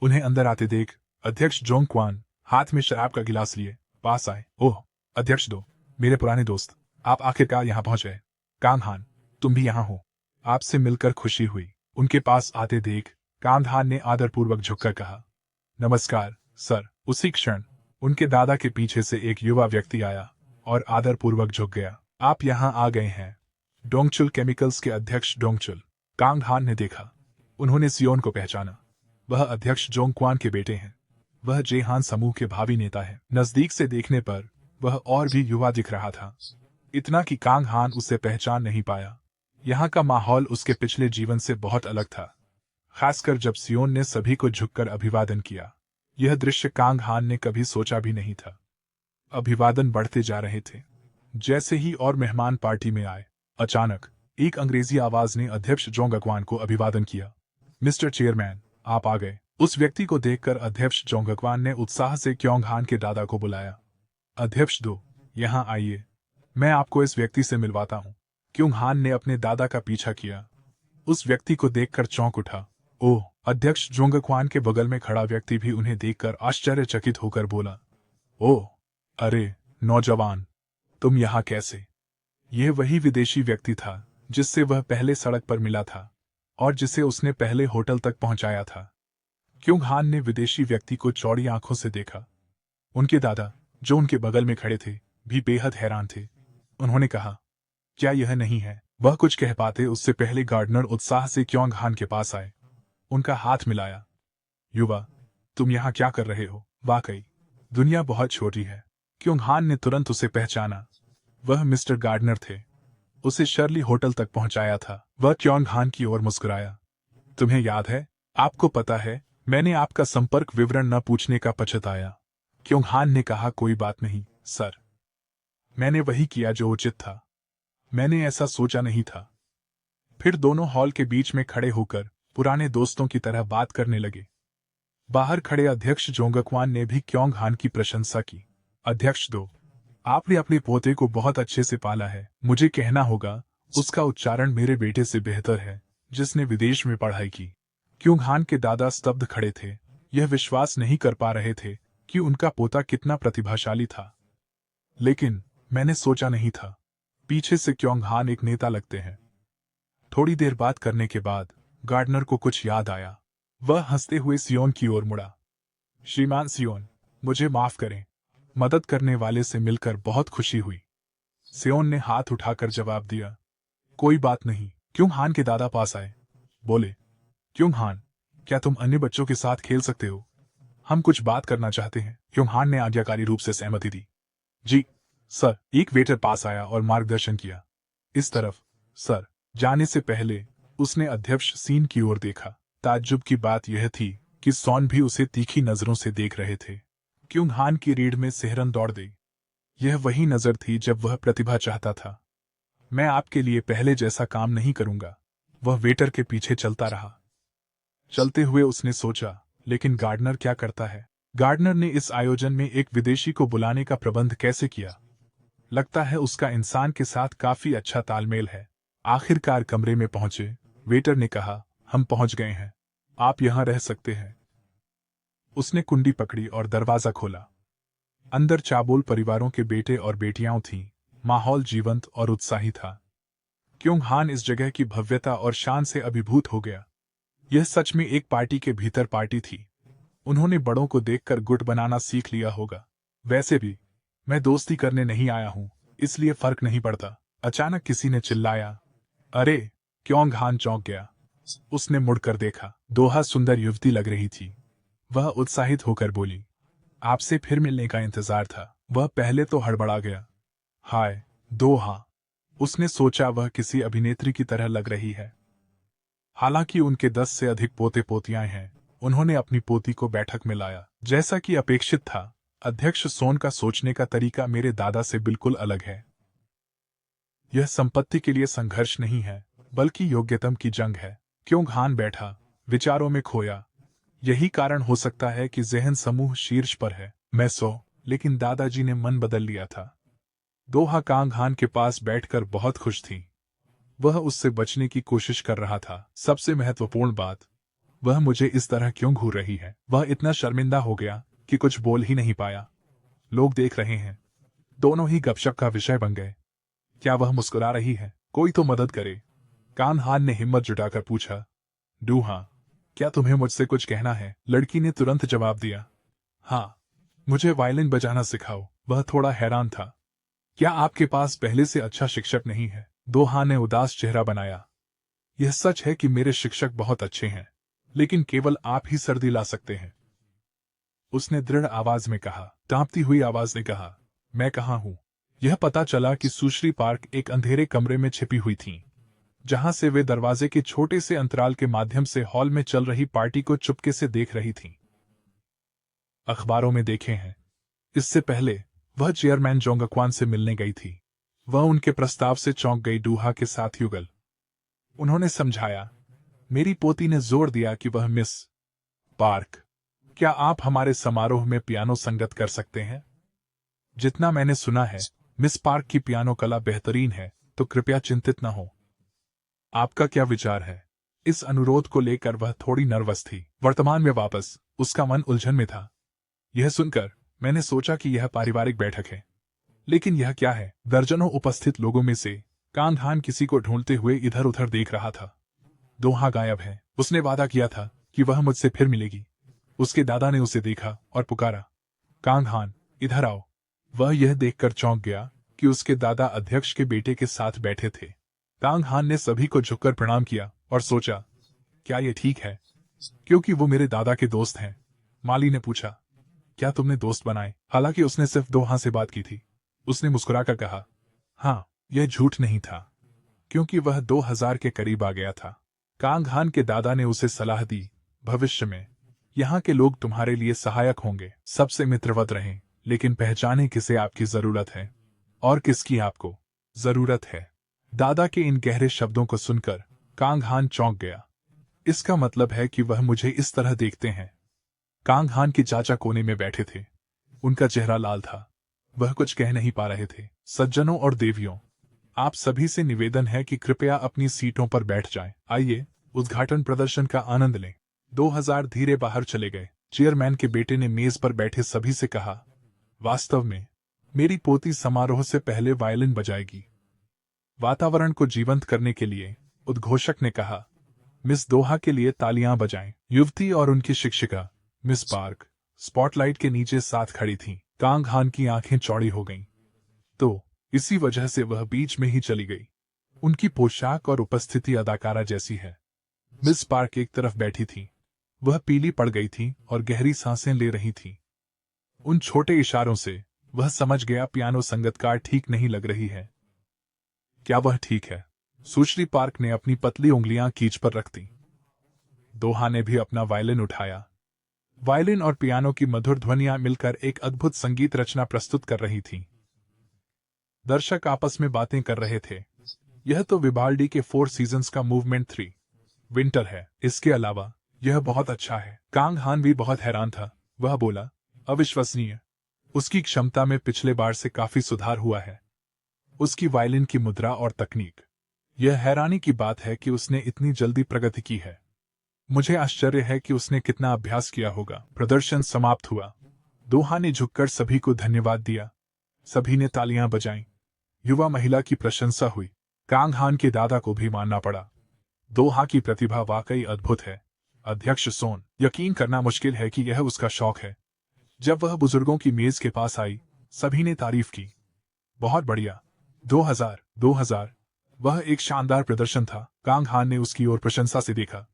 उन्हें अंदर आते देख अध्यक्ष जोंग क्वान हाथ में शराब का गिलास लिए पास आए। ओह अध्यक्ष दो, मेरे पुराने दोस्त, आप आखिरकार यहाँ पहुंच गए। कांग हान, तुम भी यहाँ हो। आपसे मिलकर खुशी हुई। उनके पास आते देख कांग हान ने आदरपूर्वक झुककर कहा, नमस्कार सर। उसी क्षण उनके दादा के पीछे से एक युवा व्यक्ति आया और आदरपूर्वक झुक गया। आप यहाँ आ गए हैं। डोंगचुल केमिकल्स के अध्यक्ष डोंगचुल। कांग हान ने देखा। उन्होंने सियोन को पहचाना। वह अध्यक्ष जोंग क्वान के बेटे हैं। वह जेहान समूह के भावी नेता है। नजदीक से देखने पर वह और भी युवा दिख रहा था, इतना कि कांग हान उसे पहचान नहीं पाया। यहाँ का माहौल उसके पिछले जीवन से बहुत अलग था, खासकर जब सियोन ने सभी को झुककर अभिवादन किया। यह दृश्य कांग हान ने कभी सोचा भी नहीं था। अभिवादन बढ़ते जा रहे थे। जैसे ही और मेहमान पार्टी में आए, अचानक एक अंग्रेजी आवाज ने अध्यक्ष जोंग अक्वान को अभिवादन किया। मिस्टर चेयरमैन, आप आ गए। उस व्यक्ति को देखकर अध्यक्ष जोंग अक्वान ने उत्साह से क्योंग हान के दादा को बुलाया। अध्यक्ष दो, यहाँ आइए, मैं आपको इस व्यक्ति से मिलवाता हूँ। क्योंग हान ने अपने दादा का पीछा किया। उस व्यक्ति को देखकर चौंक उठा। ओह! अध्यक्ष जोंग अक्वान के बगल में खड़ा व्यक्ति भी उन्हें देखकर आश्चर्यचकित होकर बोला, ओह अरे नौजवान, तुम यहाँ कैसे? यह वही विदेशी व्यक्ति था जिससे वह पहले सड़क पर मिला था और जिसे उसने पहले होटल तक पहुंचाया था। क्योंग हान ने विदेशी व्यक्ति को चौड़ी आंखों से देखा। उनके दादा, जो उनके बगल में खड़े थे, भी बेहद हैरान थे। उन्होंने कहा, क्या यह नहीं है? वह कुछ कह पाते उससे पहले गार्डनर उत्साह से क्योंग हान के पास आए, उनका हाथ मिलाया। युवा, तुम यहाँ क्या कर रहे हो? वाकई दुनिया बहुत छोटी है। क्योंग हान ने तुरंत उसे पहचाना। वह मिस्टर गार्डनर थे। उसे शर्ली होटल तक पहुंचाया था। वह क्योंग हान की ओर मुस्कुराया। तुम्हें याद है? आपको पता है, मैंने आपका संपर्क विवरण न पूछने का पछताया। क्योंग हान ने कहा, कोई बात नहीं सर, मैंने वही किया जो उचित था। मैंने ऐसा सोचा नहीं था। फिर दोनों हॉल के बीच में खड़े होकर पुराने दोस्तों की तरह बात करने लगे। बाहर खड़े अध्यक्ष जोंगक्वान ने भी क्योंग हान की प्रशंसा की। अध्यक्ष दो, आपने अपने पोते को बहुत अच्छे से पाला है। मुझे कहना होगा, उसका उच्चारण मेरे बेटे से बेहतर है, जिसने विदेश में पढ़ाई की। क्योंग हान के दादा स्तब्ध खड़े थे। यह विश्वास नहीं कर पा रहे थे कि उनका पोता कितना प्रतिभाशाली था। लेकिन मैंने सोचा नहीं था। पीछे से क्योंग हान एक नेता लगते हैं। थोड़ी देर बात करने के बाद गार्डनर को कुछ याद आया। वह हंसते हुए सियोन की ओर मुड़ा। श्रीमान सियोन, मुझे माफ करें। मदद करने वाले से मिलकर बहुत खुशी हुई। सियोन ने हाथ उठाकर जवाब दिया, कोई बात नहीं। क्योंग हान के दादा पास आए। बोले, क्योंग हान, क्या तुम अन्य बच्चों के साथ खेल सकते हो? हम कुछ बात करना चाहते हैं। क्योंग हान ने आज्ञाकारी रूप से सहमति दी। जी सर। एक वेटर पास आया और मार्गदर्शन किया। इस तरफ, सर। जाने से पहले उसने अध्यक्ष सीन की ओर देखा। ताज्जुब की बात यह थी कि सॉन भी उसे तीखी नजरों से देख रहे थे। क्योंग हान की रीढ़ में सिहरन दौड़ गई। यह वही नजर थी जब वह प्रतिभा चाहता था। मैं आपके लिए पहले जैसा काम नहीं करूंगा। वह वेटर के पीछे चलता रहा। चलते हुए उसने सोचा, लेकिन गार्डनर क्या करता है? गार्डनर ने इस आयोजन में एक विदेशी को बुलाने का प्रबंध कैसे किया? लगता है उसका इंसान के साथ काफी अच्छा तालमेल है। आखिरकार कमरे में पहुंचे। वेटर ने कहा, हम पहुंच गए हैं, आप यहां रह सकते हैं। उसने कुंडी पकड़ी और दरवाजा खोला। अंदर चाबुल परिवारों के बेटे और बेटियां थीं। माहौल जीवंत और उत्साही था। क्योंग हान इस जगह की भव्यता और शान से अभिभूत हो गया। यह सच में एक पार्टी के भीतर पार्टी थी। उन्होंने बड़ों को देखकर गुट बनाना सीख लिया होगा। वैसे भी मैं दोस्ती करने नहीं आया हूं, इसलिए फर्क नहीं पड़ता। अचानक किसी ने चिल्लाया, अरे! क्योंग हान चौंक गया। उसने मुड़कर देखा। दोहा सुंदर युवती लग रही थी। वह उत्साहित होकर बोली, आपसे फिर मिलने का इंतजार था। वह पहले तो हड़बड़ा गया। हाय दोहा, उसने सोचा वह किसी अभिनेत्री की तरह लग रही है। हालांकि उनके 10 से अधिक पोते पोतियां हैं। उन्होंने अपनी पोती को बैठक में लाया। जैसा कि अपेक्षित था, अध्यक्ष सोन का सोचने का तरीका मेरे दादा से बिल्कुल अलग है। यह संपत्ति के लिए संघर्ष नहीं है, बल्कि योग्यतम की जंग है। क्योंग हान बैठा, विचारों में खोया। यही कारण हो सकता है कि जहन समूह शीर्ष पर है। मैं लेकिन दादाजी ने मन बदल लिया था। दोहा कांग हान के पास बैठकर बहुत खुश थी। वह उससे बचने की कोशिश कर रहा था। सबसे महत्वपूर्ण बात, वह मुझे इस तरह क्यों घूर रही है? वह इतना शर्मिंदा हो गया कि कुछ बोल ही नहीं पाया। लोग देख रहे हैं। दोनों ही गपशप का विषय बन गए। क्या वह मुस्कुरा रही है? कोई तो मदद करे। कांग हान ने हिम्मत जुटाकर पूछा, डूहा, क्या तुम्हें मुझसे कुछ कहना है? लड़की ने तुरंत जवाब दिया, हाँ, मुझे वायलिन बजाना सिखाओ। वह थोड़ा हैरान था। क्या आपके पास पहले से अच्छा शिक्षक नहीं है? दोहा ने उदास चेहरा बनाया। यह सच है कि मेरे शिक्षक बहुत अच्छे हैं, लेकिन केवल आप ही सर्दी ला सकते हैं। उसने दृढ़ आवाज में कहा। कांपती हुई आवाज ने कहा, मैं कहाँ हूँ? यह पता चला कि सुश्री पार्क एक अंधेरे कमरे में छिपी हुई थीं, जहां से वे दरवाजे के छोटे से अंतराल के माध्यम से हॉल में चल रही पार्टी को चुपके से देख रही थीं। अखबारों में देखे हैं। इससे पहले वह चेयरमैन जोंगक्वान से मिलने गई थी। वह उनके प्रस्ताव से चौंक गई। डूहा के साथ युगल। उन्होंने समझाया। मेरी पोती ने जोर दिया कि वह मिस पार्क, क्या आप हमारे समारोह में पियानो संगत कर सकते हैं? जितना मैंने सुना है, मिस पार्क की पियानो कला बेहतरीन है, तो कृपया चिंतित न हो। आपका क्या विचार है? इस अनुरोध को लेकर वह थोड़ी नर्वस थी। वर्तमान में वापस उसका मन उलझन में था। यह सुनकर मैंने सोचा कि यह पारिवारिक बैठक है, लेकिन यह क्या है? दर्जनों उपस्थित लोगों में से कांग हान किसी को ढूंढते हुए इधर उधर देख रहा था। दोहा गायब है। उसने वादा किया था कि वह मुझसे फिर मिलेगी। उसके दादा ने उसे देखा और पुकारा, कांग हान, इधर आओ। वह यह देखकर चौंक गया कि उसके दादा अध्यक्ष के बेटे के साथ बैठे थे। कांग हान ने सभी को झुककर प्रणाम किया और सोचा, क्या ये ठीक है? क्योंकि वो मेरे दादा के दोस्त हैं। माली ने पूछा, क्या तुमने दोस्त बनाए? हालांकि उसने सिर्फ दोहा से बात की थी। उसने मुस्कुराकर कहा, हाँ, यह झूठ नहीं था, क्योंकि वह 2000 के करीब आ गया था। कांग हान के दादा ने उसे सलाह दी, भविष्य में यहाँ के लोग तुम्हारे लिए सहायक होंगे। सबसे मित्रवत रहें, लेकिन पहचाने किसे आपकी जरूरत है और किसकी आपको जरूरत है। दादा के इन गहरे शब्दों को सुनकर कांग हान चौंक गया। इसका मतलब है कि वह मुझे इस तरह देखते हैं। कांग हान के चाचा कोने में बैठे थे। उनका चेहरा लाल था। वह कुछ कह नहीं पा रहे थे। सज्जनों और देवियों, आप सभी से निवेदन है कि कृपया अपनी सीटों पर बैठ जाएं। आइए उद्घाटन प्रदर्शन का आनंद लें। 2000 धीरे बाहर चले गए। चेयरमैन के बेटे ने मेज पर बैठे सभी से कहा, वास्तव में मेरी पोती समारोह से पहले वायलिन बजाएगी। वातावरण को जीवंत करने के लिए उद्घोषक ने कहा, मिस दोहा के लिए तालियां बजाएं। युवती और उनकी शिक्षिका मिस पार्क स्पॉटलाइट के नीचे साथ खड़ी थीं। कांग हान की आंखें चौड़ी हो गईं, तो इसी वजह से वह बीच में ही चली गई। उनकी पोशाक और उपस्थिति अदाकारा जैसी है। मिस पार्क एक तरफ बैठी थी। वह पीली पड़ गई थी और गहरी सांसें ले रही थी। उन छोटे इशारों से वह समझ गया पियानो संगतकार ठीक नहीं लग रही है। क्या वह ठीक है? सुश्री पार्क ने अपनी पतली उंगलियां कीज पर रख दी। दोहा ने भी अपना वायलिन उठाया। वायलिन और पियानो की मधुर ध्वनियां मिलकर एक अद्भुत संगीत रचना प्रस्तुत कर रही थीं। दर्शक आपस में बातें कर रहे थे। यह तो विवाल्डी के 4 सीजन्स का मूवमेंट 3 विंटर है। इसके अलावा यह बहुत अच्छा है। कांग हान भी बहुत हैरान था। वह बोला, अविश्वसनीय। उसकी क्षमता में पिछले बार से काफी सुधार हुआ है। उसकी वायलिन की मुद्रा और तकनीक। यह हैरानी की बात है कि उसने इतनी जल्दी प्रगति की है। मुझे आश्चर्य है कि उसने कितना अभ्यास किया होगा। प्रदर्शन समाप्त हुआ। दोहा ने झुककर सभी को धन्यवाद दिया। सभी ने तालियां बजाईं। युवा महिला की प्रशंसा हुई। कांग हान के दादा को भी मानना पड़ा। दोहा की प्रतिभा वाकई अद्भुत है। अध्यक्ष सोन, यकीन करना मुश्किल है कि यह उसका शौक है। जब वह बुजुर्गों की मेज के पास आई, सभी ने तारीफ की। बहुत बढ़िया। 2000 वह एक शानदार प्रदर्शन था। कांग हान ने उसकी ओर प्रशंसा से देखा।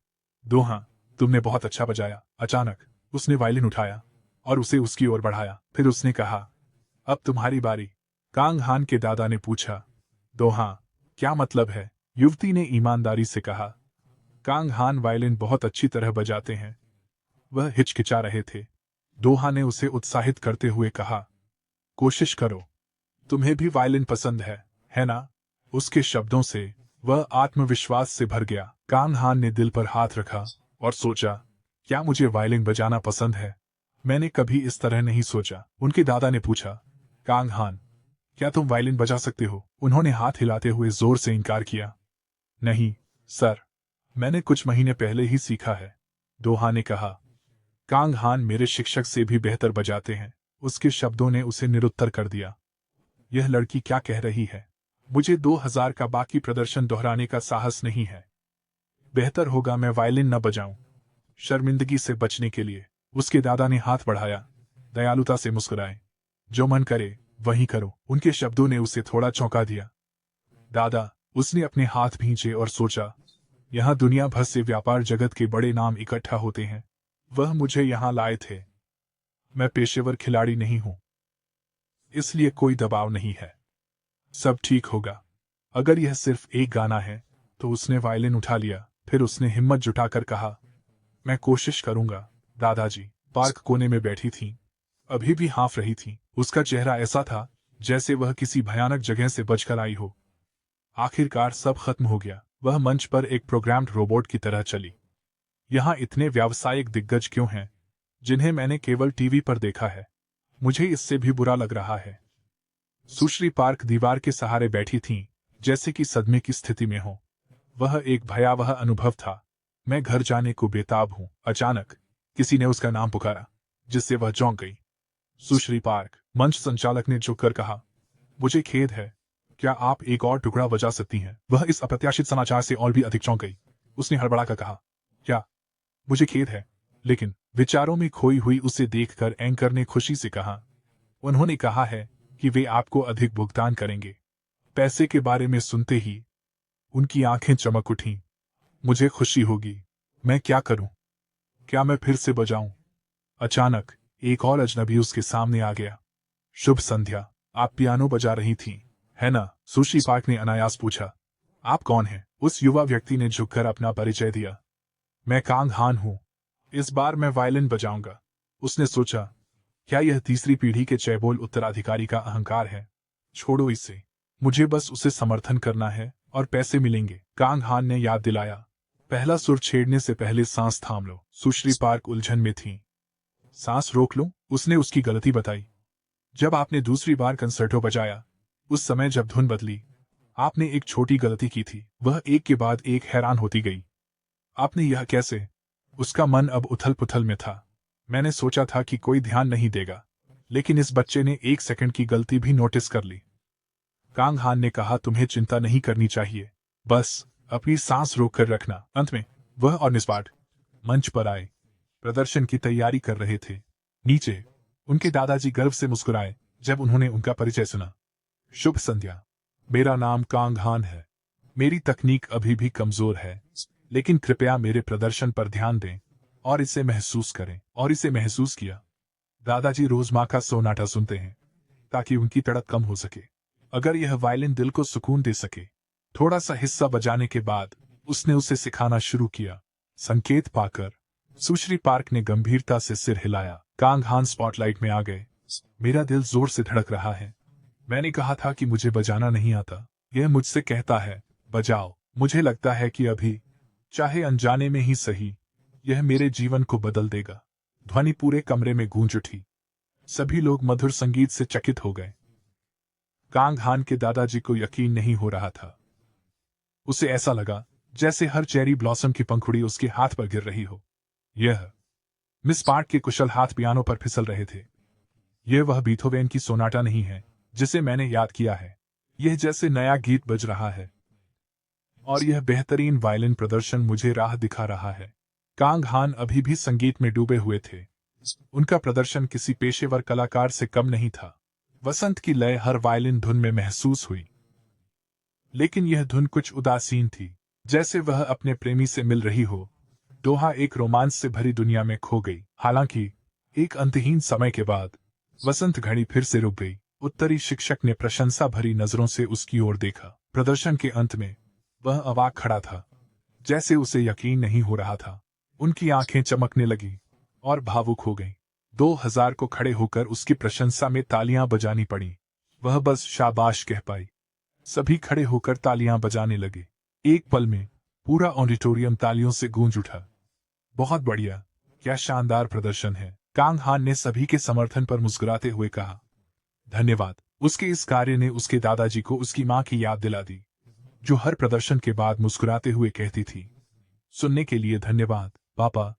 दोहा, तुमने बहुत अच्छा बजाया। अचानक उसने वायलिन उठाया और उसे उसकी ओर बढ़ाया। फिर उसने कहा, अब तुम्हारी बारी। कांग हान के दादा ने पूछा, दोहा, क्या मतलब है? युवती ने ईमानदारी से कहा, कांग हान वायलिन बहुत अच्छी तरह बजाते हैं। वह हिचकिचा रहे थे। दोहा ने उसे उत्साहित करते हुए कहा, कोशिश करो। तुम्हें भी वायलिन पसंद है ना? उसके शब्दों से वह आत्मविश्वास से भर गया। कांग हान ने दिल पर हाथ रखा और सोचा, क्या मुझे वायलिन बजाना पसंद है? मैंने कभी इस तरह नहीं सोचा। उनके दादा ने पूछा, कांग हान, क्या तुम वायलिन बजा सकते हो? उन्होंने हाथ हिलाते हुए जोर से इनकार किया। नहीं सर, मैंने कुछ महीने पहले ही सीखा है, दोहा ने कहा। कांग हान मेरे शिक्षक से भी बेहतर बजाते हैं। उसके शब्दों ने उसे निरुत्तर कर दिया। यह लड़की क्या कह रही है? मुझे 2000 का बाकी प्रदर्शन दोहराने का साहस नहीं है। बेहतर होगा मैं वायलिन न बजाऊं। शर्मिंदगी से बचने के लिए उसके दादा ने हाथ बढ़ाया। दयालुता से मुस्कुराए। जो मन करे वही करो। उनके शब्दों ने उसे थोड़ा चौंका दिया। दादा, उसने अपने हाथ भींचे और सोचा, यहाँ दुनिया भर से व्यापार जगत के बड़े नाम इकट्ठा होते हैं। वह मुझे यहाँ लाए थे। मैं पेशेवर खिलाड़ी नहीं हूं, इसलिए कोई दबाव नहीं है। सब ठीक होगा। अगर यह सिर्फ एक गाना है। तो उसने वायलिन उठा लिया। फिर उसने हिम्मत जुटाकर कहा, मैं कोशिश करूंगा। दादाजी पार्क कोने में बैठी थीं। अभी भी हाँफ रही थीं। उसका चेहरा ऐसा था जैसे वह किसी भयानक जगह से बचकर आई हो। आखिरकार सब खत्म हो गया। वह मंच पर एक प्रोग्राम्ड रोबोट की तरह चली। यहाँ इतने व्यावसायिक दिग्गज क्यों हैं, जिन्हें मैंने केवल टीवी पर देखा है? मुझे इससे भी बुरा लग रहा है। सुश्री पार्क दीवार के सहारे बैठी थीं, जैसे कि सदमे की स्थिति में हो। वह एक भयावह अनुभव था। मैं घर जाने को बेताब हूं। अचानक किसी ने उसका नाम पुकारा, जिससे वह चौंक गई। सुश्री पार्क। मंच संचालक ने झुककर कहा, मुझे खेद है, क्या आप एक और टुकड़ा बजा सकती हैं? वह इस अप्रत्याशित समाचार से और भी अधिक चौंक गई। उसने हड़बड़ाकर कहा, क्या? मुझे खेद है। लेकिन विचारों में खोई हुई उसे देखकर एंकर ने खुशी से कहा, उन्होंने कहा है कि वे आपको अधिक भुगतान करेंगे। पैसे के बारे में सुनते ही उनकी आंखें चमक उठीं। मुझे खुशी होगी। मैं क्या करूं? क्या मैं फिर से बजाऊं? अचानक एक और अजनबी उसके सामने आ गया। शुभ संध्या। आप पियानो बजा रही थीं, है ना? सुश्री पार्क ने अनायास पूछा। आप कौन हैं? उस युवा व्यक्ति ने झुककर अपना परिचय दिया। मैं कांग हान हूं। इस बार मैं वायलिन बजाऊंगा। उसने सोचा, क्या यह तीसरी पीढ़ी के चैबोल उत्तराधिकारी का अहंकार है? छोड़ो इसे। मुझे बस उसे समर्थन करना है और पैसे मिलेंगे। कांग हान ने याद दिलाया। पहला सुर छेड़ने से पहले सांस थाम लो। सुश्री पार्क उलझन में थीं। सांस रोक लो, उसने उसकी गलती बताई। जब आपने दूसरी बार कंसर्टो बजाया, उस समय जब धुन बदली, आपने एक छोटी गलती की थी। वह एक के बाद एक हैरान होती गई। आपने यह कैसे? उसका मन अब उथल पुथल में था। मैंने सोचा था कि कोई ध्यान नहीं देगा, लेकिन इस बच्चे ने 1 सेकंड की गलती भी नोटिस कर ली। कांग हान ने कहा, तुम्हें चिंता नहीं करनी चाहिए, बस अपनी सांस रोक कर रखना। अंत में वह और निस्पाट मंच पर आए, प्रदर्शन की तैयारी कर रहे थे। नीचे उनके दादाजी गर्व से मुस्कुराए जब उन्होंने उनका परिचय सुना। शुभ संध्या, मेरा नाम कांग हान है। मेरी तकनीक अभी भी कमजोर है, लेकिन कृपया मेरे प्रदर्शन पर ध्यान दें और इसे महसूस करें। और इसे महसूस किया। दादाजी रोज माँ का सोनाटा सुनते हैं ताकि उनकी तड़प कम हो सके। अगर यह वायलिन दिल को सुकून दे सके। थोड़ा सा हिस्सा बजाने के बाद उसने उसे सिखाना शुरू किया। संकेत पाकर सुश्री पार्क ने गंभीरता से सिर हिलाया। कांग हान स्पॉटलाइट में आ गए। मेरा दिल जोर से धड़क रहा है। मैंने कहा था कि मुझे बजाना नहीं आता। यह मुझसे कहता है, बजाओ। मुझे लगता है कि अभी, चाहे अनजाने में ही सही, यह मेरे जीवन को बदल देगा। ध्वनि पूरे कमरे में गूंज उठी। सभी लोग मधुर संगीत से चकित हो गए। कांग हान के दादाजी को यकीन नहीं हो रहा था। उसे ऐसा लगा जैसे हर चेरी ब्लॉसम की पंखुड़ी उसके हाथ पर गिर रही हो। यह मिस पार्क के कुशल हाथ पियानो पर फिसल रहे थे। यह वह बीथोवेन की सोनाटा नहीं है जिसे मैंने याद किया है। यह जैसे नया गीत बज रहा है, और यह बेहतरीन वायलिन प्रदर्शन मुझे राह दिखा रहा है। कांग हान अभी भी संगीत में डूबे हुए थे। उनका प्रदर्शन किसी पेशेवर कलाकार से कम नहीं था। वसंत की लय हर वायलिन धुन में महसूस हुई, लेकिन यह धुन कुछ उदासीन थी, जैसे वह अपने प्रेमी से मिल रही हो। दोहा एक रोमांच से भरी दुनिया में खो गई। हालांकि एक अंतहीन समय के बाद वसंत घड़ी फिर से रुक गई। उत्तरी शिक्षक ने प्रशंसा भरी नजरों से उसकी ओर देखा। प्रदर्शन के अंत में वह अवाक खड़ा था, जैसे उसे यकीन नहीं हो रहा था। उनकी आंखें चमकने लगी और भावुक हो गईं। 2000 को खड़े होकर उसकी प्रशंसा में तालियां बजानी पड़ी। वह बस शाबाश कह पाई। सभी खड़े होकर तालियां बजाने लगे। एक पल में पूरा ऑडिटोरियम तालियों से गूंज उठा। बहुत बढ़िया, क्या शानदार प्रदर्शन है। कांग हान ने सभी के समर्थन पर मुस्कुराते हुए कहा, धन्यवाद। उसके इस कार्य ने उसके दादाजी को उसकी मां की याद दिला दी, जो हर प्रदर्शन के बाद मुस्कुराते हुए कहती थी, सुनने के लिए धन्यवाद पापा।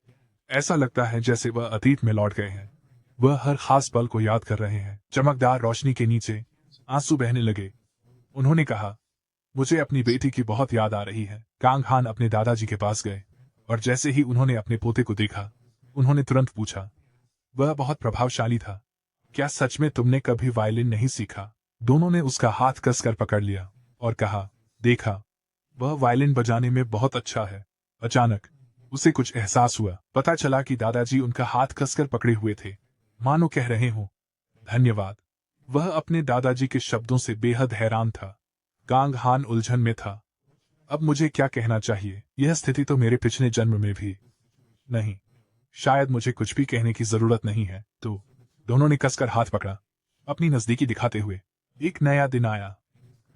ऐसा लगता है जैसे वह अतीत में लौट गए हैं। वह हर खास पल को याद कर रहे हैं। चमकदार रोशनी के नीचे आंसू बहने लगे। उन्होंने कहा, मुझे अपनी बेटी की बहुत याद आ रही है। कांग हान अपने दादाजी के पास गए, और जैसे ही उन्होंने अपने पोते को देखा, उन्होंने तुरंत पूछा, वह बहुत प्रभावशाली था। क्या सच में तुमने कभी वायलिन नहीं सीखा? दोनों ने उसका हाथ कसकर पकड़ लिया और कहा, देखा, वह वायलिन बजाने में बहुत अच्छा है। अचानक उसे कुछ एहसास हुआ। पता चला कि दादाजी उनका हाथ कसकर पकड़े हुए थे, मानो कह रहे हो, धन्यवाद। वह अपने दादाजी के शब्दों से बेहद हैरान था। कांग हान उलझन में था। अब मुझे क्या कहना चाहिए? यह स्थिति तो मेरे पिछले जन्म में भी नहीं। शायद मुझे कुछ भी कहने की जरूरत नहीं है। तो दोनों ने कसकर हाथ पकड़ा, अपनी नजदीकी दिखाते हुए। एक नया दिन आया।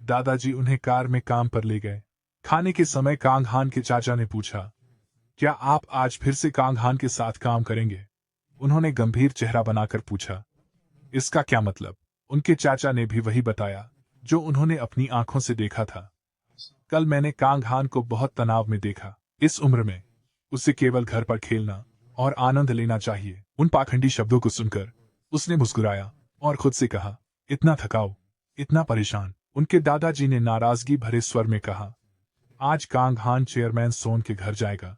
दादाजी उन्हें कार में काम पर ले गए। खाने के समय कांग हान के चाचा ने पूछा, क्या आप आज फिर से कांग हान के साथ काम करेंगे? उन्होंने गंभीर चेहरा बनाकर पूछा। इसका क्या मतलब? उनके चाचा ने भी वही बताया जो उन्होंने अपनी आंखों से देखा था। कल मैंने कांग हान को बहुत तनाव में देखा। इस उम्र में उसे केवल घर पर खेलना और आनंद लेना चाहिए। उन पाखंडी शब्दों को सुनकर उसने मुस्कुराया और खुद से कहा, इतना थकाऊ, इतना परेशान। उनके दादाजी ने नाराजगी भरे स्वर में कहा, आज कांग हान चेयरमैन सोन के घर जाएगा,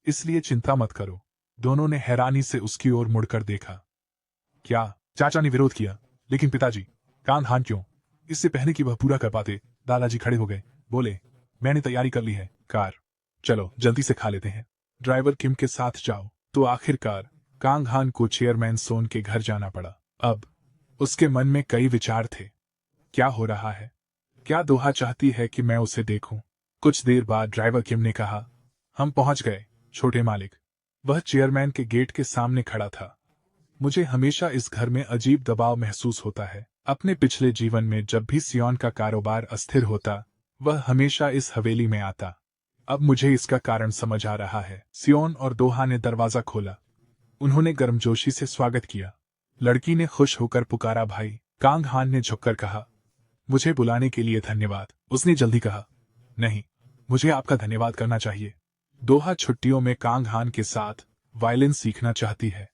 इसलिए चिंता मत करो। दोनों ने हैरानी से उसकी ओर मुड़कर देखा। क्या? चाचा ने विरोध किया, लेकिन पिताजी, कांग हान क्यों? इससे पहले कि वह पूरा कर पाते, दादाजी खड़े हो गए, बोले, मैंने तैयारी कर ली है। कार, चलो जल्दी से खा लेते हैं। ड्राइवर किम के साथ जाओ। तो आखिरकार कांग हान को चेयरमैन सोन के घर जाना पड़ा। अब उसके मन में कई विचार थे। क्या हो रहा है? क्या दोहा चाहती है कि मैं उसे देखूं? कुछ देर बाद ड्राइवर किम ने कहा, हम पहुंच गए छोटे मालिक। वह चेयरमैन के गेट के सामने खड़ा था। मुझे हमेशा इस घर में अजीब दबाव महसूस होता है। अपने पिछले जीवन में जब भी सियोन का कारोबार अस्थिर होता, वह हमेशा इस हवेली में आता। अब मुझे इसका कारण समझ आ रहा है। सियोन और दोहा ने दरवाजा खोला। उन्होंने गर्मजोशी से स्वागत किया। लड़की ने खुश होकर पुकारा, भाई। कांग हान ने झुककर कहा, मुझे बुलाने के लिए धन्यवाद। उसने जल्दी कहा, नहीं, मुझे आपका धन्यवाद करना चाहिए। दोहा छुट्टियों में कांग हान के साथ वायलिन सीखना चाहती है।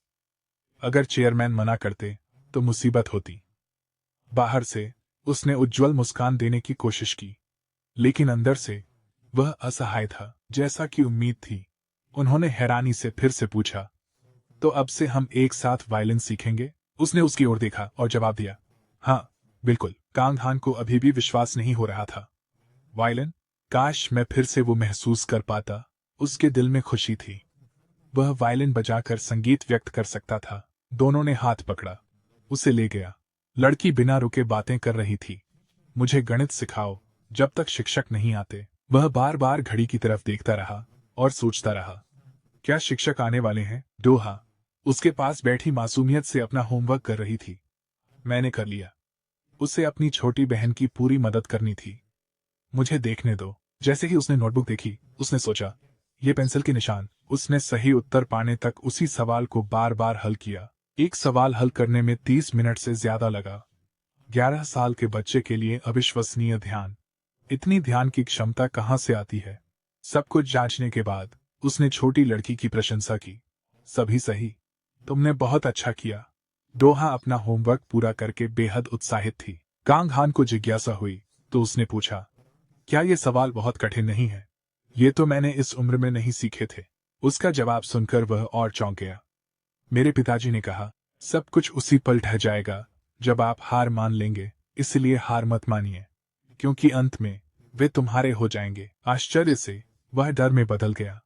अगर चेयरमैन मना करते तो मुसीबत होती। बाहर से उसने उज्जवल मुस्कान देने की कोशिश की, लेकिन अंदर से वह असहाय था, जैसा कि उम्मीद थी। उन्होंने हैरानी से फिर से पूछा, तो अब से हम एक साथ वायलिन सीखेंगे? उसने उसकी ओर देखा और जवाब दिया, हाँ, बिल्कुल। कांग हान को अभी भी विश्वास नहीं हो रहा था। वायलिन? काश मैं फिर से वो महसूस कर पाता। उसके दिल में खुशी थी। वह वायलिन बजाकर संगीत व्यक्त कर सकता था। दोनों ने हाथ पकड़ा, उसे ले गया। लड़की बिना रुके बातें कर रही थी। मुझे गणित सिखाओ जब तक शिक्षक नहीं आते। वह बार बार घड़ी की तरफ देखता रहा और सोचता रहा, क्या शिक्षक आने वाले हैं? दोहा उसके पास बैठी मासूमियत से अपना होमवर्क कर रही थी। मैंने कर लिया। उसे अपनी छोटी बहन की पूरी मदद करनी थी। मुझे देखने दो। जैसे ही उसने नोटबुक देखी, उसने सोचा, ये पेंसिल के निशान। उसने सही उत्तर पाने तक उसी सवाल को बार बार हल किया। एक सवाल हल करने में 30 मिनट से ज्यादा लगा। 11 साल के बच्चे के लिए अविश्वसनीय ध्यान। इतनी ध्यान की क्षमता कहाँ से आती है? सब कुछ जांचने के बाद उसने छोटी लड़की की प्रशंसा की। सभी सही। तुमने बहुत अच्छा किया। दोहा अपना होमवर्क पूरा करके बेहद उत्साहित थी। कांग हान को जिज्ञासा हुई तो उसने पूछा, क्या ये सवाल बहुत कठिन नहीं है? ये तो मैंने इस उम्र में नहीं सीखे थे। उसका जवाब सुनकर वह और चौंक गया। मेरे पिताजी ने कहा, सब कुछ उसी पल ठह जाएगा जब आप हार मान लेंगे, इसलिए हार मत मानिए, क्योंकि अंत में वे तुम्हारे हो जाएंगे। आश्चर्य से वह डर में बदल गया।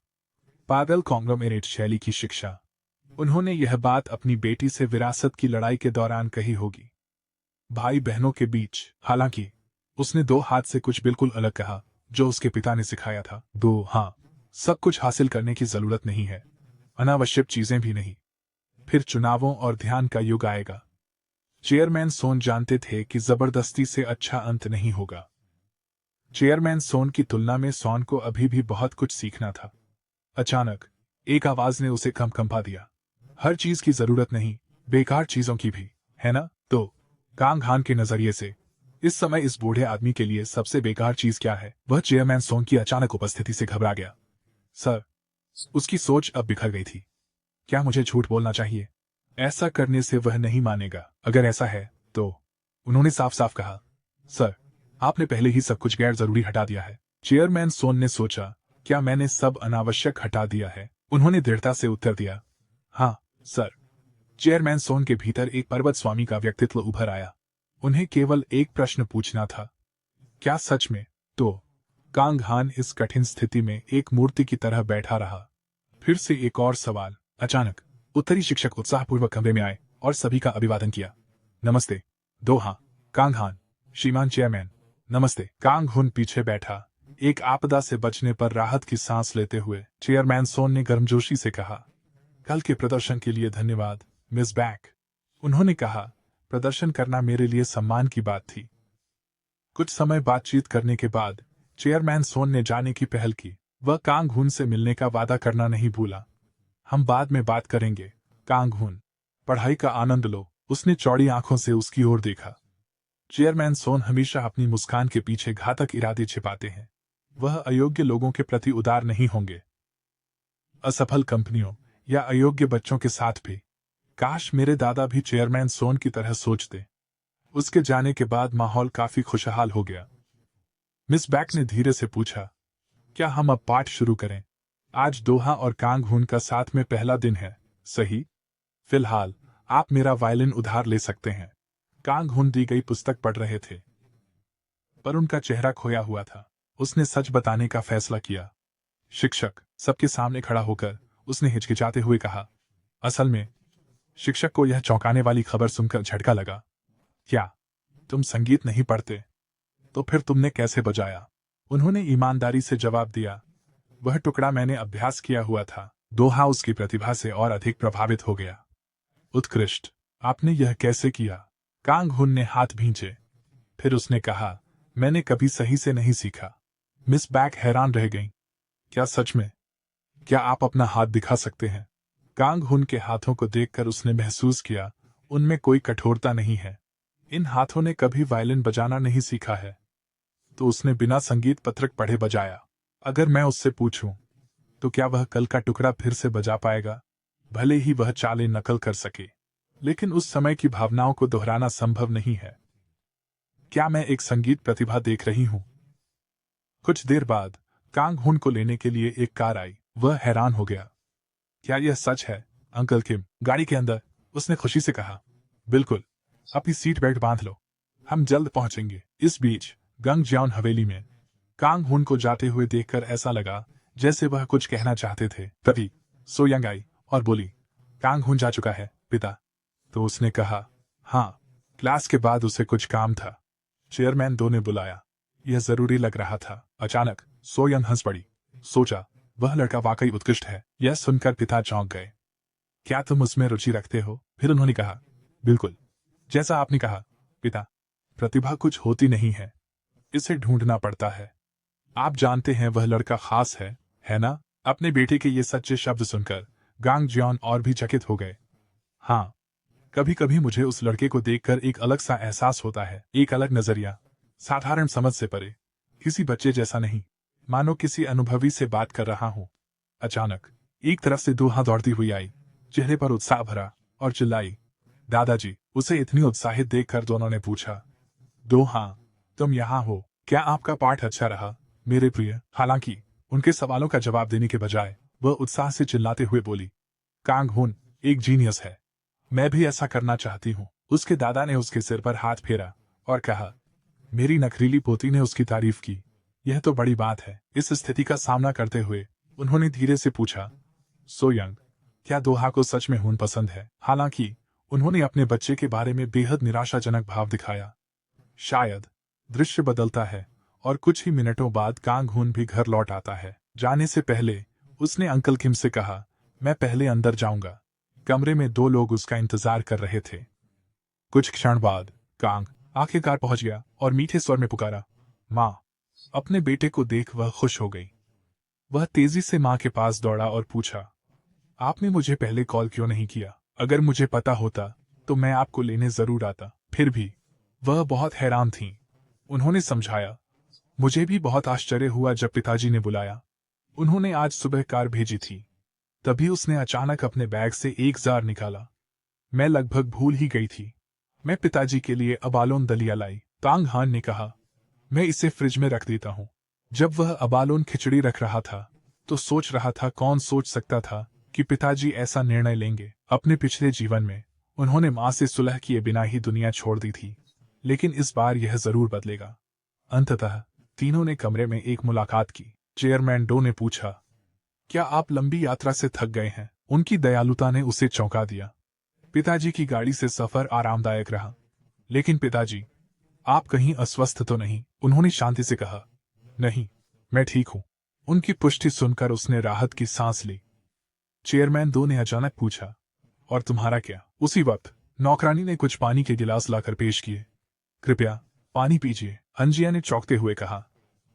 पागल कॉन्ग्लोमेरेट शैली की शिक्षा। उन्होंने यह बात अपनी बेटी से विरासत की लड़ाई के दौरान कही होगी। भाई बहनों के बीच। हालांकि उसने दो हाथ से कुछ बिल्कुल अलग कहा जो उसके पिता ने सिखाया था। दो हाँ, सब कुछ हासिल करने की जरूरत नहीं है, अनावश्यक चीजें भी नहीं। फिर चुनावों और ध्यान का युग आएगा। चेयरमैन सोन जानते थे कि जबरदस्ती से अच्छा अंत नहीं होगा। चेयरमैन सोन की तुलना में सोन को अभी भी बहुत कुछ सीखना था। अचानक एक आवाज ने उसे कंपा दिया। हर चीज की जरूरत नहीं, बेकार चीजों की भी, है ना? तो कांग हान के नजरिए से इस समय इस बूढ़े आदमी के लिए सबसे बेकार चीज क्या है? वह चेयरमैन सोन की अचानक उपस्थिति से घबरा गया। सर, उसकी सोच अब बिखर गई थी। क्या मुझे झूठ बोलना चाहिए? ऐसा करने से वह नहीं मानेगा। अगर ऐसा है तो, उन्होंने साफ साफ कहा, सर, आपने पहले ही सब कुछ गैर जरूरी हटा दिया है। चेयरमैन सोन ने सोचा, क्या मैंने सब अनावश्यक हटा दिया है? उन्होंने दृढ़ता से उत्तर दिया, हाँ सर। चेयरमैन सोन के भीतर एक पर्वत स्वामी का व्यक्तित्व उभर आया। उन्हें केवल एक प्रश्न पूछना था, क्या सच में? तो कांग हान इस कठिन स्थिति में एक मूर्ति की तरह बैठा रहा। फिर से एक और सवाल। अचानक उत्तरी शिक्षक उत्साहपूर्वक कमरे में आए और सभी का अभिवादन किया। नमस्ते। दोहा, कांग हान। श्रीमान चेयरमैन, नमस्ते। कांग हुन पीछे बैठा, एक आपदा से बचने पर राहत की सांस लेते हुए। चेयरमैन सोन ने गर्मजोशी से कहा, कल के प्रदर्शन के लिए धन्यवाद मिस बैक। उन्होंने कहा, प्रदर्शन करना मेरे लिए सम्मान की बात थी। कुछ समय बातचीत करने के बाद चेयरमैन सोन ने जाने की पहल की। वह कांग हुन से मिलने का वादा करना नहीं भूला। हम बाद में बात करेंगे कांग हुन, पढ़ाई का आनंद लो। उसने चौड़ी आंखों से उसकी ओर देखा। चेयरमैन सोन हमेशा अपनी मुस्कान के पीछे घातक इरादे छिपाते हैं। वह अयोग्य लोगों के प्रति उदार नहीं होंगे, असफल कंपनियों या अयोग्य बच्चों के साथ भी। काश मेरे दादा भी चेयरमैन सोन की तरह सोचते। उसके जाने के बाद माहौल काफी खुशहाल हो गया। मिस बैक ने धीरे से पूछा, क्या हम अब पाठ शुरू करें? आज दोहा और कांग हुन का साथ में पहला दिन है, सही? फिलहाल आप मेरा वायलिन उधार ले सकते हैं। कांग हुन दी गई पुस्तक पढ़ रहे थे, पर उनका चेहरा खोया हुआ था। उसने सच बताने का फैसला किया। शिक्षक सबके सामने खड़ा होकर उसने हिचकिचाते हुए कहा, असल में। शिक्षक को यह चौंकाने वाली खबर सुनकर झटका लगा। क्या तुम संगीत नहीं पढ़ते? तो फिर तुमने कैसे बजाया? उन्होंने ईमानदारी से जवाब दिया, वह टुकड़ा मैंने अभ्यास किया हुआ था। दोहा उसकी प्रतिभा से और अधिक प्रभावित हो गया। उत्कृष्ट, आपने यह कैसे किया? कांग हुन ने हाथ भींचे। फिर उसने कहा, मैंने कभी सही से नहीं सीखा। मिस बैक हैरान रह गईं। क्या सच में? क्या आप अपना हाथ दिखा सकते हैं? कांग हुन के हाथों को देखकर उसने महसूस किया उनमें कोई कठोरता नहीं है। इन हाथों ने कभी वायलिन बजाना नहीं सीखा है। तो उसने बिना संगीत पत्रक पढ़े बजाया। अगर मैं उससे पूछूं तो क्या वह कल का टुकड़ा फिर से बजा पाएगा? भले ही वह चालें नकल कर सके, लेकिन उस समय की भावनाओं को दोहराना संभव नहीं है। क्या मैं एक संगीत प्रतिभा देख रही हूं? कुछ देर बाद कांग हुन को लेने के लिए एक कार आई। वह हैरान हो गया। क्या यह सच है, अंकल किम? गाड़ी के अंदर उसने खुशी से कहा। बिल्कुल, अपनी सीट बेल्ट बांध लो, हम जल्द पहुंचेंगे। इस बीच गंगजियान हवेली में कांग हुन को जाते हुए देखकर ऐसा लगा जैसे वह कुछ कहना चाहते थे। तभी सोयांग आई और बोली, कांग हुन जा चुका है पिता। तो उसने कहा, हाँ, क्लास के बाद उसे कुछ काम था। चेयरमैन दो ने बुलाया। यह जरूरी लग रहा था। अचानक सोयांग हंस पड़ी। सोचा, वह लड़का वाकई उत्कृष्ट है। यह सुनकर पिता चौंक गए। क्या तुम उसमें रुचि रखते हो? फिर उन्होंने कहा, बिल्कुल, जैसा आपने कहा पिता। प्रतिभा कुछ होती नहीं है, इसे ढूंढना पड़ता है। आप जानते हैं वह लड़का खास है ना? अपने बेटे के ये सच्चे शब्द सुनकर गांगजियान और भी चकित हो गए। हाँ, कभी कभी मुझे उस लड़के को देखकर एक अलग सा एहसास होता है, एक अलग नजरिया, साधारण समझ से परे, किसी बच्चे जैसा नहीं, मानो किसी अनुभवी से बात कर रहा हूं। अचानक एक तरफ से दोहा दौड़ती हुई आई, चेहरे पर उत्साह भरा, और चिल्लाई, दादाजी। उसे इतनी उत्साहित देखकर दोनों ने पूछा, दोहा, तुम यहाँ हो? क्या आपका पाठ अच्छा रहा मेरे प्रिय? हालांकि उनके सवालों का जवाब देने के बजाय वह उत्साह से चिल्लाते हुए बोली, कांग हुन एक जीनियस है, मैं भी ऐसा करना चाहती हूँ। उसके दादा ने उसके सिर पर हाथ फेरा और कहा। मेरी नखरीली पोती ने उसकी तारीफ की। यह तो बड़ी बात है। इस स्थिति का सामना करते हुए उन्होंने धीरे से पूछा, सोयांग, क्या दोहा को सच में हुन पसंद है? हालांकि उन्होंने अपने बच्चे के बारे में बेहद निराशाजनक भाव दिखाया। शायद दृश्य बदलता है और कुछ ही मिनटों बाद कांग हुन भी घर लौट आता है। जाने से पहले उसने अंकल किम से कहा, मैं पहले अंदर जाऊंगा। कमरे में दो लोग उसका इंतजार कर रहे थे। कुछ क्षण बाद कांग आखिरकार पहुंच गया और मीठे स्वर में पुकारा, माँ। अपने बेटे को देख वह खुश हो गई। वह तेजी से माँ के पास दौड़ा और पूछा, आपने मुझे पहले कॉल क्यों नहीं किया? अगर मुझे पता होता तो मैं आपको लेने जरूर आता। फिर भी वह बहुत हैरान थीं। उन्होंने समझाया, मुझे भी बहुत आश्चर्य हुआ जब पिताजी ने बुलाया। उन्होंने आज सुबह कार भेजी थी। तभी उसने अचानक अपने बैग से एक जार निकाला। मैं लगभग भूल ही गई थी। मैं पिताजी के लिए अबालोन दलिया लाई। कांग हान ने कहा, मैं इसे फ्रिज में रख देता हूँ। जब वह अबालोन खिचड़ी रख रहा था तो सोच रहा था, कौन सोच सकता था कि पिताजी ऐसा निर्णय लेंगे। अपने पिछले जीवन में उन्होंने माँ से सुलह किए बिना ही दुनिया छोड़ दी थी, लेकिन इस बार यह जरूर बदलेगा। अंततः तीनों ने कमरे में एक मुलाकात की। चेयरमैन डो ने पूछा, क्या आप लंबी यात्रा से थक गए हैं? उनकी दयालुता ने उसे चौंका दिया। पिताजी की गाड़ी से सफर आरामदायक रहा। लेकिन पिताजी, आप कहीं अस्वस्थ तो नहीं? उन्होंने शांति से कहा, नहीं, मैं ठीक हूं। उनकी पुष्टि सुनकर उसने राहत की सांस ली। चेयरमैन दो ने अचानक पूछा, और तुम्हारा क्या? उसी वक्त नौकरानी ने कुछ पानी के गिलास लाकर पेश किए। कृपया पानी पीजिए, हंजिया ने चौंकते हुए कहा।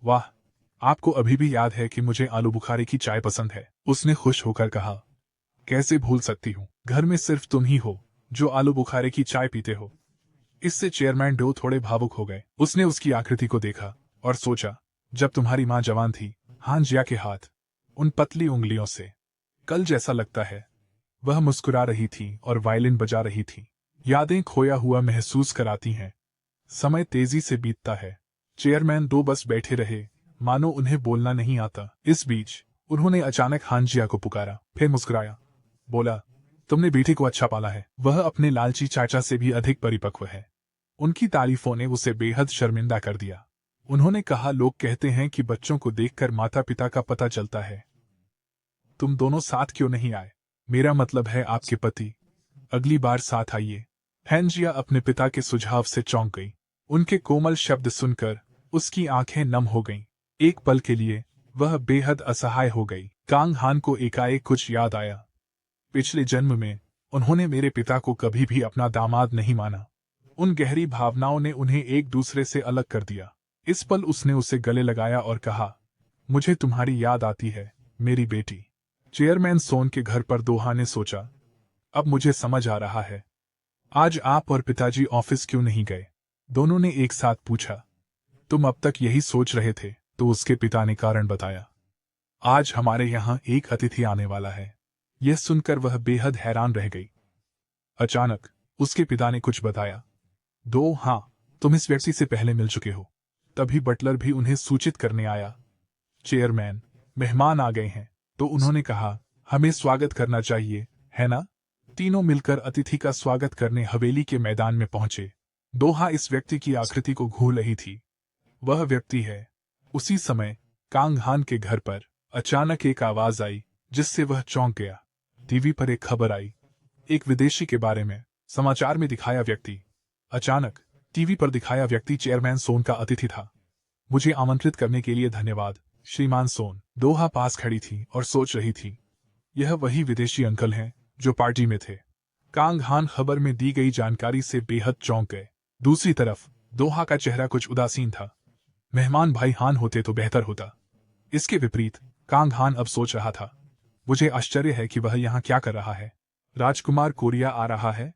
वाह, आपको अभी भी याद है कि मुझे आलू बुखारे की चाय पसंद है? उसने खुश होकर कहा। कैसे भूल सकती हूँ, घर में सिर्फ तुम ही हो जो आलू बुखारे की चाय पीते हो। इससे चेयरमैन डो थोड़े भावुक हो गए। उसने उसकी आकृति को देखा और सोचा, जब तुम्हारी माँ जवान थी, हांजिया के हाथ, उन पतली उंगलियों से कल जैसा लगता है। वह मुस्कुरा रही थी और वायलिन बजा रही थी। यादें खोया हुआ महसूस कराती हैं। समय तेजी से बीतता है। चेयरमैन दो बस बैठे रहे, मानो उन्हें बोलना नहीं आता। इस बीच उन्होंने अचानक हांजिया को पुकारा, फिर मुस्कुराया, बोला, तुमने बेटे को अच्छा पाला है। वह अपने लालची चाचा से भी अधिक परिपक्व है। उनकी तारीफों ने उसे बेहद शर्मिंदा कर दिया। उन्होंने कहा, लोग कहते हैं कि बच्चों को देखकर माता पिता का पता चलता है। तुम दोनों साथ क्यों नहीं आए? मेरा मतलब है आपके पति। अगली बार साथ आइए। हैंजिया अपने पिता के सुझाव से चौंक गई। उनके कोमल शब्द सुनकर उसकी आंखें नम हो गईं। एक पल के लिए वह बेहद असहाय हो गई। कांग हान को एकाएक कुछ याद आया। पिछले जन्म में उन्होंने मेरे पिता को कभी भी अपना दामाद नहीं माना। उन गहरी भावनाओं ने उन्हें एक दूसरे से अलग कर दिया। इस पल उसने उसे गले लगाया और कहा, मुझे तुम्हारी याद आती है मेरी बेटी। चेयरमैन सोन के घर पर दोहा ने सोचा, अब मुझे समझ आ रहा है। आज आप और पिताजी ऑफिस क्यों नहीं गए? दोनों ने एक साथ पूछा। तुम अब तक यही सोच रहे थे? तो उसके पिता ने कारण बताया। आज हमारे यहाँ एक अतिथि आने वाला है। यह सुनकर वह बेहद हैरान रह गई। अचानक उसके पिता ने कुछ बताया। दो, हाँ, तुम इस व्यक्ति से पहले मिल चुके हो। तभी बटलर भी उन्हें सूचित करने आया। चेयरमैन, मेहमान आ गए हैं। तो उन्होंने कहा, हमें स्वागत करना चाहिए, है ना? तीनों मिलकर अतिथि का स्वागत करने हवेली के मैदान में पहुंचे। दोहा इस व्यक्ति की आकृति को घूर रही थी। वह व्यक्ति है। उसी समय कांगहान के घर पर अचानक एक आवाज आई जिससे वह चौंक गया। टीवी पर एक खबर आई, एक विदेशी के बारे में। समाचार में दिखाया व्यक्ति, अचानक टीवी पर दिखाया व्यक्ति चेयरमैन सोन का अतिथि था। मुझे आमंत्रित करने के लिए धन्यवाद, श्रीमान सोन। दोहा पास खड़ी थी और सोच रही थी, यह वही विदेशी अंकल हैं जो पार्टी में थे। कांगहान खबर में दी गई जानकारी से बेहद चौंक गए। दूसरी तरफ दोहा का चेहरा कुछ उदासीन था। मेहमान भाई हान होते तो बेहतर होता। इसके विपरीत कांगहान अब सोच रहा था, मुझे आश्चर्य है कि वह यहाँ क्या कर रहा है। राजकुमार कोरिया आ रहा है।